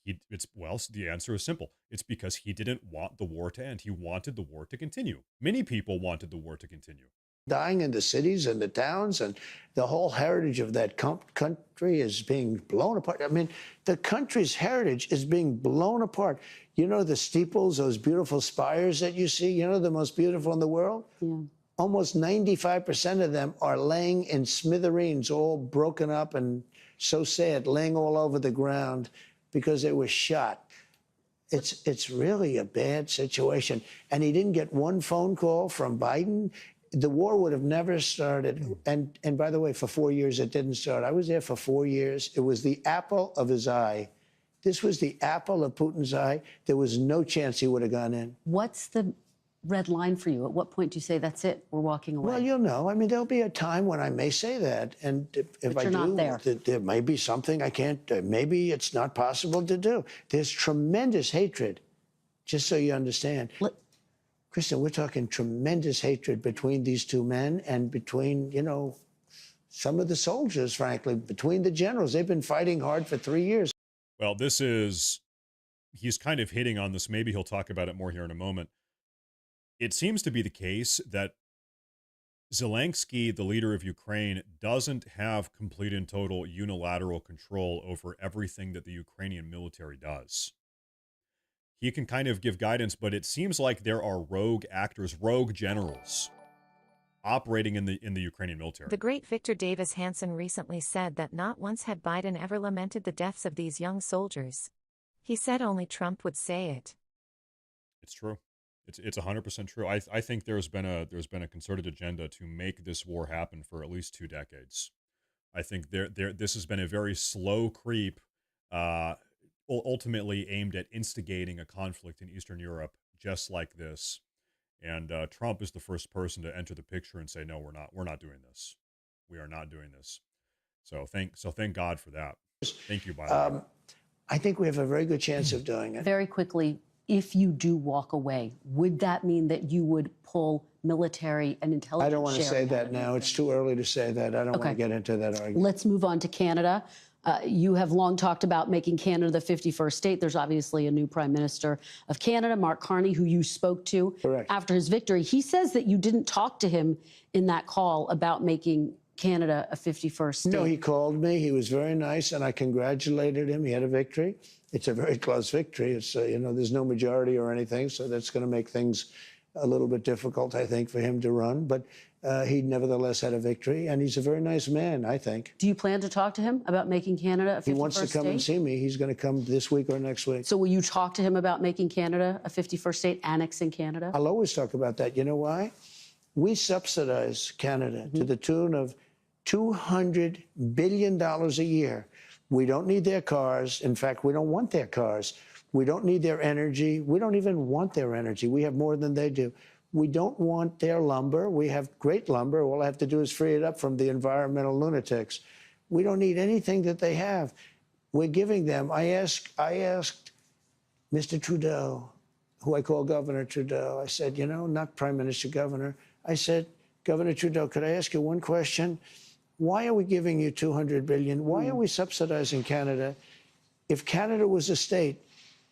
The answer is simple. It's because he didn't want the war to end. He wanted the war to continue. Many people wanted the war to continue. Dying in the cities and the towns, and the whole heritage of that country is being blown apart. I mean, the country's heritage is being blown apart. You know, the steeples, those beautiful spires that you see, you know, the most beautiful in the world? Yeah. Almost 95% of them are laying in smithereens, all broken up and so sad, laying all over the ground because they were shot. It's really a bad situation. And he didn't get one phone call from Biden. The war would have never started. And by the way, for 4 years, it didn't start. I was there for 4 years. It was the apple of his eye. This was the apple of Putin's eye. There was no chance he would have gone in. What's the red line for you? At what point do you say, that's it, we're walking away? Well, you'll know. I mean, there'll be a time when I may say that. And if I do, not there may be something I can't, maybe it's not possible to do. There's tremendous hatred, just so you understand. Kristen, we're talking tremendous hatred between these two men and between, you know, some of the soldiers, frankly, between the generals. They've been fighting hard for 3 years. Well, he's kind of hitting on this. Maybe he'll talk about it more here in a moment. It seems to be the case that Zelensky, the leader of Ukraine, doesn't have complete and total unilateral control over everything that the Ukrainian military does. He can kind of give guidance, but it seems like there are rogue actors, rogue generals operating in the Ukrainian military. The great Victor Davis Hanson recently said that not once had Biden ever lamented the deaths of these young soldiers. He said only Trump would say it. It's true. It's 100% true. I think there's been a concerted agenda to make this war happen for at least 2 decades. I think this has been a very slow creep, ultimately aimed at instigating a conflict in Eastern Europe just like this. And Trump is the first person to enter the picture and say, no, we're not doing this. We are not doing this. So thank God for that. Thank you, by the way. I think we have a very good chance of doing it. Very quickly, if you do walk away, would that mean that you would pull military and intelligence? I don't want to say that now. It's too early to say that. I don't want to get into that argument. Let's move on to Canada. You have long talked about making Canada the 51st state. There's obviously a new Prime Minister of Canada, Mark Carney, who you spoke to after his victory. He says that you didn't talk to him in that call about making Canada a 51st state. No, he called me. He was very nice, and I congratulated him. He had a victory. It's a very close victory. It's, you know, there's no majority or anything, so that's going to make things a little bit difficult, I think, for him to run. But he nevertheless had a victory, and he's a very nice man, I think. Do you plan to talk to him about making Canada a 51st state? He wants to come and see me. He's going to come this week or next week. So will you talk to him about making Canada a 51st state, annexing Canada? I'll always talk about that. You know why? We subsidize Canada to the tune of $200 billion a year. We don't need their cars. In fact, we don't want their cars. We don't need their energy. We don't even want their energy. We have more than they do. We don't want their lumber. We have great lumber. All I have to do is free it up from the environmental lunatics. We don't need anything that they have. We're giving them. I asked Mr. Trudeau, who I call Governor Trudeau, I said, you know, not Prime Minister, Governor. I said, Governor Trudeau, could I ask you one question? Why are we giving you $200 billion? Why are we subsidizing Canada? If Canada was a state,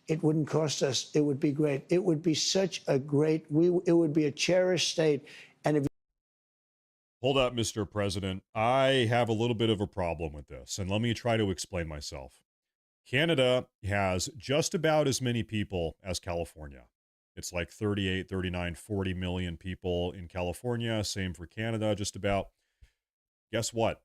it wouldn't cost us. It would be great. It would be such a great, it would be a cherished state. And if Hold up, Mr. President. I have a little bit of a problem with this, and let me try to explain myself. Canada has just about as many people as California. It's like 38, 39, 40 million people in California. Same for Canada, just about. Guess what?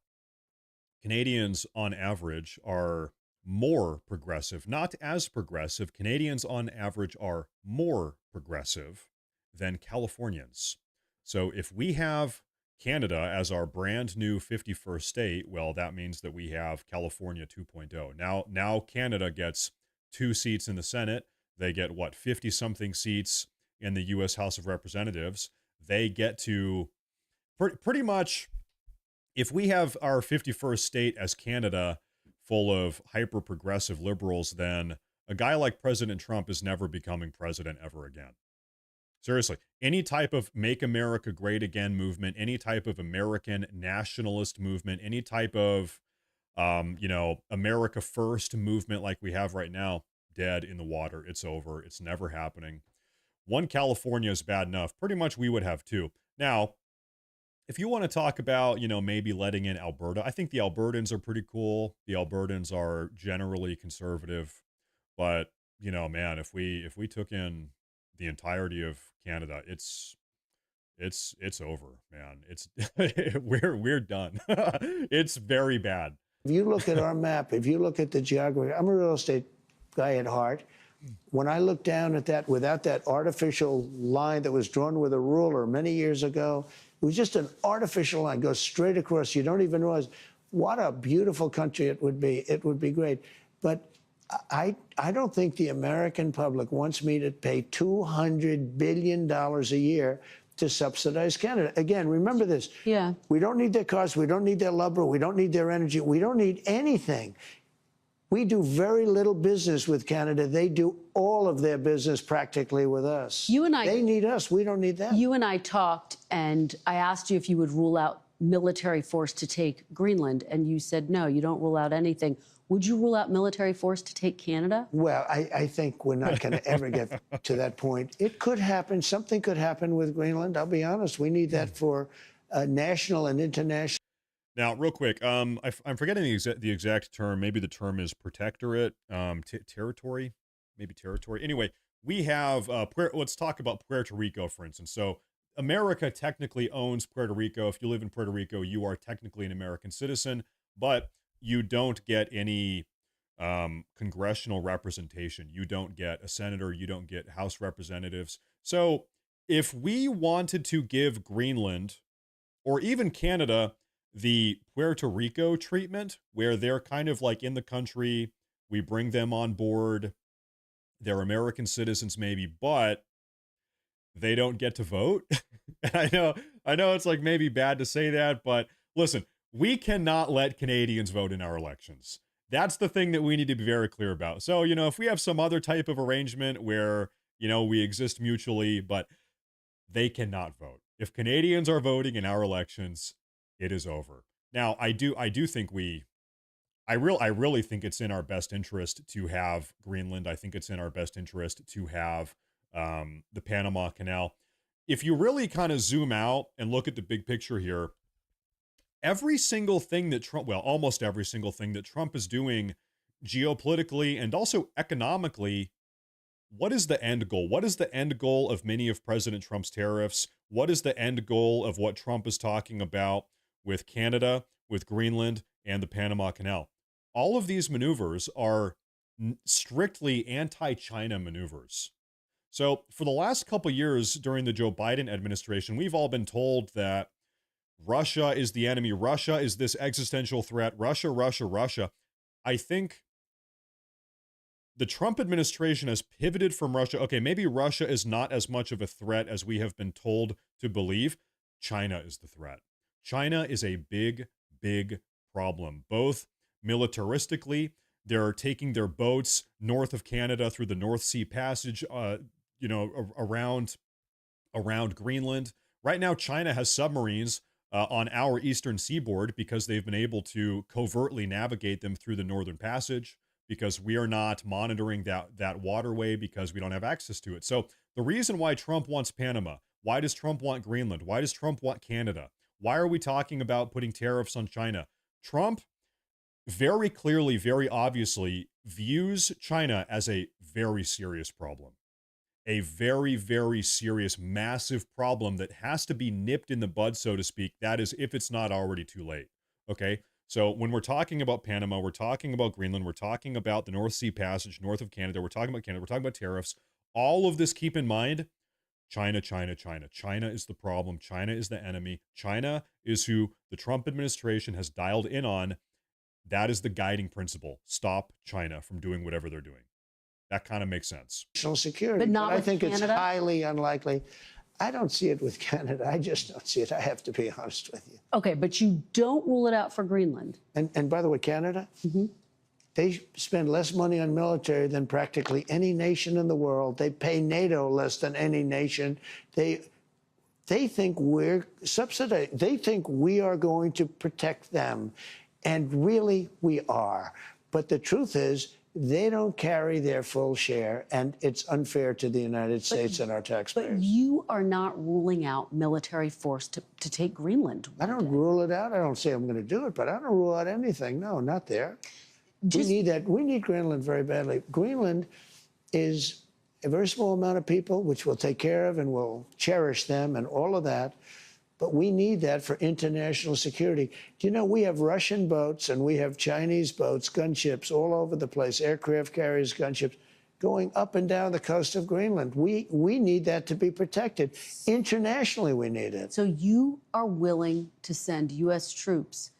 Canadians on average are more progressive, not as progressive. Canadians on average are more progressive than Californians. So if we have Canada as our brand new 51st state, well, that means that we have California 2.0. Now Canada gets 2 seats in the Senate. They get what, 50 something seats in the US House of Representatives. They get to pretty much, if we have our 51st state as Canada full of hyper progressive liberals, then a guy like President Trump is never becoming president ever again. Seriously, any type of Make America Great Again movement, any type of American nationalist movement, any type of, America First movement like we have right now, dead in the water. It's over. It's never happening. One California is bad enough. Pretty much we would have 2. Now, if you want to talk about, maybe letting in Alberta, I think the Albertans are pretty cool. The Albertans are generally conservative, but man, if we took in the entirety of Canada, it's over, man. It's we're done. It's very bad. If you look at our map, if you look at the geography, I'm a real estate guy at heart. When I look down at that, without that artificial line that was drawn with a ruler many years ago, it was just an artificial line, goes straight across. You don't even realize what a beautiful country it would be. It would be great. But I don't think the American public wants me to pay $200 billion a year to subsidize Canada. Again, remember this. Yeah. We don't need their cars. We don't need their lumber. We don't need their energy. We don't need anything. We do very little business with Canada. They do all of their business practically with us. You and I, they need us. We don't need them. You and I talked, and I asked you if you would rule out military force to take Greenland, and you said no, you don't rule out anything. Would you rule out military force to take Canada? Well, I think we're not going to ever get to that point. It could happen. Something could happen with Greenland. I'll be honest. We need that for national and international. Now, real quick, I'm forgetting the exact term. Maybe the term is protectorate, territory, maybe territory. Anyway, we have, let's talk about Puerto Rico, for instance. So America technically owns Puerto Rico. If you live in Puerto Rico, you are technically an American citizen, but you don't get any congressional representation. You don't get a senator. You don't get House representatives. So if we wanted to give Greenland or even Canada the Puerto Rico treatment, where they're kind of like in the country, we bring them on board, they're American citizens maybe, but they don't get to vote. I know it's like maybe bad to say that, but listen, we cannot let Canadians vote in our elections. That's the thing that we need to be very clear about. So, if we have some other type of arrangement where, we exist mutually, but they cannot vote. If Canadians are voting in our elections, it is over. Now, I do think I really think it's in our best interest to have Greenland. I think it's in our best interest to have the Panama Canal. If you really kind of zoom out and look at the big picture here, every single thing that Trump, well, almost every single thing that Trump is doing geopolitically and also economically, what is the end goal? What is the end goal of many of President Trump's tariffs? What is the end goal of what Trump is talking about with Canada, with Greenland, and the Panama Canal? All of these maneuvers are strictly anti-China maneuvers. So for the last couple of years during the Joe Biden administration, we've all been told that Russia is the enemy. Russia is this existential threat. Russia. I think the Trump administration has pivoted from Russia. Okay, maybe Russia is not as much of a threat as we have been told to believe. China is the threat. China is a big, big problem, both militaristically. They're taking their boats north of Canada through the North Sea Passage, around Greenland. Right now, China has submarines on our eastern seaboard because they've been able to covertly navigate them through the Northern Passage, because we are not monitoring that waterway because we don't have access to it. So the reason why Trump wants Panama, why does Trump want Greenland? Why does Trump want Canada? Why are we talking about putting tariffs on China? Trump very clearly, very obviously views China as a very serious problem. a very, very serious, massive problem that has to be nipped in the bud, so to speak. That is, if it's not already too late. Okay. So when we're talking about Panama, we're talking about Greenland, we're talking about the North Sea Passage north of Canada, we're talking about Canada, we're talking about tariffs. All of this, keep in mind, China, China, China. China is the problem. China is the enemy. China is who the Trump administration has dialed in on. That is the guiding principle. Stop China from doing whatever they're doing. That kind of makes sense. National security. But not I with think Canada? it's highly unlikely. I don't see it with Canada. I just don't see it. I have to be honest with you. Okay, but you don't rule it out for Greenland. And by the way, Canada, they spend less money on military than practically any nation in the world. They pay NATO less than any nation. They think we're subsidized. They think we are going to protect them. And really, we are. But the truth is, they don't carry their full share, and it's unfair to the United States and our taxpayers. But you are not ruling out military force to take Greenland. I don't rule it out. I don't say I'm going to do it, but I don't rule out anything. No, not there. We need that. We need Greenland very badly. Greenland is a very small amount of people, which we'll take care of and we'll cherish them and all of that. But we need that for international security. Do you know, we have Russian boats and we have Chinese boats, gunships all over the place, aircraft carriers, gunships, going up and down the coast of Greenland. We need that to be protected. Internationally, we need it. So you are willing to send U.S. troops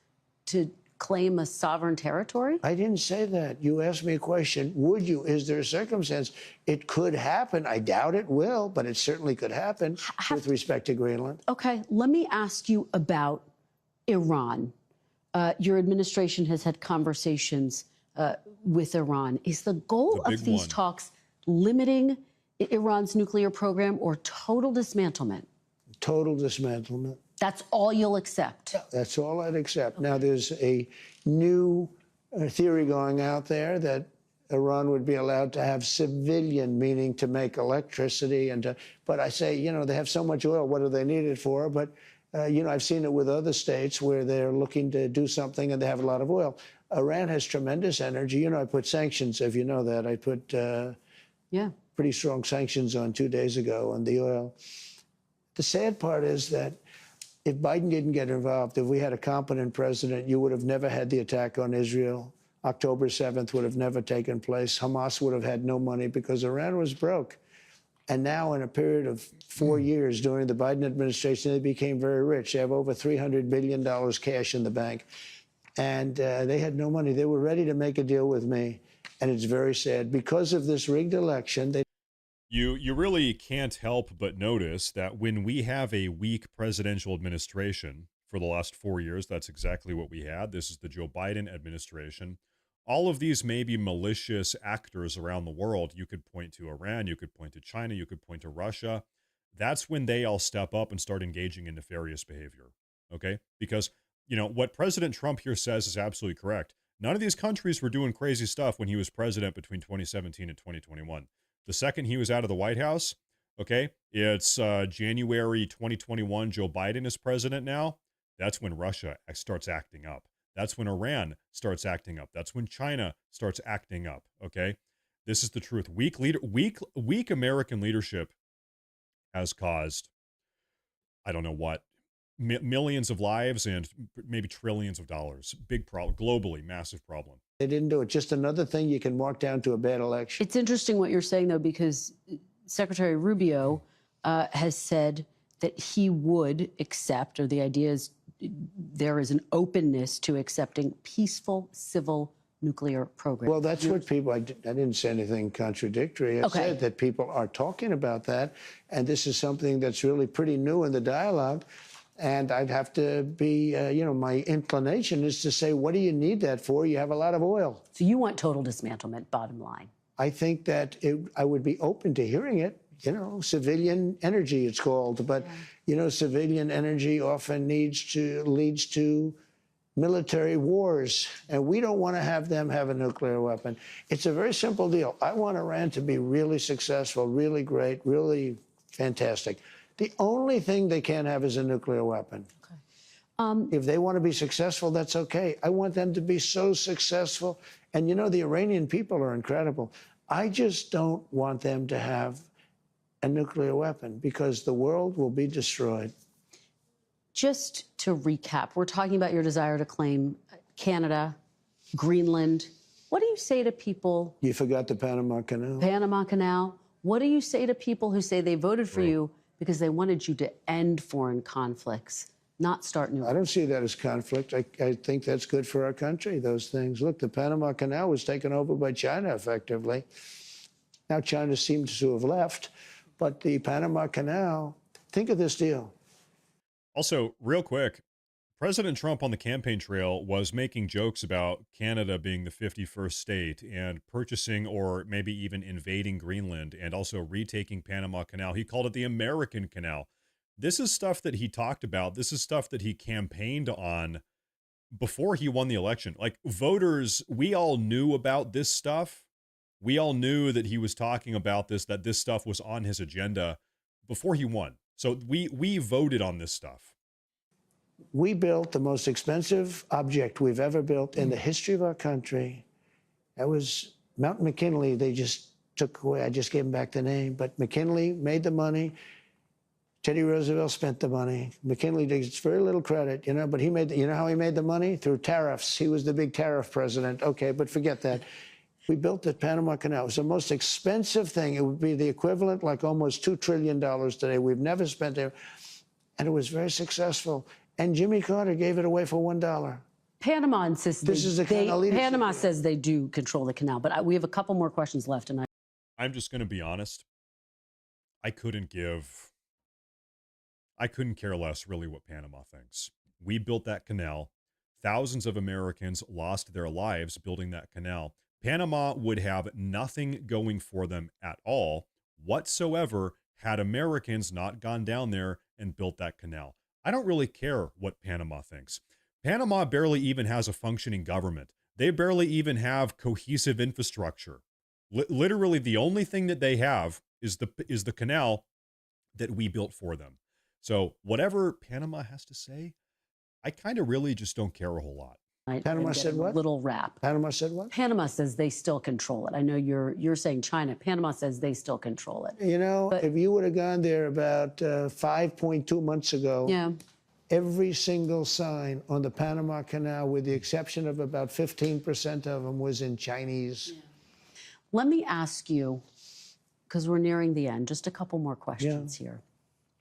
to claim a sovereign territory? I didn't say that. You asked me a question. Would you? Is there a circumstance? It could happen. I doubt it will, but it certainly could happen with respect to Greenland. Okay, let me ask you about Iran. Your administration has had conversations with Iran. Is the goal of these talks limiting Iran's nuclear program or total dismantlement? Total dismantlement. That's all you'll accept? That's all I'd accept. Okay. Now, there's a new theory going out there that Iran would be allowed to have civilian, meaning to make electricity. But I say, you know, they have so much oil, what do they need it for? But, you know, I've seen it with other states where they're looking to do something and they have a lot of oil. Iran has tremendous energy. You know, I put sanctions, if you know that. I put pretty strong sanctions on 2 days ago on the oil. The sad part is that if Biden didn't get involved, if we had a competent president, you would have never had the attack on Israel. October 7th would have never taken place. Hamas would have had no money because Iran was broke. And now, in a period of 4 years during the Biden administration, they became very rich. They have over $300 billion cash in the bank. And they had no money. They were ready to make a deal with me. And it's very sad. Because of this rigged election, they... You really can't help but notice that when we have a weak presidential administration for the last 4 years, that's exactly what we had. This is the Joe Biden administration. All of these may be malicious actors around the world. You could point to Iran, you could point to China, you could point to Russia. That's when they all step up and start engaging in nefarious behavior, okay? Because, you know, what President Trump here says is absolutely correct. None of these countries were doing crazy stuff when he was president between 2017 and 2021. The second he was out of the White House, okay, it's January 2021, Joe Biden is president now. That's when Russia starts acting up. That's when Iran starts acting up. That's when China starts acting up, okay? This is the truth. Weak American leadership has caused, I don't know what, millions of lives and maybe trillions of dollars. Big problem, globally, massive problem. They didn't do it. Just another thing you can mark down to a bad election. It's interesting what you're saying, though, because Secretary Rubio has said that he would accept, or the idea is there is an openness to accepting peaceful civil nuclear programs. Well, that's what people, I didn't say anything contradictory. I said that people are talking about that, and this is something that's really pretty new in the dialogue. And I'd have to be, you know, my inclination is to say, what do you need that for? You have a lot of oil. So you want total dismantlement, bottom line. I think that I would be open to hearing it. You know, civilian energy, it's called. But, you know, civilian energy often leads to military wars. And we don't want to have them have a nuclear weapon. It's a very simple deal. I want Iran to be really successful, really great, really fantastic. The only thing they can't have is a nuclear weapon. Okay. If they want to be successful, that's okay. I want them to be so successful. And, you know, the Iranian people are incredible. I just don't want them to have a nuclear weapon because the world will be destroyed. Just to recap, we're talking about your desire to claim Canada, Greenland. What do you say to people? You forgot the Panama Canal. Panama Canal. What do you say to people who say they voted for you because they wanted you to end foreign conflicts, not start new? I don't see that as conflict. I think that's good for our country, those things. Look, the Panama Canal was taken over by China effectively. Now China seems to have left, but the Panama Canal, think of this deal. Also, real quick, President Trump on the campaign trail was making jokes about Canada being the 51st state and purchasing or maybe even invading Greenland and also retaking Panama Canal. He called it the American Canal. This is stuff that he talked about. This is stuff that he campaigned on before he won the election. Like, voters, we all knew about this stuff. We all knew that he was talking about this, that this stuff was on his agenda before he won. So we voted on this stuff. We built the most expensive object we've ever built in the history of our country. That was Mount McKinley. They just took away, I just gave him back the name, but McKinley made the money. Teddy Roosevelt spent the money. McKinley gets very little credit, you know, but he made, you know how he made the money? Through tariffs. He was the big tariff president. Okay, but forget that. We built the Panama Canal. It was the most expensive thing. It would be the equivalent, like almost $2 trillion today. We've never spent it. And it was very successful. And Jimmy Carter gave it away for $1. Panama insists This is the kind of leadership. Panama says they do control the canal, but we have a couple more questions left. And I'm just going to be honest. I couldn't care less really what Panama thinks. We built that canal. Thousands of Americans lost their lives building that canal. Panama would have nothing going for them at all whatsoever had Americans not gone down there and built that canal. I don't really care what Panama thinks. Panama barely even has a functioning government. They barely even have cohesive infrastructure. Literally, the only thing that they have is the canal that we built for them. So whatever Panama has to say, I kind of really just don't care a whole lot. Panama said what? Little rap. Panama said what? Panama says they still control it. I know you're saying China. Panama says they still control it. You know, but if you would have gone there about 5.2 months ago, yeah, every single sign on the Panama Canal, with the exception of about 15% of them, was in Chinese. Yeah. Let me ask you, because we're nearing the end, just a couple more questions here.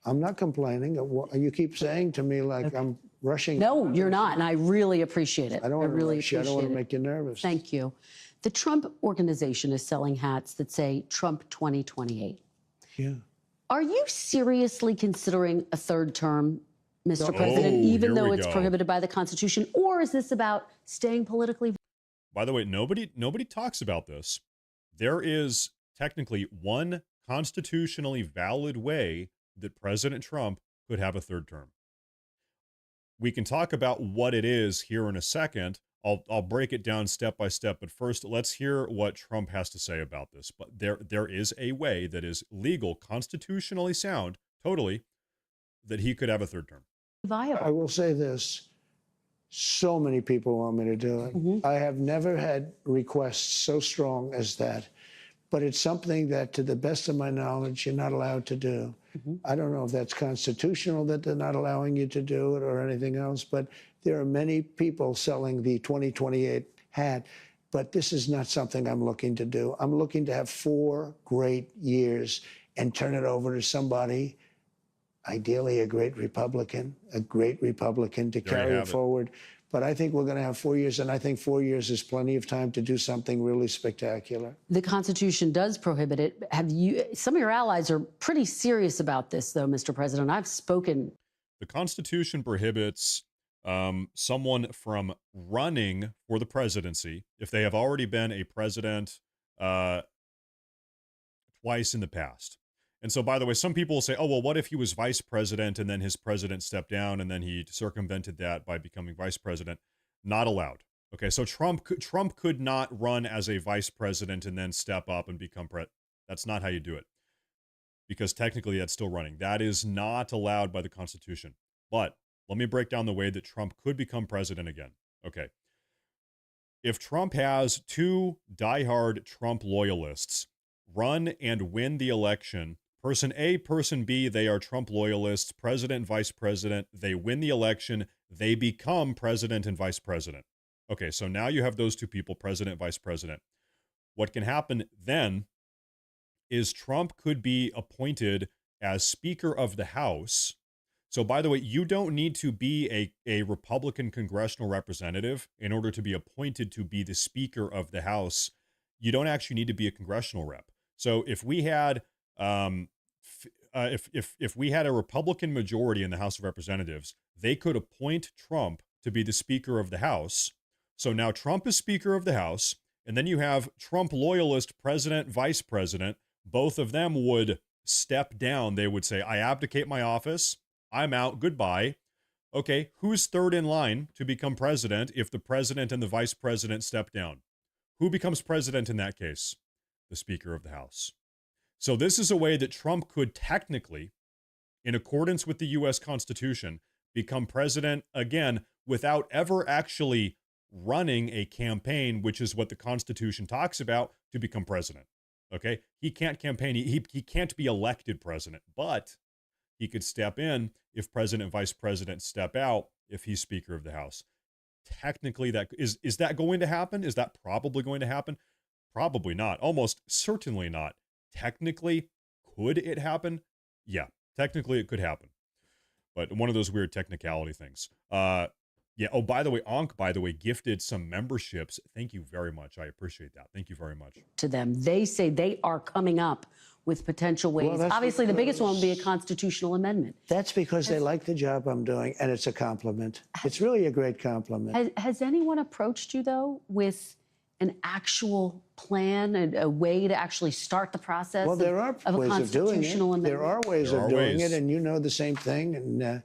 I'm not complaining. You keep saying to me like I'm rushing. No, you're not, and I really appreciate it. I don't want to rush you. I don't want to make you nervous. Thank you. The Trump Organization is selling hats that say Trump 2028. Yeah. Are you seriously considering a third term, Mr. President, even though it's prohibited by the Constitution, or is this about staying politically? By the way, nobody talks about this. There is technically one constitutionally valid way that President Trump could have a third term. We can talk about what it is here in a second. I'll break it down step by step, but first let's hear what Trump has to say about this. But there is a way that is legal, constitutionally sound, totally, that he could have a third term. Viable. I will say this. So many people want me to do it. Mm-hmm. I have never had requests so strong as that. But it's something that, to the best of my knowledge, you're not allowed to do. Mm-hmm. I don't know if that's constitutional that they're not allowing you to do it or anything else, but there are many people selling the 2028 hat. But this is not something I'm looking to do. I'm looking to have 4 great years and turn it over to somebody, ideally a great Republican to carry it forward. But I think we're going to have 4 years, and I think 4 years is plenty of time to do something really spectacular. The Constitution does prohibit it. Some of your allies are pretty serious about this, though, Mr. President. I've spoken. The Constitution prohibits someone from running for the presidency if they have already been a president twice in the past. And so, by the way, some people will say, oh, well, what if he was vice president and then his president stepped down and then he circumvented that by becoming vice president? Not allowed. Okay, so Trump could not run as a vice president and then step up and become president. That's not how you do it. Because technically that's still running. That is not allowed by the Constitution. But let me break down the way that Trump could become president again. Okay. If Trump has 2 diehard Trump loyalists run and win the election Person A, person B, they are Trump loyalists, president, vice president. They win the election. They become president and vice president. Okay, so now you have those two people, president, vice president. What can happen then is Trump could be appointed as Speaker of the House. So, by the way, you don't need to be a Republican congressional representative in order to be appointed to be the Speaker of the House. You don't actually need to be a congressional rep. So, if we had if we had a Republican majority in the House of Representatives, they could appoint Trump to be the Speaker of the House. So now Trump is Speaker of the House, and then you have Trump loyalist president, vice president. Both of them would step down. They would say, I abdicate my office. I'm out. Goodbye. Okay, who's third in line to become president if the president and the vice president step down? Who becomes president in that case? The Speaker of the House. So this is a way that Trump could technically, in accordance with the U.S. Constitution, become president again without ever actually running a campaign, which is what the Constitution talks about, to become president. Okay? He can't campaign. He can't be elected president, but he could step in if president and vice president step out if he's Speaker of the House. Technically, that is that going to happen? Is that probably going to happen? Probably not. Almost certainly not. Technically, could it happen? Yeah, technically it could happen. But one of those weird technicality things. Yeah. Oh, by the way, Ankh, gifted some memberships. Thank you very much. I appreciate that. Thank you very much. To them, they say they are coming up with potential ways. Well, Obviously, the biggest one would be a constitutional amendment. That's because they like the job I'm doing, and it's a compliment. It's really a great compliment. Has anyone approached you, though, with an actual plan, a way to actually start the process Well, there are of a ways of doing constitutional it. amendment? There are ways of doing it, and you know the same thing. And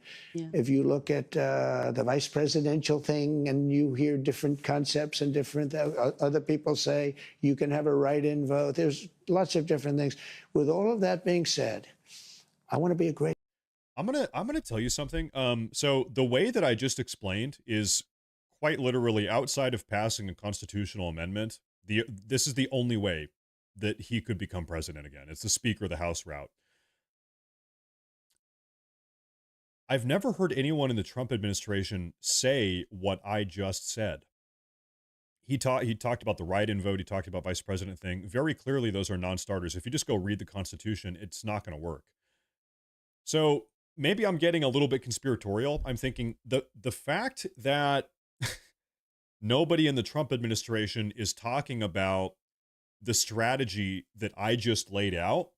if you look at the vice presidential thing, and you hear different concepts and different other people say you can have a write-in vote. There's lots of different things. With all of that being said, I want to be a great. I'm gonna tell you something. So the way that I just explained is quite literally, outside of passing a constitutional amendment, this is the only way that he could become president again. It's the Speaker of the House route. I've never heard anyone in the Trump administration say what I just said. He talked about the write-in vote. He talked about vice president thing. Very clearly, those are non-starters. If you just go read the Constitution, it's not going to work. So maybe I'm getting a little bit conspiratorial. I'm thinking the fact that nobody in the Trump administration is talking about the strategy that I just laid out.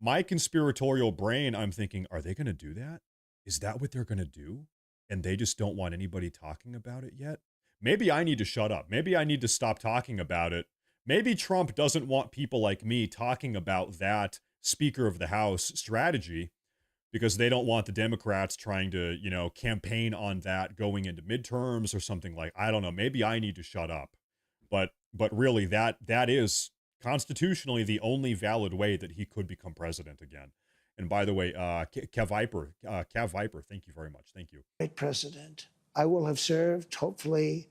My conspiratorial brain, I'm thinking, are they going to do that? Is that what they're going to do? And they just don't want anybody talking about it yet? Maybe I need to shut up. Maybe I need to stop talking about it. Maybe Trump doesn't want people like me talking about that Speaker of the House strategy, because they don't want the Democrats trying to, campaign on that going into midterms or something like, I don't know, maybe I need to shut up. But really that is constitutionally the only valid way that he could become president again. And by the way, Cav Viper, thank you very much. Thank you. Great president. I will have served. Hopefully,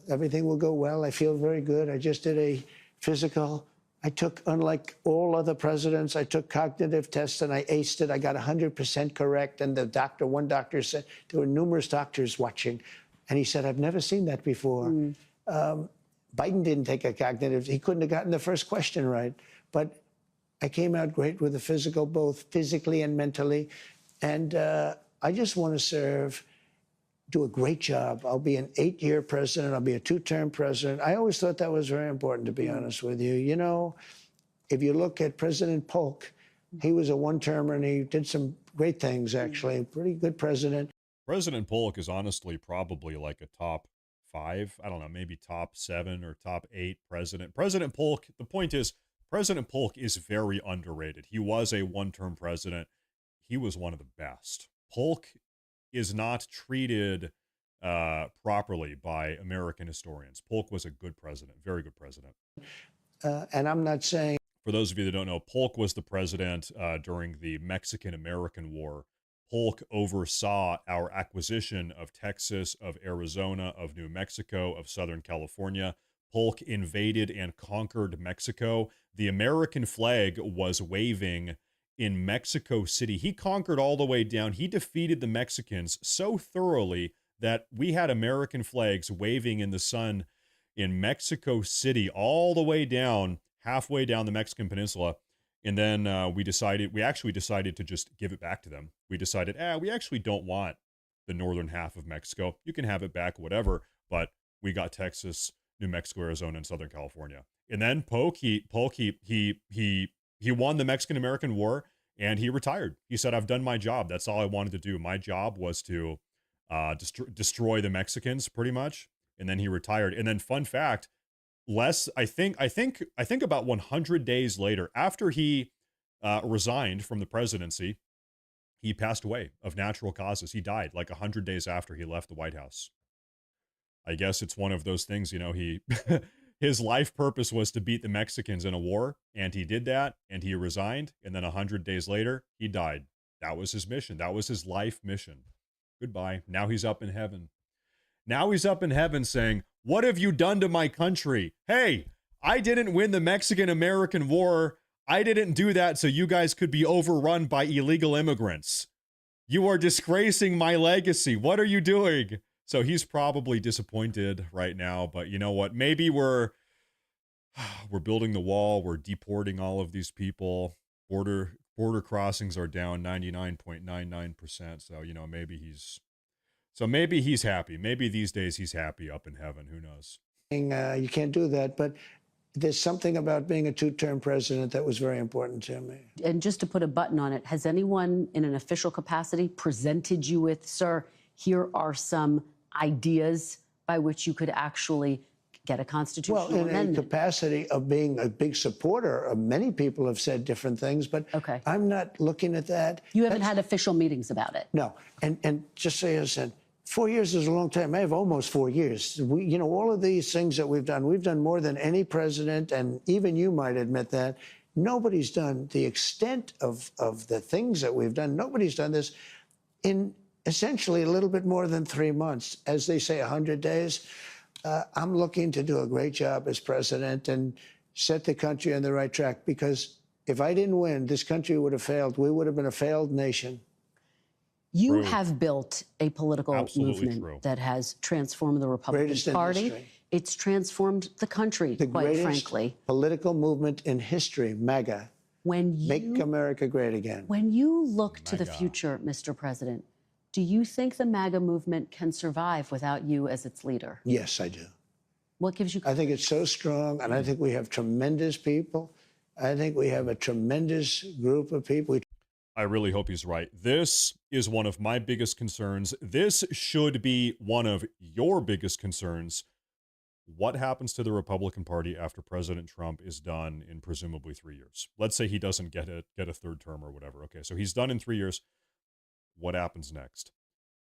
everything will go well. I feel very good. I just did a physical. I took, unlike all other presidents, I took cognitive tests and I aced it. I got 100% correct. And one doctor said, there were numerous doctors watching. And he said, I've never seen that before. Biden didn't take a cognitive. He couldn't have gotten the first question right. But I came out great with the physical, both physically and mentally. And I just want to serve, do a great job. I'll be an 8-year president. I'll be a 2-term president. I always thought that was very important, to be honest with you. You know, if you look at President Polk, he was a 1-termer and he did some great things, actually. Pretty good president. President Polk is honestly probably like a top 5, I don't know, maybe top 7 or top 8 president. President Polk, the point is, President Polk is very underrated. He was a 1-term president. He was one of the best. Polk is not treated properly by American historians. Polk was a good president, very good president. And I'm not saying... For those of you that don't know, Polk was the president during the Mexican-American War. Polk oversaw our acquisition of Texas, of Arizona, of New Mexico, of Southern California. Polk invaded and conquered Mexico, the American flag was waving in Mexico City. He conquered all the way down. He defeated the Mexicans so thoroughly that we had American flags waving in the sun in Mexico City all the way down, halfway down the Mexican peninsula. And then we actually decided to just give it back to them. We decided, we actually don't want the northern half of Mexico. You can have it back, whatever. But we got Texas, New Mexico, Arizona, and Southern California. And then Polk, he won the Mexican-American War, and he retired. He said, I've done my job. That's all I wanted to do. My job was to destroy the Mexicans, pretty much. And then he retired. And then, fun fact, I think about 100 days later, after he resigned from the presidency, he passed away of natural causes. He died like 100 days after he left the White House. I guess it's one of those things, he his life purpose was to beat the Mexicans in a war, and he did that, and he resigned, and then 100 days later, he died. That was his mission. That was his life mission. Goodbye. Now he's up in heaven. Now he's up in heaven saying, what have you done to my country? Hey, I didn't win the Mexican-American War. I didn't do that so you guys could be overrun by illegal immigrants. You are disgracing my legacy. What are you doing? So he's probably disappointed right now, but you know what? Maybe we're building the wall. We're deporting all of these people. Border crossings are down 99.99%. So, maybe he's happy. Maybe these days he's happy up in heaven. Who knows? You can't do that, but there's something about being a two-term president that was very important to me. And just to put a button on it, has anyone in an official capacity presented you with, sir, here are some ideas by which you could actually get a constitutional amendment? Well, in a capacity of being a big supporter, many people have said different things, but I'm not looking at that. You haven't had official meetings about it? No. And just so you said, 4 years is a long time. I have almost 4 years. All of these things that we've done more than any president, and even you might admit that. Nobody's done the extent of the things that we've done. Nobody's done this in essentially a little bit more than 3 months. As they say, 100 days. I'm looking to do a great job as president and set the country on the right track, because if I didn't win, this country would have failed. We would have been a failed nation. You have built a political movement that has transformed the Republican Party. Industry. It's transformed the country, quite frankly. Political movement in history, MAGA. Make America great again. When you look to the future, Mr. President, do you think the MAGA movement can survive without you as its leader? Yes, I do. What gives you confidence? I think it's so strong, and I think we have tremendous people. I think we have a tremendous group of people. I really hope he's right. This is one of my biggest concerns. This should be one of your biggest concerns. What happens to the Republican Party after President Trump is done in presumably 3 years? Let's say he doesn't get a third term or whatever. Okay, so he's done in 3 years. What happens next?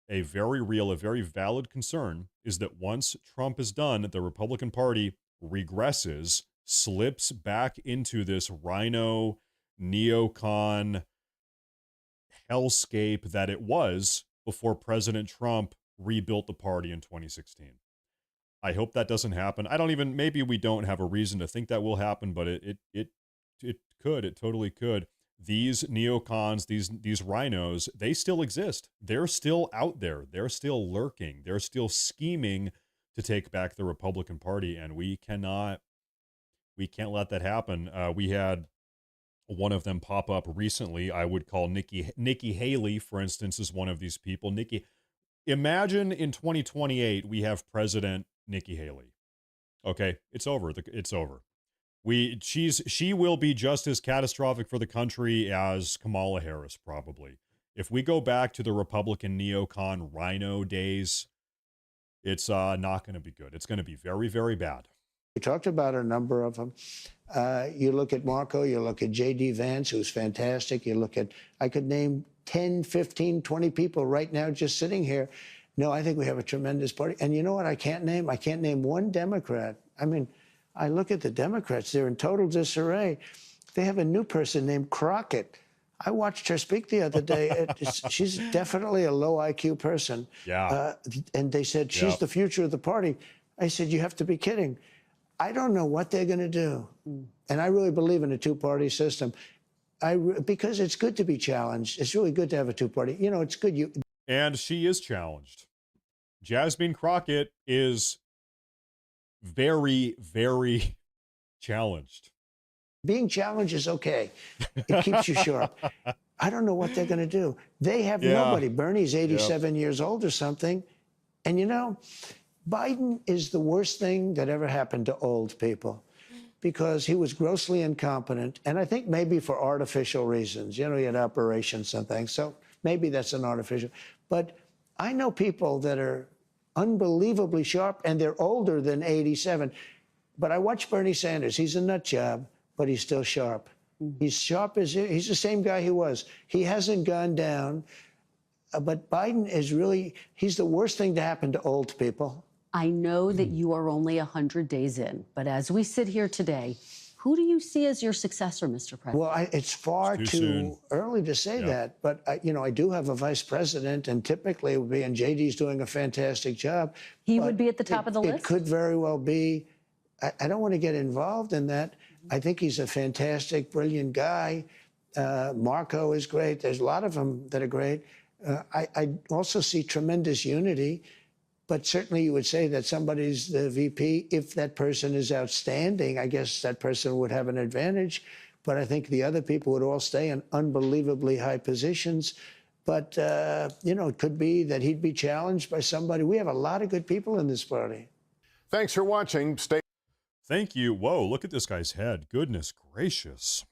A very real, a very valid concern is that once Trump is done, the Republican Party regresses, slips back into this rhino, neocon hellscape that it was before President Trump rebuilt the party in 2016. I hope that doesn't happen. Maybe we don't have a reason to think that will happen, but it could. It totally could. These neocons, these rhinos, they still exist. They're still out there. They're still lurking. They're still scheming to take back the Republican Party, and we can't let that happen. We had one of them pop up recently. I would call Nikki Haley, for instance, is one of these people. Imagine in 2028 we have President Nikki Haley. Okay, it's over. It's over. She will be just as catastrophic for the country as Kamala Harris, probably. If we go back to the Republican neocon rhino days, it's not going to be good. It's going to be very, very bad. We talked about a number of them. You look at Marco, you look at J.D. Vance, who's fantastic. You look at, I could name 10, 15, 20 people right now just sitting here. No, I think we have a tremendous party. And you know what I can't name? I can't name one Democrat. I mean, I look at the Democrats, they're in total disarray. They have a new person named Crockett. I watched her speak the other day. She's definitely a low IQ person. Yeah. And they said, she's the future of the party. I said, you have to be kidding. I don't know what they're going to do. And I really believe in a two-party system. Because it's good to be challenged. It's really good to have a two-party. You know, it's good. And she is challenged. Jasmine Crockett is very, very challenged. Being challenged is okay. It keeps you sharp. I don't know what they're going to do. They have nobody. Bernie's 87 years old or something. And, you know, Biden is the worst thing that ever happened to old people because he was grossly incompetent. And I think maybe for artificial reasons. You know, he had operations and things. So maybe that's an artificial. But I know people that are unbelievably sharp, and they're older than 87. But I watch Bernie Sanders. He's a nut job, but he's still sharp. He's sharp as he's the same guy he was. He hasn't gone down. But Biden is really, he's the worst thing to happen to old people. I know that you are only 100 days in, but as we sit here today, who do you see as your successor, Mr. President? Well, it's far It's too soon. early to say that. But, you know, I do have a vice president, and typically it would be, and JD's doing a fantastic job. He would be at the top of the list? It could very well be. I don't want to get involved in that. I think he's a fantastic, brilliant guy. Marco is great. There's a lot of them that are great. I also see tremendous unity. But certainly you would say that somebody's the VP. If that person is outstanding, I guess that person would have an advantage. But I think the other people would all stay in unbelievably high positions. But, you know, it could be that he'd be challenged by somebody. We have a lot of good people in this party. Thanks for watching. Stay. Thank you. Whoa, look at this guy's head. Goodness gracious.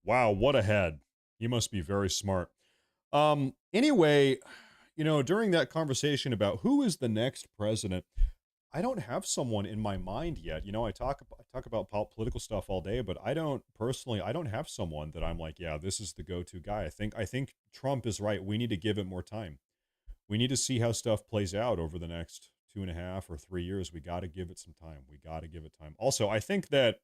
Wow, what a head. He must be very smart. Anyway, you know, during that conversation about who is the next president, I don't have someone in my mind yet. You know, I talk about political stuff all day, but I don't have someone that I'm like, yeah, this is the go-to guy. I think Trump is right. We need to give it more time. We need to see how stuff plays out over the next 2.5 or 3 years. We got to give it some time. We got to give it time. Also, I think that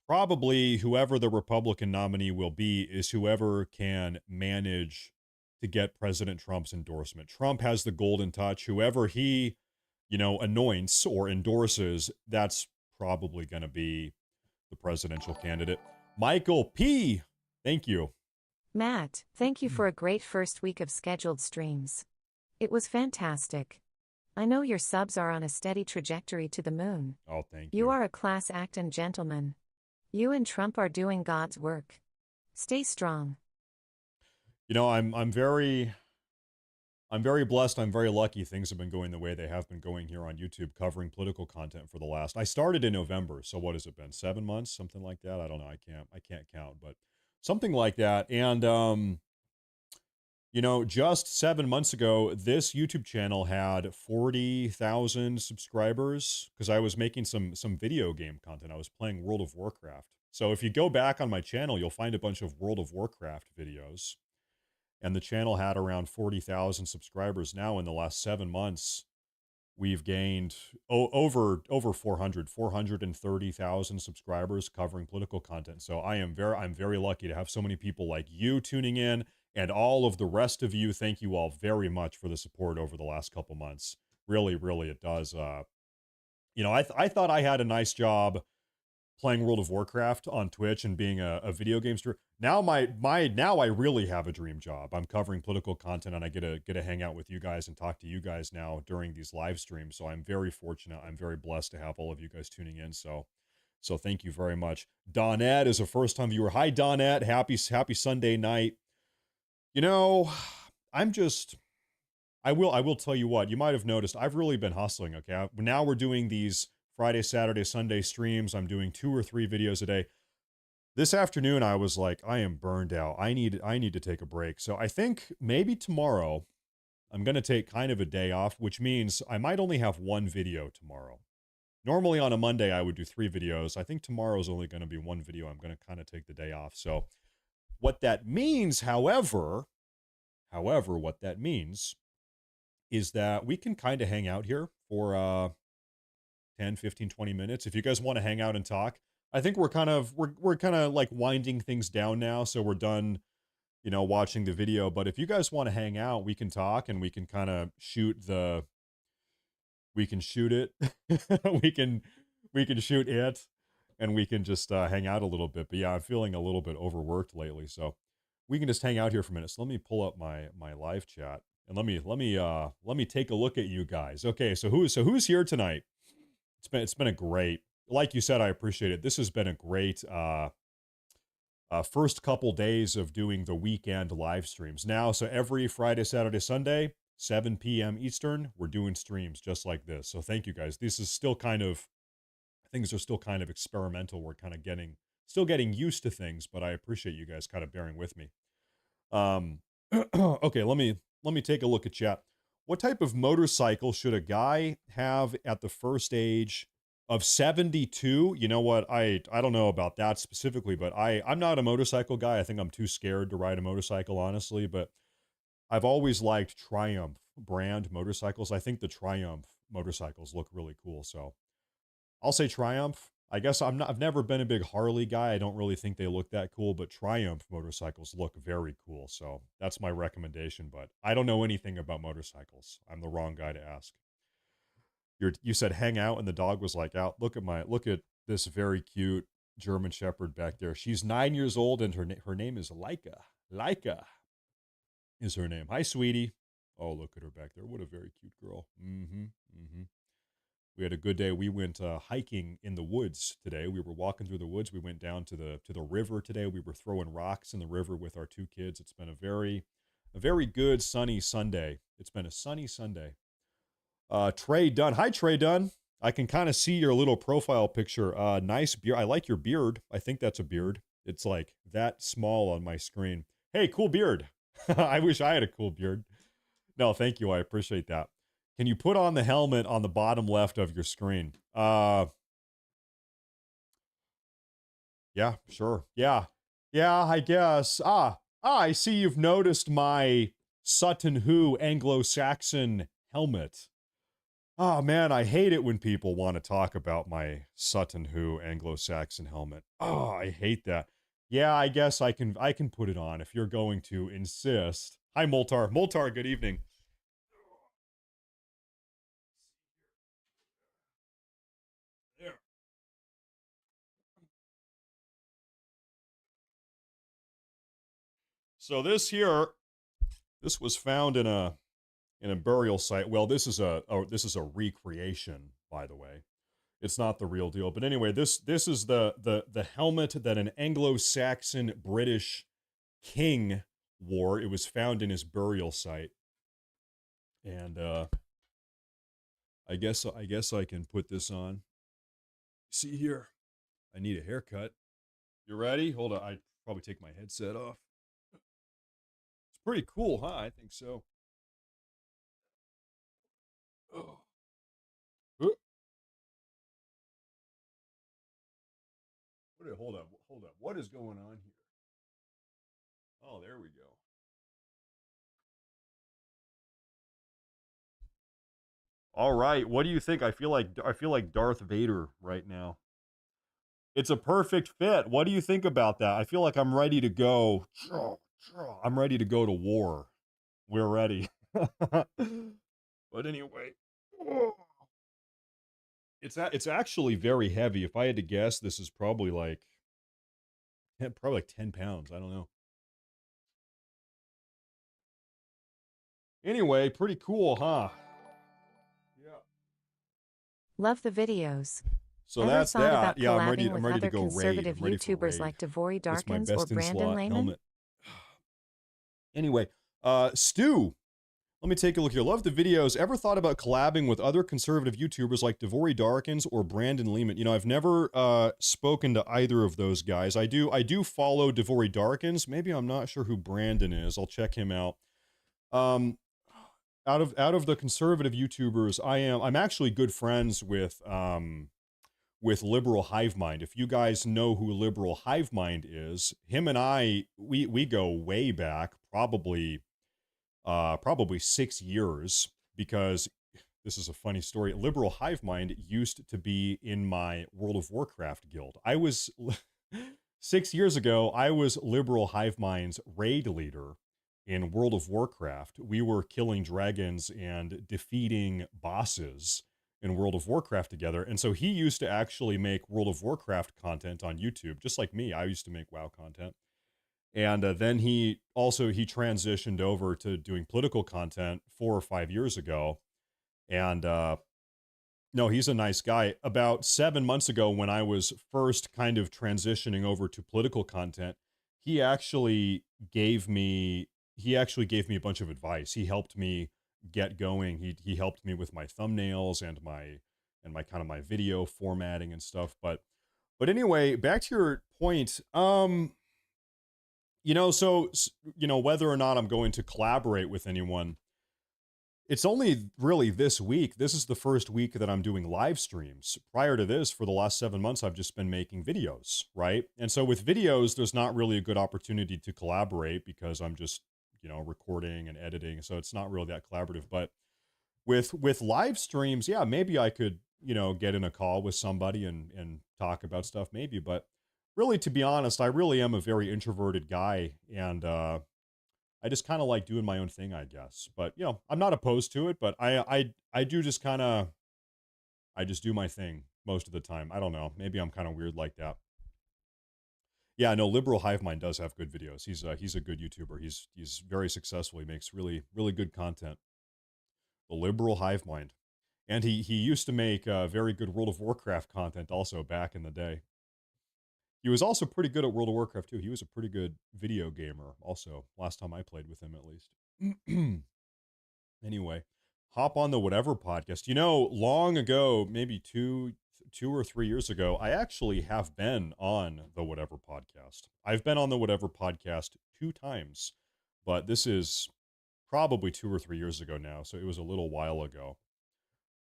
probably whoever the Republican nominee will be is whoever can manage to get President Trump's endorsement. Trump has the golden touch. Whoever he, you know, anoints or endorses, that's probably going to be the presidential candidate. Michael P., thank you. Matt, thank you for a great first week of scheduled streams. It was fantastic. I know your subs are on a steady trajectory to the moon. Oh, thank you. You are a class act and gentleman. You and Trump are doing God's work. Stay strong. You know, I'm very blessed. I'm very lucky. Things have been going the way they have been going here on YouTube, covering political content for the last. I started in November, so what has it been? 7 months, something like that. I don't know. I can't count, but something like that. And you know, just 7 months ago, this YouTube channel had 40,000 subscribers because I was making some video game content. I was playing World of Warcraft. So if you go back on my channel, you'll find a bunch of World of Warcraft videos. And the channel had around 40,000 subscribers. Now in the last 7 months, we've gained over 430,000 subscribers covering political content. So I'm very lucky to have so many people like you tuning in, and all of the rest of you. Thank you all very much for the support over the last couple months. Really, really, it does. You know, I thought I had a nice job playing World of Warcraft on Twitch and being a video game streamer. Now now I really have a dream job. I'm covering political content, and I get to hang out with you guys and talk to you guys now during these live streams. So I'm very fortunate. I'm very blessed to have all of you guys tuning in. So thank you very much. Donette is a first-time viewer. Hi, Donette. Happy Sunday night. You know, I will tell you what, you might have noticed, I've really been hustling, okay? Now we're doing these Friday, Saturday, Sunday streams. I'm doing 2 or 3 videos a day. This afternoon, I was like, I am burned out. I need to take a break. So I think maybe tomorrow, I'm going to take kind of a day off, which means I might only have 1 video tomorrow. Normally on a Monday, I would do 3 videos. I think tomorrow's only going to be 1 video. I'm going to kind of take the day off. So what that means, however, what that means is that we can kind of hang out here for 10, 15, 20 minutes. If you guys want to hang out and talk, I think we're kind of like winding things down now. So we're done, you know, watching the video. But if you guys want to hang out, we can talk and we can kind of shoot the We can shoot it. we can shoot it, and we can just hang out a little bit. But yeah, I'm feeling a little bit overworked lately, so we can just hang out here for a minute. So let me pull up my live chat and let me take a look at you guys. Okay, so who's here tonight? It's been a great, like you said, I appreciate it. This has been a great first couple days of doing the weekend live streams. Now, so every Friday, Saturday, Sunday, 7 p.m. Eastern, we're doing streams just like this. So thank you guys. This is still things are still kind of experimental. We're kind of still getting used to things, but I appreciate you guys kind of bearing with me. Okay, let me take a look at chat. What type of motorcycle should a guy have at the first age of 72? You know what? I don't know about that specifically, but I'm not a motorcycle guy. I think I'm too scared to ride a motorcycle, honestly, but I've always liked Triumph brand motorcycles. I think the Triumph motorcycles look really cool, so I'll say Triumph. I guess I've never been a big Harley guy. I don't really think they look that cool, but Triumph motorcycles look very cool. So that's my recommendation, but I don't know anything about motorcycles. I'm the wrong guy to ask. You said hang out and the dog was like out. Look at this very cute German Shepherd back there. She's 9 years old and her name is Laika. Laika is her name. Hi, sweetie. Oh, look at her back there. What a very cute girl. We had a good day. We went hiking in the woods today. We were walking through the woods. We went down to the river today. We were throwing rocks in the river with our two kids. It's been a very good sunny Sunday. It's been a sunny Sunday. Trey Dunn. Hi, Trey Dunn. I can kind of see your little profile picture. Nice beard. I like your beard. I think that's a beard. It's like that small on my screen. Hey, cool beard. I wish I had a cool beard. No, thank you. I appreciate that. Can you put on the helmet on the bottom left of your screen? Yeah, sure. Yeah, I guess. I see you've noticed my Sutton Hoo Anglo-Saxon helmet. Oh, man, I hate it when people want to talk about my Sutton Hoo Anglo-Saxon helmet. Oh, I hate that. Yeah, I guess I can put it on if you're going to insist. Hi, Moltar. Moltar, good evening. There. So this was found in a burial site. Well, this is a recreation, by the way. It's not the real deal. But anyway, this is the helmet that an Anglo-Saxon British king wore. It was found in his burial site. And I guess I can put this on. See here. I need a haircut. You ready? Hold on. I probably take my headset off. It's pretty cool, huh? I think so. Oh. Hold up. What is going on here? Oh, there we go. All right. What do you think? I feel like Darth Vader right now. It's a perfect fit. What do you think about that? I feel like I'm ready to go. I'm ready to go to war. We're ready. But anyway, it's actually very heavy. If I had to guess, this is probably like 10 pounds. I don't know. Anyway, pretty cool, huh? Yeah. Love the videos. So Ever that's thought that. about Yeah, I'm collabing ready with to other go raid. conservative I'm ready for YouTubers raid. like Devory That's my Darkins best or in Brandon slot Lehman? helmet. Anyway, Stu, let me take a look here. Love the videos. Ever thought about collabing with other conservative YouTubers like Devory Darkins or Brandon Lehman? You know, I've never spoken to either of those guys. I do follow Devory Darkins. Maybe I'm not sure who Brandon is. I'll check him out. Out of the conservative YouTubers, I'm actually good friends with Liberal Hive Mind. If you guys know who Liberal Hive Mind is, him and I, we go way back, probably 6 years, because this is a funny story. Liberal Hive Mind used to be in my World of Warcraft guild. I was 6 years ago, I was Liberal Hive Mind's raid leader in World of Warcraft. We were killing dragons and defeating bosses in World of Warcraft together. And so he used to actually make World of Warcraft content on YouTube, just like me. I used to make WoW content. And then he transitioned over to doing political content 4 or 5 years ago. And no, he's a nice guy. About 7 months ago, when I was first kind of transitioning over to political content, he actually gave me a bunch of advice. He helped me get going. He helped me with my thumbnails and my kind of my video formatting and stuff. But anyway, back to your point. Whether or not I'm going to collaborate with anyone, it's only really this week. This is the first week that I'm doing live streams. Prior to this, for the last 7 months, I've just been making videos, right? And so with videos, there's not really a good opportunity to collaborate because I'm just, recording and editing. So it's not really that collaborative. But with live streams, yeah, maybe I could, get in a call with somebody and talk about stuff maybe. But really, to be honest, I really am a very introverted guy. And, I just kind of like doing my own thing, I guess. But, I'm not opposed to it, but I do just I just do my thing most of the time. I don't know. Maybe I'm kind of weird like that. Yeah, no, Liberal Hive Mind does have good videos. He's a good YouTuber. He's very successful. He makes really, really good content. The Liberal Hive Mind. And he used to make very good World of Warcraft content also back in the day. He was also pretty good at World of Warcraft, too. He was a pretty good video gamer, also, last time I played with him, at least. Anyway, hop on the Whatever podcast. Long ago, maybe two or 3 years ago, I actually have been on the Whatever podcast. I've been on the Whatever podcast 2 times, but this is probably 2 or 3 years ago now, so it was a little while ago.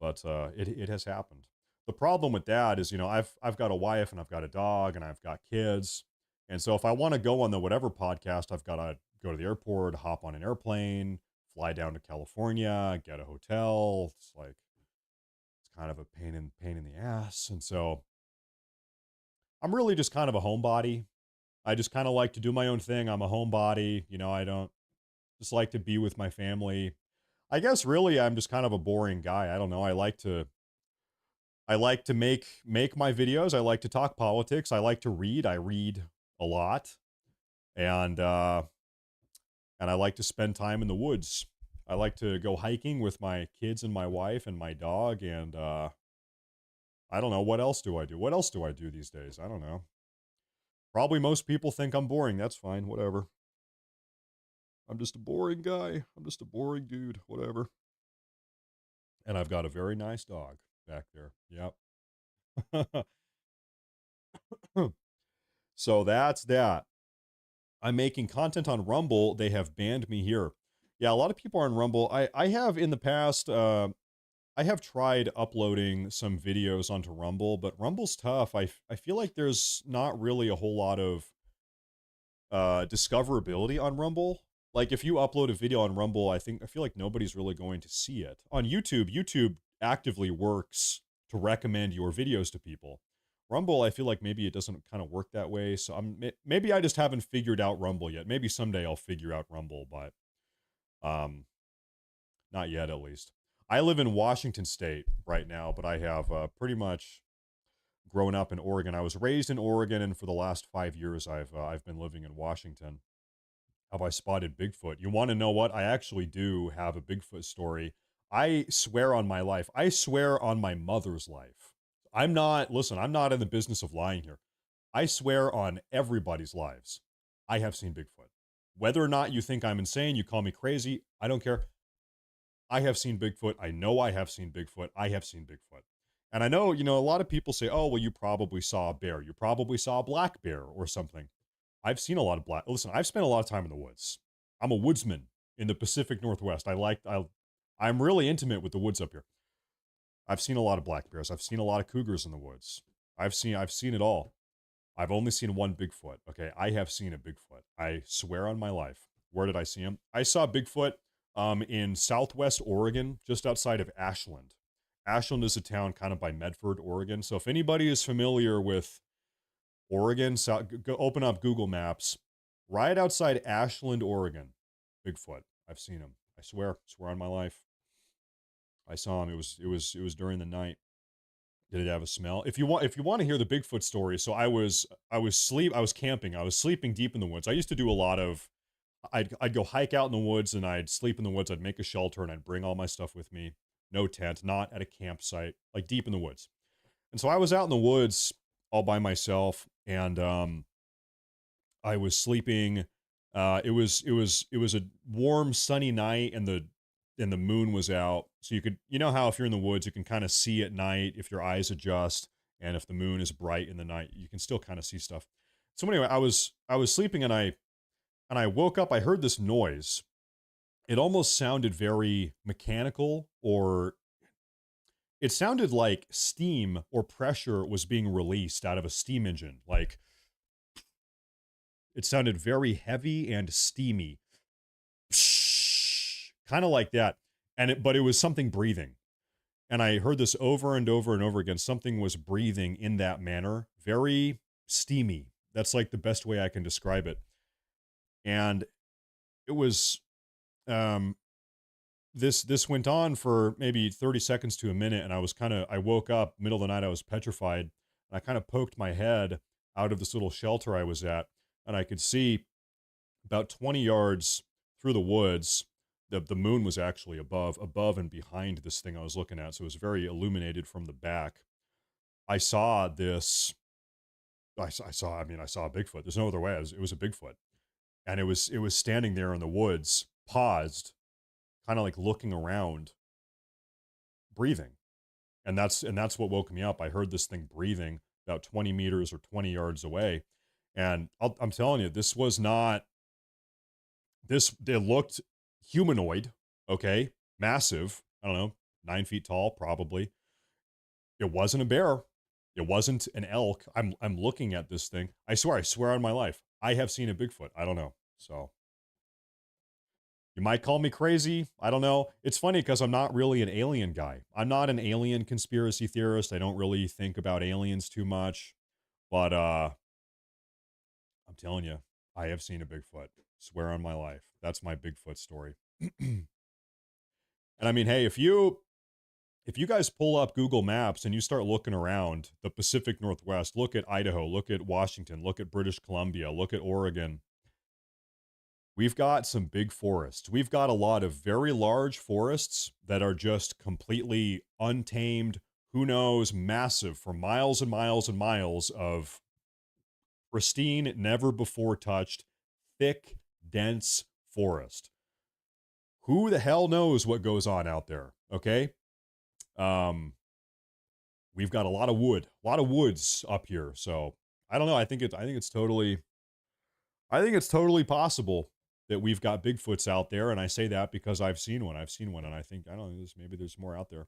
But it has happened. The problem with that is, I've got a wife and I've got a dog and I've got kids. And so if I want to go on the Whatever podcast, I've got to go to the airport, hop on an airplane, fly down to California, get a hotel. It's kind of a pain in the ass. And so I'm really just kind of a homebody. I just kind of like to do my own thing. I'm a homebody. I don't just like to be with my family. I guess really I'm just kind of a boring guy. I don't know. I like to make my videos. I like to talk politics. I like to read. I read a lot. And I like to spend time in the woods. I like to go hiking with my kids and my wife and my dog. And I don't know. What else do I do? What else do I do these days? I don't know. Probably most people think I'm boring. That's fine. Whatever. I'm just a boring guy. I'm just a boring dude. Whatever. And I've got a very nice dog back there. Yep. So that's that. I'm making content on Rumble. They have banned me here. Yeah, a lot of people are on Rumble. I have in the past, I have tried uploading some videos onto Rumble, but Rumble's tough. I feel like there's not really a whole lot of discoverability on Rumble. Like if you upload a video on Rumble, I feel like nobody's really going to see it. On YouTube actively works to recommend your videos to people. Rumble, I feel like maybe it doesn't kind of work that way. So maybe I just haven't figured out Rumble yet. Maybe someday I'll figure out Rumble, but not yet at least. I live in Washington State right now, but I have pretty much grown up in Oregon. I was raised in Oregon, and for the last 5 years, I've been living in Washington. Have I spotted Bigfoot? You want to know what? I actually do have a Bigfoot story. I swear on my life. I swear on my mother's life. I'm not in the business of lying here. I swear on everybody's lives. I have seen Bigfoot. Whether or not you think I'm insane, you call me crazy, I don't care. I have seen Bigfoot. I know I have seen Bigfoot. I have seen Bigfoot. And I know, a lot of people say, oh, well, you probably saw a bear. You probably saw a black bear or something. I've seen a lot of black. Listen, I've spent a lot of time in the woods. I'm a woodsman in the Pacific Northwest. I'm really intimate with the woods up here. I've seen a lot of black bears. I've seen a lot of cougars in the woods. I've seen it all. I've only seen one Bigfoot. Okay, I have seen a Bigfoot. I swear on my life. Where did I see him? I saw Bigfoot in Southwest Oregon, just outside of Ashland. Ashland is a town kind of by Medford, Oregon. So if anybody is familiar with Oregon, go open up Google Maps. Right outside Ashland, Oregon. Bigfoot. I've seen him. I swear on my life. I saw him. It was during the night. Did it have a smell? If you want to hear the Bigfoot story, so I was camping. I was sleeping deep in the woods. I used to do a lot of I'd go hike out in the woods and I'd sleep in the woods. I'd make a shelter and I'd bring all my stuff with me. No tent, not at a campsite, like deep in the woods. And so I was out in the woods all by myself, and I was sleeping. It was a warm, sunny night, and the moon was out. So you know how if you're in the woods, you can kind of see at night if your eyes adjust, and if the moon is bright in the night, you can still kind of see stuff. So anyway, I was sleeping, and I woke up. I heard this noise. It almost sounded very mechanical, or it sounded like steam or pressure was being released out of a steam engine. Like, it sounded very heavy and steamy. Kind of like that. But it was something breathing. And I heard this over and over and over again. Something was breathing in that manner. Very steamy. That's like the best way I can describe it. And it was, this went on for maybe 30 seconds to a minute. And I woke up middle of the night. I was petrified. And I kind of poked my head out of this little shelter I was at. And I could see about 20 yards through the woods. The moon was actually above and behind this thing I was looking at. So it was very illuminated from the back. I saw this. I saw a Bigfoot. There's no other way. It was a Bigfoot. And it was standing there in the woods, paused, kind of like looking around, breathing. And that's what woke me up. I heard this thing breathing about 20 meters or 20 yards away. And I'm telling you, this was not, it looked humanoid, okay? Massive. I don't know, 9 feet tall, probably. It wasn't a bear. It wasn't an elk. I'm looking at this thing. I swear on my life, I have seen a Bigfoot. I don't know. So you might call me crazy. I don't know. It's funny because I'm not really an alien guy. I'm not an alien conspiracy theorist. I don't really think about aliens too much. But I'm telling you, I have seen a Bigfoot. Swear on my life. That's my Bigfoot story. And I mean, hey, if you guys pull up Google Maps and you start looking around the Pacific Northwest, look at Idaho, look at Washington, look at British Columbia, look at Oregon. We've got some big forests. We've got a lot of very large forests that are just completely untamed, who knows, massive, for miles and miles and miles of pristine, never before touched, thick, dense forest. Who the hell knows what goes on out there, okay? We've got a lot of woods up here. So I don't know. I think it's totally possible that we've got Bigfoots out there. And I say that because I've seen one. And I think, I don't know, maybe there's more out there.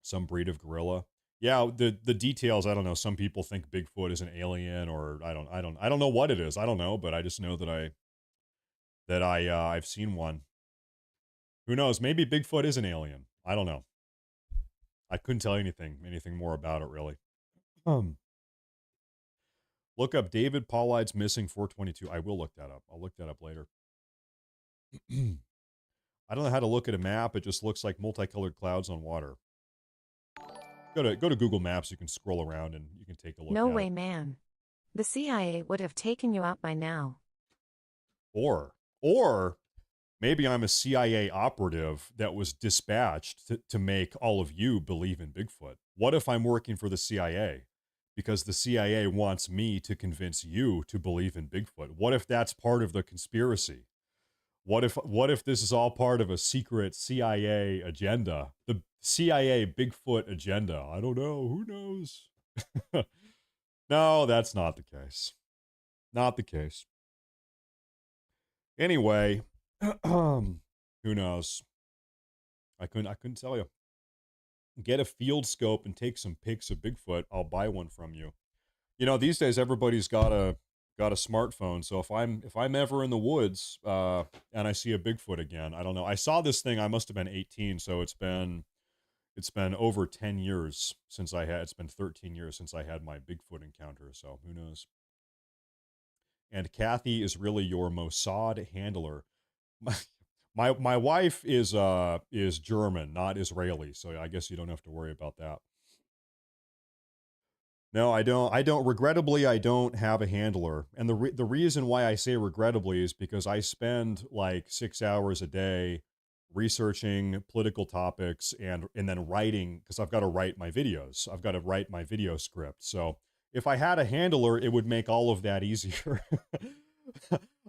Some breed of gorilla. Yeah. The details, I don't know. Some people think Bigfoot is an alien, or I don't know what it is. I don't know, but I just know that I've seen one. Who knows? Maybe Bigfoot is an alien. I don't know. I couldn't tell you anything more about it, really. Look up David Paulide's missing 422. I will look that up. I'll look that up later. I don't know how to look at a map. It just looks like multicolored clouds on water. Go to Google Maps. You can scroll around and you can take a look. No way, man. The CIA would have taken you out by now. Or maybe I'm a CIA operative that was dispatched to make all of you believe in Bigfoot. What if I'm working for the CIA? Because the CIA wants me to convince you to believe in Bigfoot. What if that's part of the conspiracy? What if this is all part of a secret CIA agenda? The CIA Bigfoot agenda. I don't know. Who knows? No, that's not the case. Not the case. Anyway, who knows? I couldn't tell you. Get a field scope and take some pics of Bigfoot. I'll buy one from you. You know, these days everybody's got a smartphone. So if I'm ever in the woods and I see a Bigfoot again, I don't know. I saw this thing. I must have been 18, so it's been over 10 years since it's been 13 years since I had my Bigfoot encounter. So who knows? And Kathy is really your Mossad handler. My wife is German, not Israeli, so I guess you don't have to worry about that. No, I don't. Regrettably, I don't have a handler. And the reason why I say regrettably is because I spend like 6 hours a day researching political topics and then writing, because I've got to write my videos. I've got to write my video script. So if I had a handler, it would make all of that easier.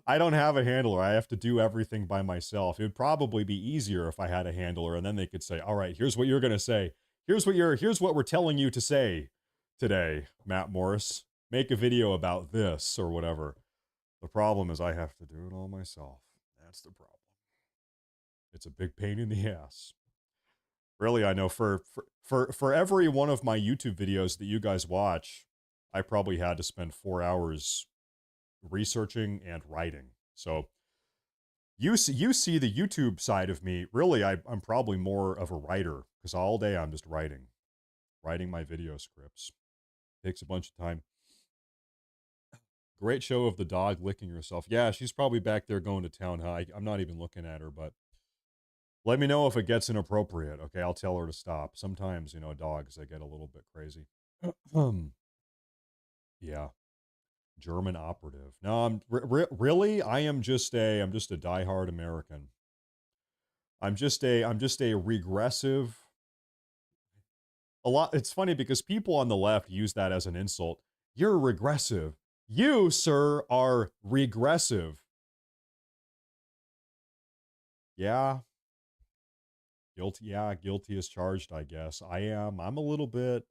I don't have a handler. I have to do everything by myself. It would probably be easier if I had a handler, and then they could say, all right, here's what you're going to say. Here's what we're telling you to say today, Matt Morris. Make a video about this or whatever. The problem is I have to do it all myself. That's the problem. It's a big pain in the ass. Really, I know for every one of my YouTube videos that you guys watch, I probably had to spend 4 hours researching and writing. So you see the YouTube side of me. Really, I'm probably more of a writer, because all day I'm just writing my video scripts. Takes a bunch of time. Great show of the dog licking herself. Yeah, she's probably back there going to town. I'm not even looking at her, but let me know if it gets inappropriate. Okay, I'll tell her to stop. Sometimes, dogs, they get a little bit crazy. Yeah. German operative. No, I'm really, I'm just a diehard American. I'm just a regressive. It's funny because people on the left use that as an insult. You're regressive. You, sir, are regressive. Yeah. Guilty. Yeah, guilty as charged, I guess. I am. I'm a little bit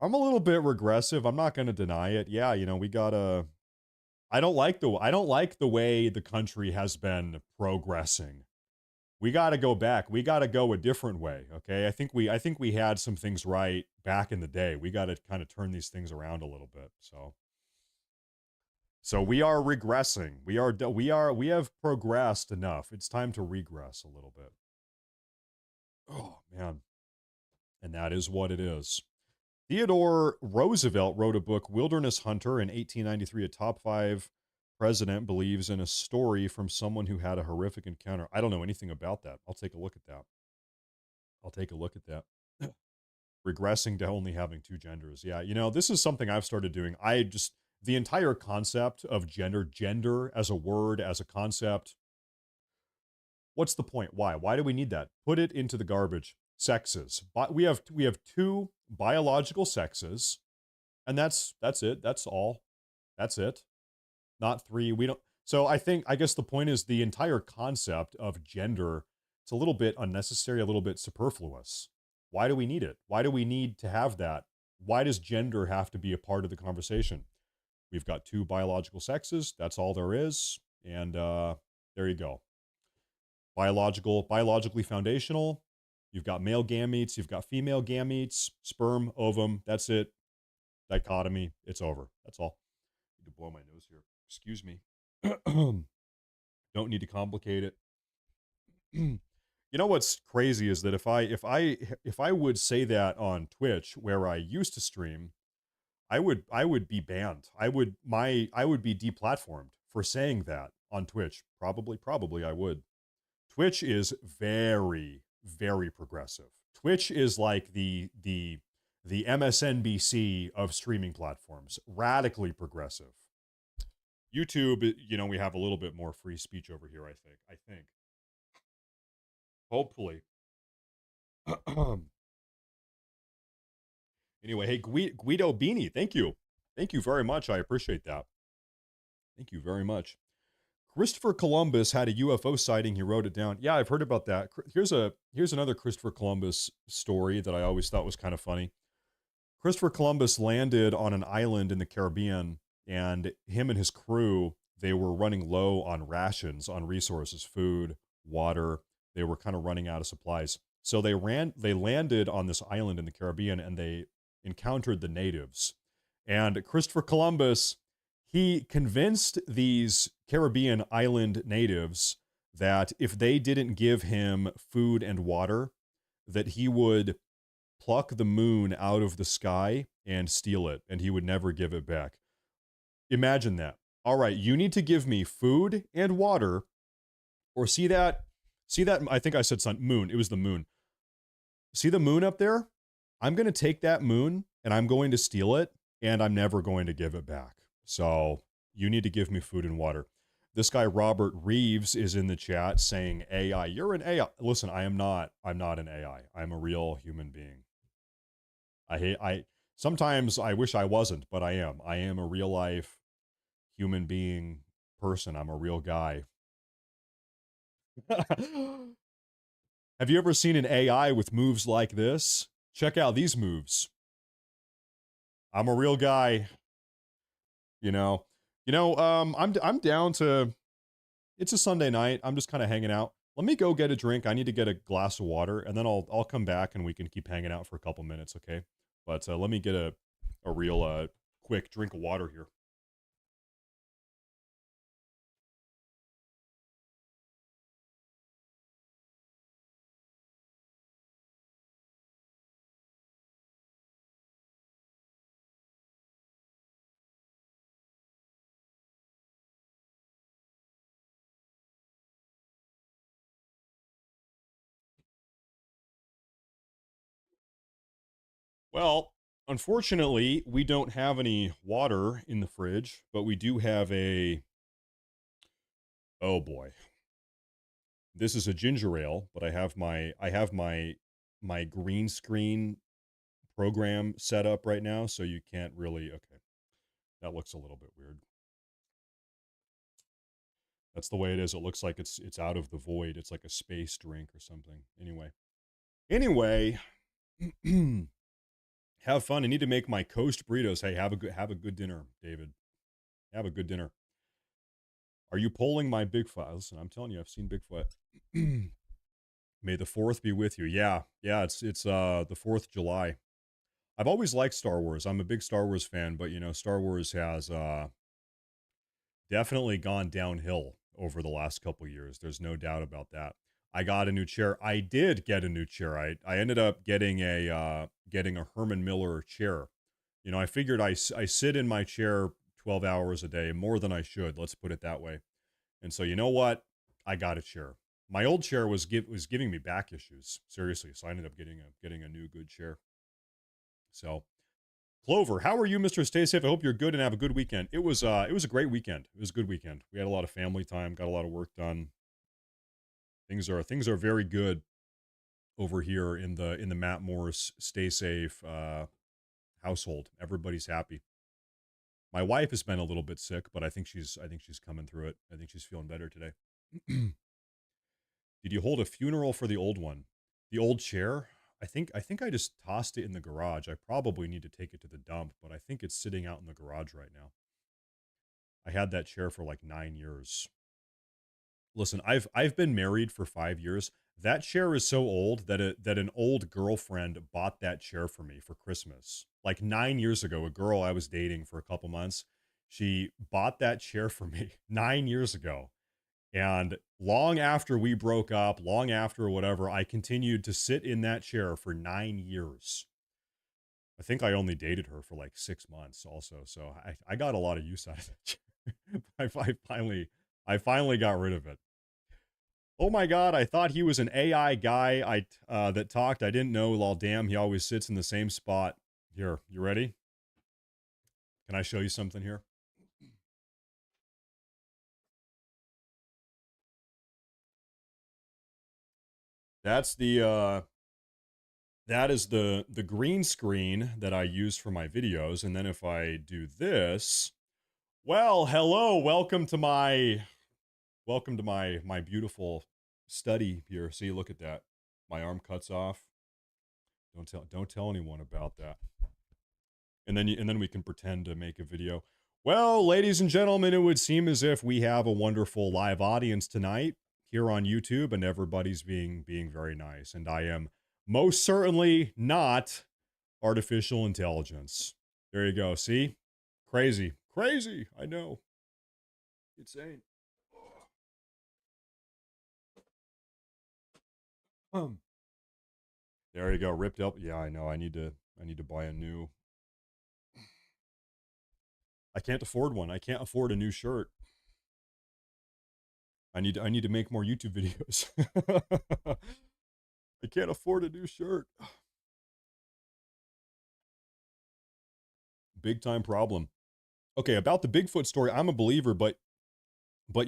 regressive. I'm not going to deny it. Yeah, we gotta. I don't like the way the country has been progressing. We got to go back. We got to go a different way. Okay, I think we had some things right back in the day. We got to kind of turn these things around a little bit. So we are regressing. We have progressed enough. It's time to regress a little bit. Oh man, and that is what it is. Theodore Roosevelt wrote a book, Wilderness Hunter, in 1893. A top 5 president believes in a story from someone who had a horrific encounter. I don't know anything about that. I'll take a look at that. Regressing to only having 2 genders. Yeah, this is something I've started doing. The entire concept of gender as a word, as a concept, what's the point? Why do we need that? Put it into the garbage. Sexes. But we have 2 biological sexes, and that's it. That's all. That's it. Not 3. We don't. So I guess the point is the entire concept of gender, it's a little bit unnecessary, a little bit superfluous. Why do we need it? Why do we need to have that? Why does gender have to be a part of the conversation? We've got 2 biological sexes. That's all there is. And there you go. Biologically foundational. You've got male gametes. You've got female gametes. Sperm, ovum. That's it. Dichotomy. It's over. That's all. I need to blow my nose here. Excuse me. Don't need to complicate it. You know what's crazy is that if I would say that on Twitch, where I used to stream, I would be banned. I would be deplatformed for saying that on Twitch. Probably I would. Twitch is very, very progressive. Twitch is like the MSNBC of streaming platforms. Radically progressive. YouTube, we have a little bit more free speech over here, I think. Hopefully. Anyway, hey, Guido Beanie, thank you. Thank you very much. I appreciate that. Thank you very much. Christopher Columbus had a UFO sighting. He wrote it down. Yeah, I've heard about that. Here's another Christopher Columbus story that I always thought was kind of funny. Christopher Columbus landed on an island in the Caribbean, and him and his crew, they were running low on rations, on resources, food, water. They were kind of running out of supplies. So they landed on this island in the Caribbean, and they encountered the natives. And Christopher Columbus, he convinced these Caribbean island natives that if they didn't give him food and water, that he would pluck the moon out of the sky and steal it, and he would never give it back. Imagine that. All right, you need to give me food and water, or see that See that? I think I said sun, moon. It was the moon. See the moon up there? I'm going to take that moon and I'm going to steal it and I'm never going to give it back. So you need to give me food and water. This guy, Robert Reeves, is in the chat saying AI. You're an AI. Listen, I'm not an AI. I'm a real human being. Sometimes I wish I wasn't, but I am. I am a real life human being person. I'm a real guy. Have you ever seen an AI with moves like this? Check out these moves. I'm a real guy. I'm down to, it's a Sunday night. I'm just kind of hanging out. Let me go get a drink. I need to get a glass of water and then I'll come back and we can keep hanging out for a couple minutes, okay? But let me get a real quick drink of water here. Well, unfortunately, we don't have any water in the fridge, but we do have oh boy. This is a ginger ale, but I have my green screen program set up right now, so you can't really, okay. That looks a little bit weird. That's the way it is. It looks like it's out of the void. It's like a space drink or something. Anyway, have fun. I need to make my Coast burritos. Hey, have a good dinner, David. Have a good dinner. Are you polling my Bigfoot? Listen, I'm telling you, I've seen Bigfoot. May the 4th be with you. Yeah, it's the 4th July. I've always liked Star Wars. I'm a big Star Wars fan, but Star Wars has definitely gone downhill over the last couple years. There's no doubt about that. I got a new chair. I did get a new chair. I ended up getting a Herman Miller chair. I figured I sit in my chair 12 hours a day, more than I should. Let's put it that way. And so, you know what? I got a chair. My old chair was giving me back issues, seriously. So I ended up getting a new good chair. So, Clover, how are you, Mr. Stay Safe? I hope you're good and have a good weekend. It was a great weekend. It was a good weekend. We had a lot of family time, got a lot of work done. Things are very good over here in the Matt Morris Stay Safe household. Everybody's happy. My wife has been a little bit sick, but I think she's coming through it. I think she's feeling better today. Did you hold a funeral for the old one? The old chair? I think I just tossed it in the garage. I probably need to take it to the dump, but I think it's sitting out in the garage right now. I had that chair for like 9 years. Listen, I've been married for 5 years. That chair is so old that an old girlfriend bought that chair for me for Christmas. Like 9 years ago, a girl I was dating for a couple months, she bought that chair for me 9 years ago. And long after we broke up, long after whatever, I continued to sit in that chair for 9 years. I think I only dated her for like 6 months also. So I got a lot of use out of that chair. I finally got rid of it. Oh my God, I thought he was an AI guy that talked. I didn't know, well, damn, he always sits in the same spot. Here, you ready? Can I show you something here? That's that is the green screen that I use for my videos. And then if I do this, well, hello, welcome to my beautiful study here. See, look at that. My arm cuts off. Don't tell anyone about that. And then we can pretend to make a video. Well, ladies and gentlemen, it would seem as if we have a wonderful live audience tonight here on YouTube, and everybody's being very nice. And I am most certainly not artificial intelligence. There you go. See? Crazy. I know. Insane. There you go. Ripped up. Yeah, I know. I need to buy a new. I can't afford one. I can't afford a new shirt. I need to make more YouTube videos. I can't afford a new shirt. Big time problem. Okay, about the Bigfoot story, I'm a believer, but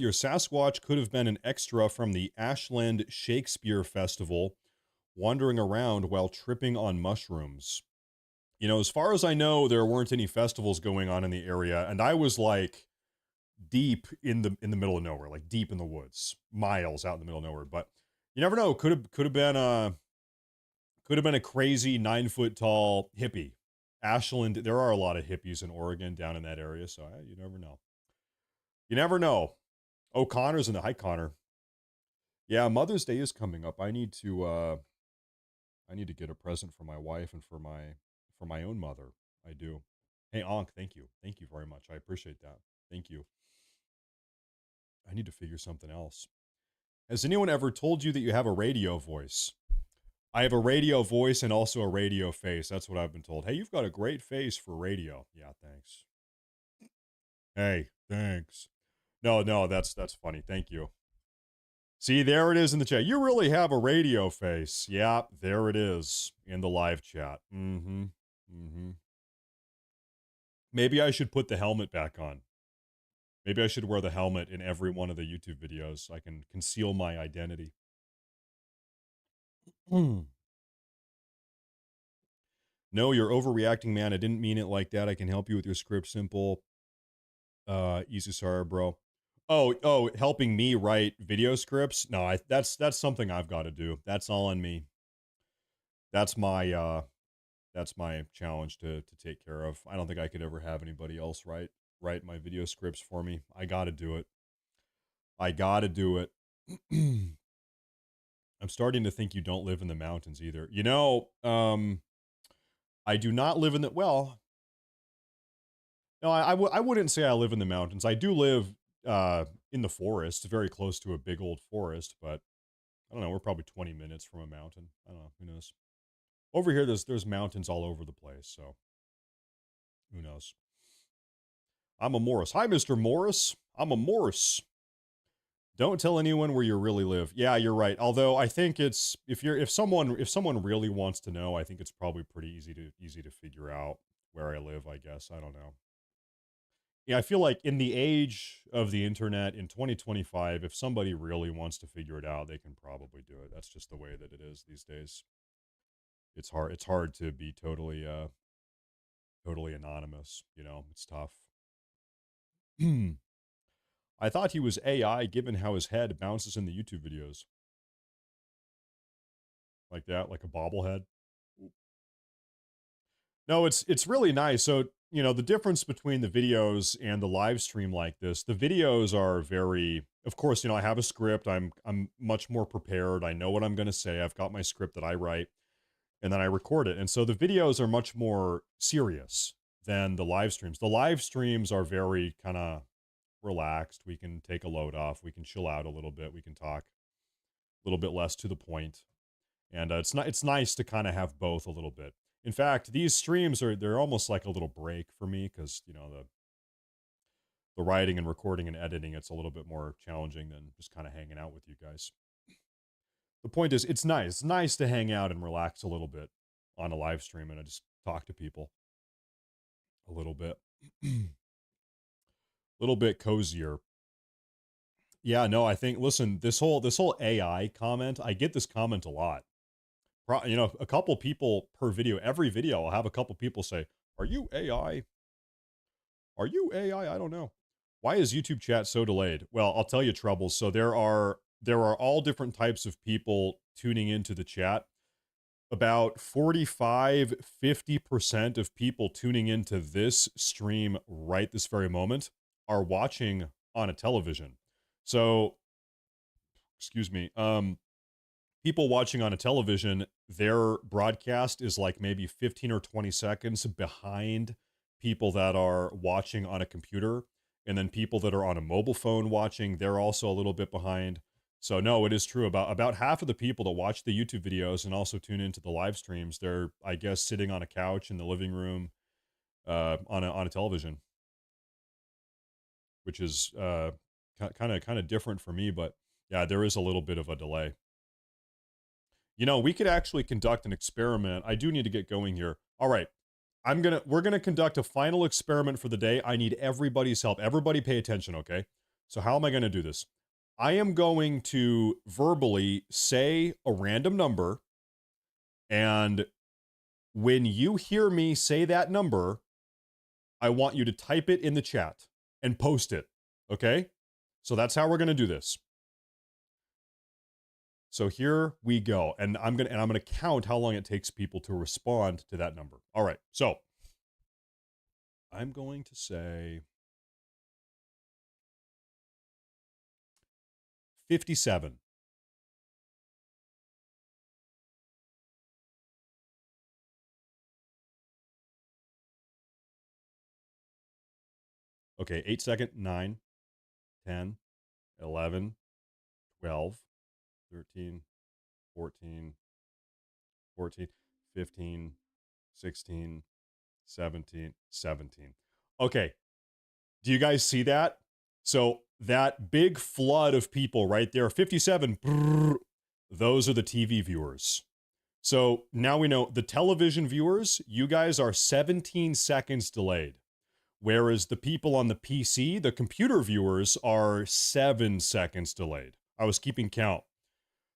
your Sasquatch could have been an extra from the Ashland Shakespeare Festival, wandering around while tripping on mushrooms. You know, as far as I know, there weren't any festivals going on in the area, and I was like deep in the middle of nowhere, like deep in the woods, miles out in the middle of nowhere. But you never know. Could have been a crazy 9 foot tall hippie. Ashland, there are a lot of hippies in Oregon down in that area, so you never know. You never know. Oh, Connor's in the hi Connor. Yeah, Mother's Day is coming up. I need to get a present for my wife and for my own mother. I do. Hey, Ankh, thank you. Thank you very much. I appreciate that. Thank you. I need to figure something else. Has anyone ever told you that you have a radio voice? I have a radio voice and also a radio face. That's what I've been told. Hey, you've got a great face for radio. Yeah, thanks. Hey, thanks. No, that's funny. Thank you. See, there it is in the chat. You really have a radio face. Yeah, there it is in the live chat. Maybe I should put the helmet back on. Maybe I should wear the helmet in every one of the YouTube videos so I can conceal my identity. No, you're overreacting, man. I didn't mean it like that. I can help you with your script. Simple. Easy, sorry, bro. Oh, helping me write video scripts? No, that's something I've got to do. That's all on me. That's my challenge to take care of. I don't think I could ever have anybody else write my video scripts for me. I got to do it. I'm starting to think you don't live in the mountains either. You know, I do not live in the, well, no, I wouldn't say I live in the mountains. I do live in the forest, very close to a big old forest, but I don't know, we're probably 20 minutes from a mountain. I don't know, who knows? Over here, there's mountains all over the place, so who knows? I'm a Morris. Hi, Mr. Morris. I'm a Morris. Don't tell anyone where you really live. Yeah, you're right. Although I think it's if someone really wants to know, I think it's probably pretty easy to figure out where I live, I guess. I don't know. Yeah, I feel like in the age of the internet in 2025, if somebody really wants to figure it out, they can probably do it. That's just the way that it is these days. It's hard to be totally anonymous, you know. It's tough. I thought he was AI given how his head bounces in the YouTube videos. Like that, like a bobblehead. No, it's really nice. So, you know, the difference between the videos and the live stream like this, the videos are very, of course, you know, I have a script. I'm much more prepared. I know what I'm going to say. I've got my script that I write and then I record it. And so the videos are much more serious than the live streams. The live streams are very kind of relaxed. We can take a load off. We can chill out a little bit. We can talk a little bit less to the point. And it's nice to kind of have both a little bit. In fact, these streams they're almost like a little break for me because, you know, the writing and recording and editing, it's a little bit more challenging than just kind of hanging out with you guys. The point is, it's nice. It's nice to hang out and relax a little bit on a live stream and I just talk to people a little bit. Little bit cozier. Yeah, no, I think, listen, this whole AI comment, I get this comment a lot. You know, a couple people per video, every video, I'll have a couple people say, "Are you AI? Are you AI? I don't know. Why is YouTube chat so delayed?" Well, I'll tell you, Troubles. So there are all different types of people tuning into the chat. About 45-50% of people tuning into this stream right this very moment are watching on a television. So, excuse me, people watching on a television, their broadcast is like maybe 15 or 20 seconds behind people that are watching on a computer. And then people that are on a mobile phone watching, they're also a little bit behind. So no, it is true. About half of the people that watch the YouTube videos and also tune into the live streams, they're, I guess, sitting on a couch in the living room on a television, which is kind of different for me, but yeah, there is a little bit of a delay. You know, we could actually conduct an experiment. I do need to get going here. All right. We're gonna conduct a final experiment for the day. I need everybody's help. Everybody pay attention, okay? So how am I gonna do this? I am going to verbally say a random number, and when you hear me say that number, I want you to type it in the chat and post it, okay? So that's how we're gonna do this. So here we go, and I'm gonna count how long it takes people to respond to that number. All right, so I'm going to say 57. Okay, 8 second, 9, 10, 11, 12, 13, 14, 14, 15, 16, 17, 17. Okay, do you guys see that? So that big flood of people right there, 57, brrr, those are the TV viewers. So now we know the television viewers, you guys are 17 seconds delayed. Whereas the people on the PC, the computer viewers, are 7 seconds delayed. I was keeping count.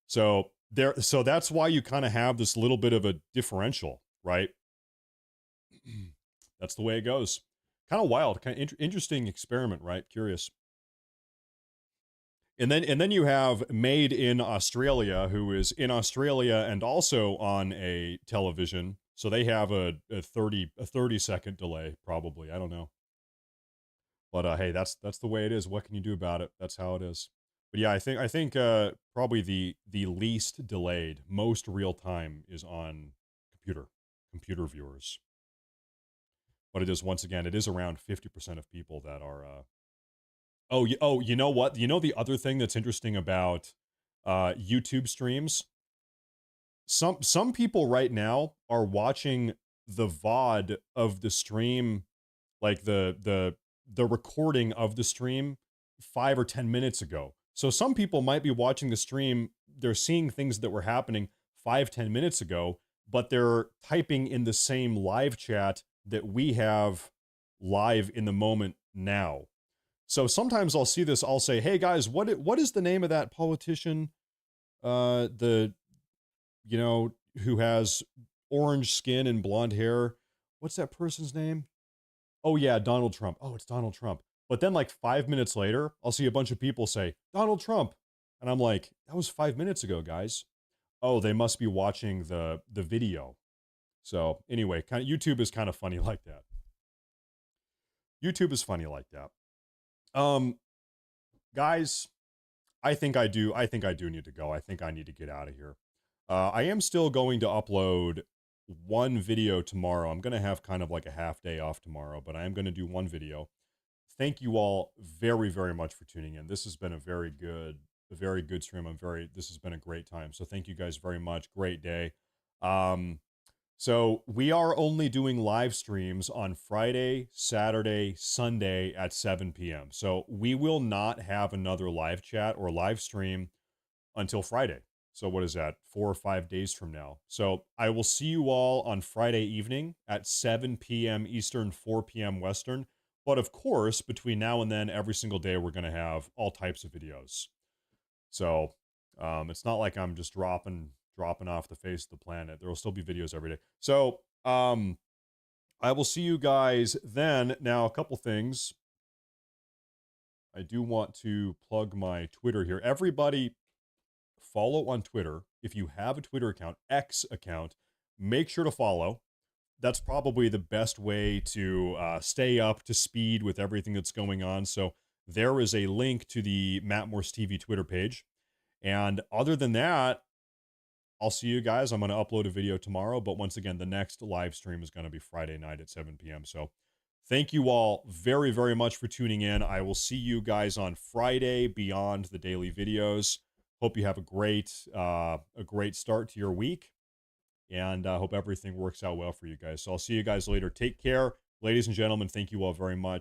So that's why you kind of have this little bit of a differential, right? That's the way it goes. Kind of wild, kind of interesting experiment, right? Curious. And then you have Made in Australia, who is in Australia and also on a television. So they have a 30 second delay, probably. I don't know. But hey, that's the way it is. What can you do about it? That's how it is. But yeah, I think probably the least delayed, most real time is on computer viewers. But it is, once again, it is around 50% of people that are you know what? You know the other thing that's interesting about YouTube streams? Some people right now are watching the VOD of the stream, like the recording of the stream 5 or 10 minutes ago. So some people might be watching the stream, they're seeing things that were happening 5-10 minutes ago, but they're typing in the same live chat that we have live in the moment now. So sometimes I'll see this, I'll say, hey guys, what is the name of that politician, who has orange skin and blonde hair? What's that person's name? Oh yeah, Donald Trump. Oh, it's Donald Trump. But then like 5 minutes later, I'll see a bunch of people say, Donald Trump. And I'm like, that was 5 minutes ago, guys. Oh, they must be watching the video. So anyway, YouTube is kind of funny like that. YouTube is funny like that. Guys, I think I do need to go. I think I need to get out of here. I am still going to upload one video tomorrow. I'm going to have kind of like a half day off tomorrow, but I am going to do one video. Thank you all very, very much for tuning in. This has been a very good stream. This has been a great time. So thank you guys very much. Great day. So we are only doing live streams on Friday, Saturday, Sunday at 7 p.m. So we will not have another live chat or live stream until Friday. So what is that? 4 or 5 days from now. So I will see you all on Friday evening at 7 p.m. Eastern, 4 p.m. Western. But of course, between now and then, every single day, we're going to have all types of videos. So it's not like I'm just dropping off the face of the planet. There will still be videos every day. So I will see you guys then. Now, a couple things. I do want to plug my Twitter here. Everybody follow on Twitter. If you have a Twitter account, X account, make sure to follow. That's probably the best way to stay up to speed with everything that's going on. So there is a link to the Matt Morse TV Twitter page. And other than that, I'll see you guys. I'm going to upload a video tomorrow. But once again, the next live stream is going to be Friday night at 7 p.m. So thank you all very, very much for tuning in. I will see you guys on Friday beyond the daily videos. Hope you have a great start to your week. And I hope everything works out well for you guys. So I'll see you guys later. Take care. Ladies and gentlemen, thank you all very much.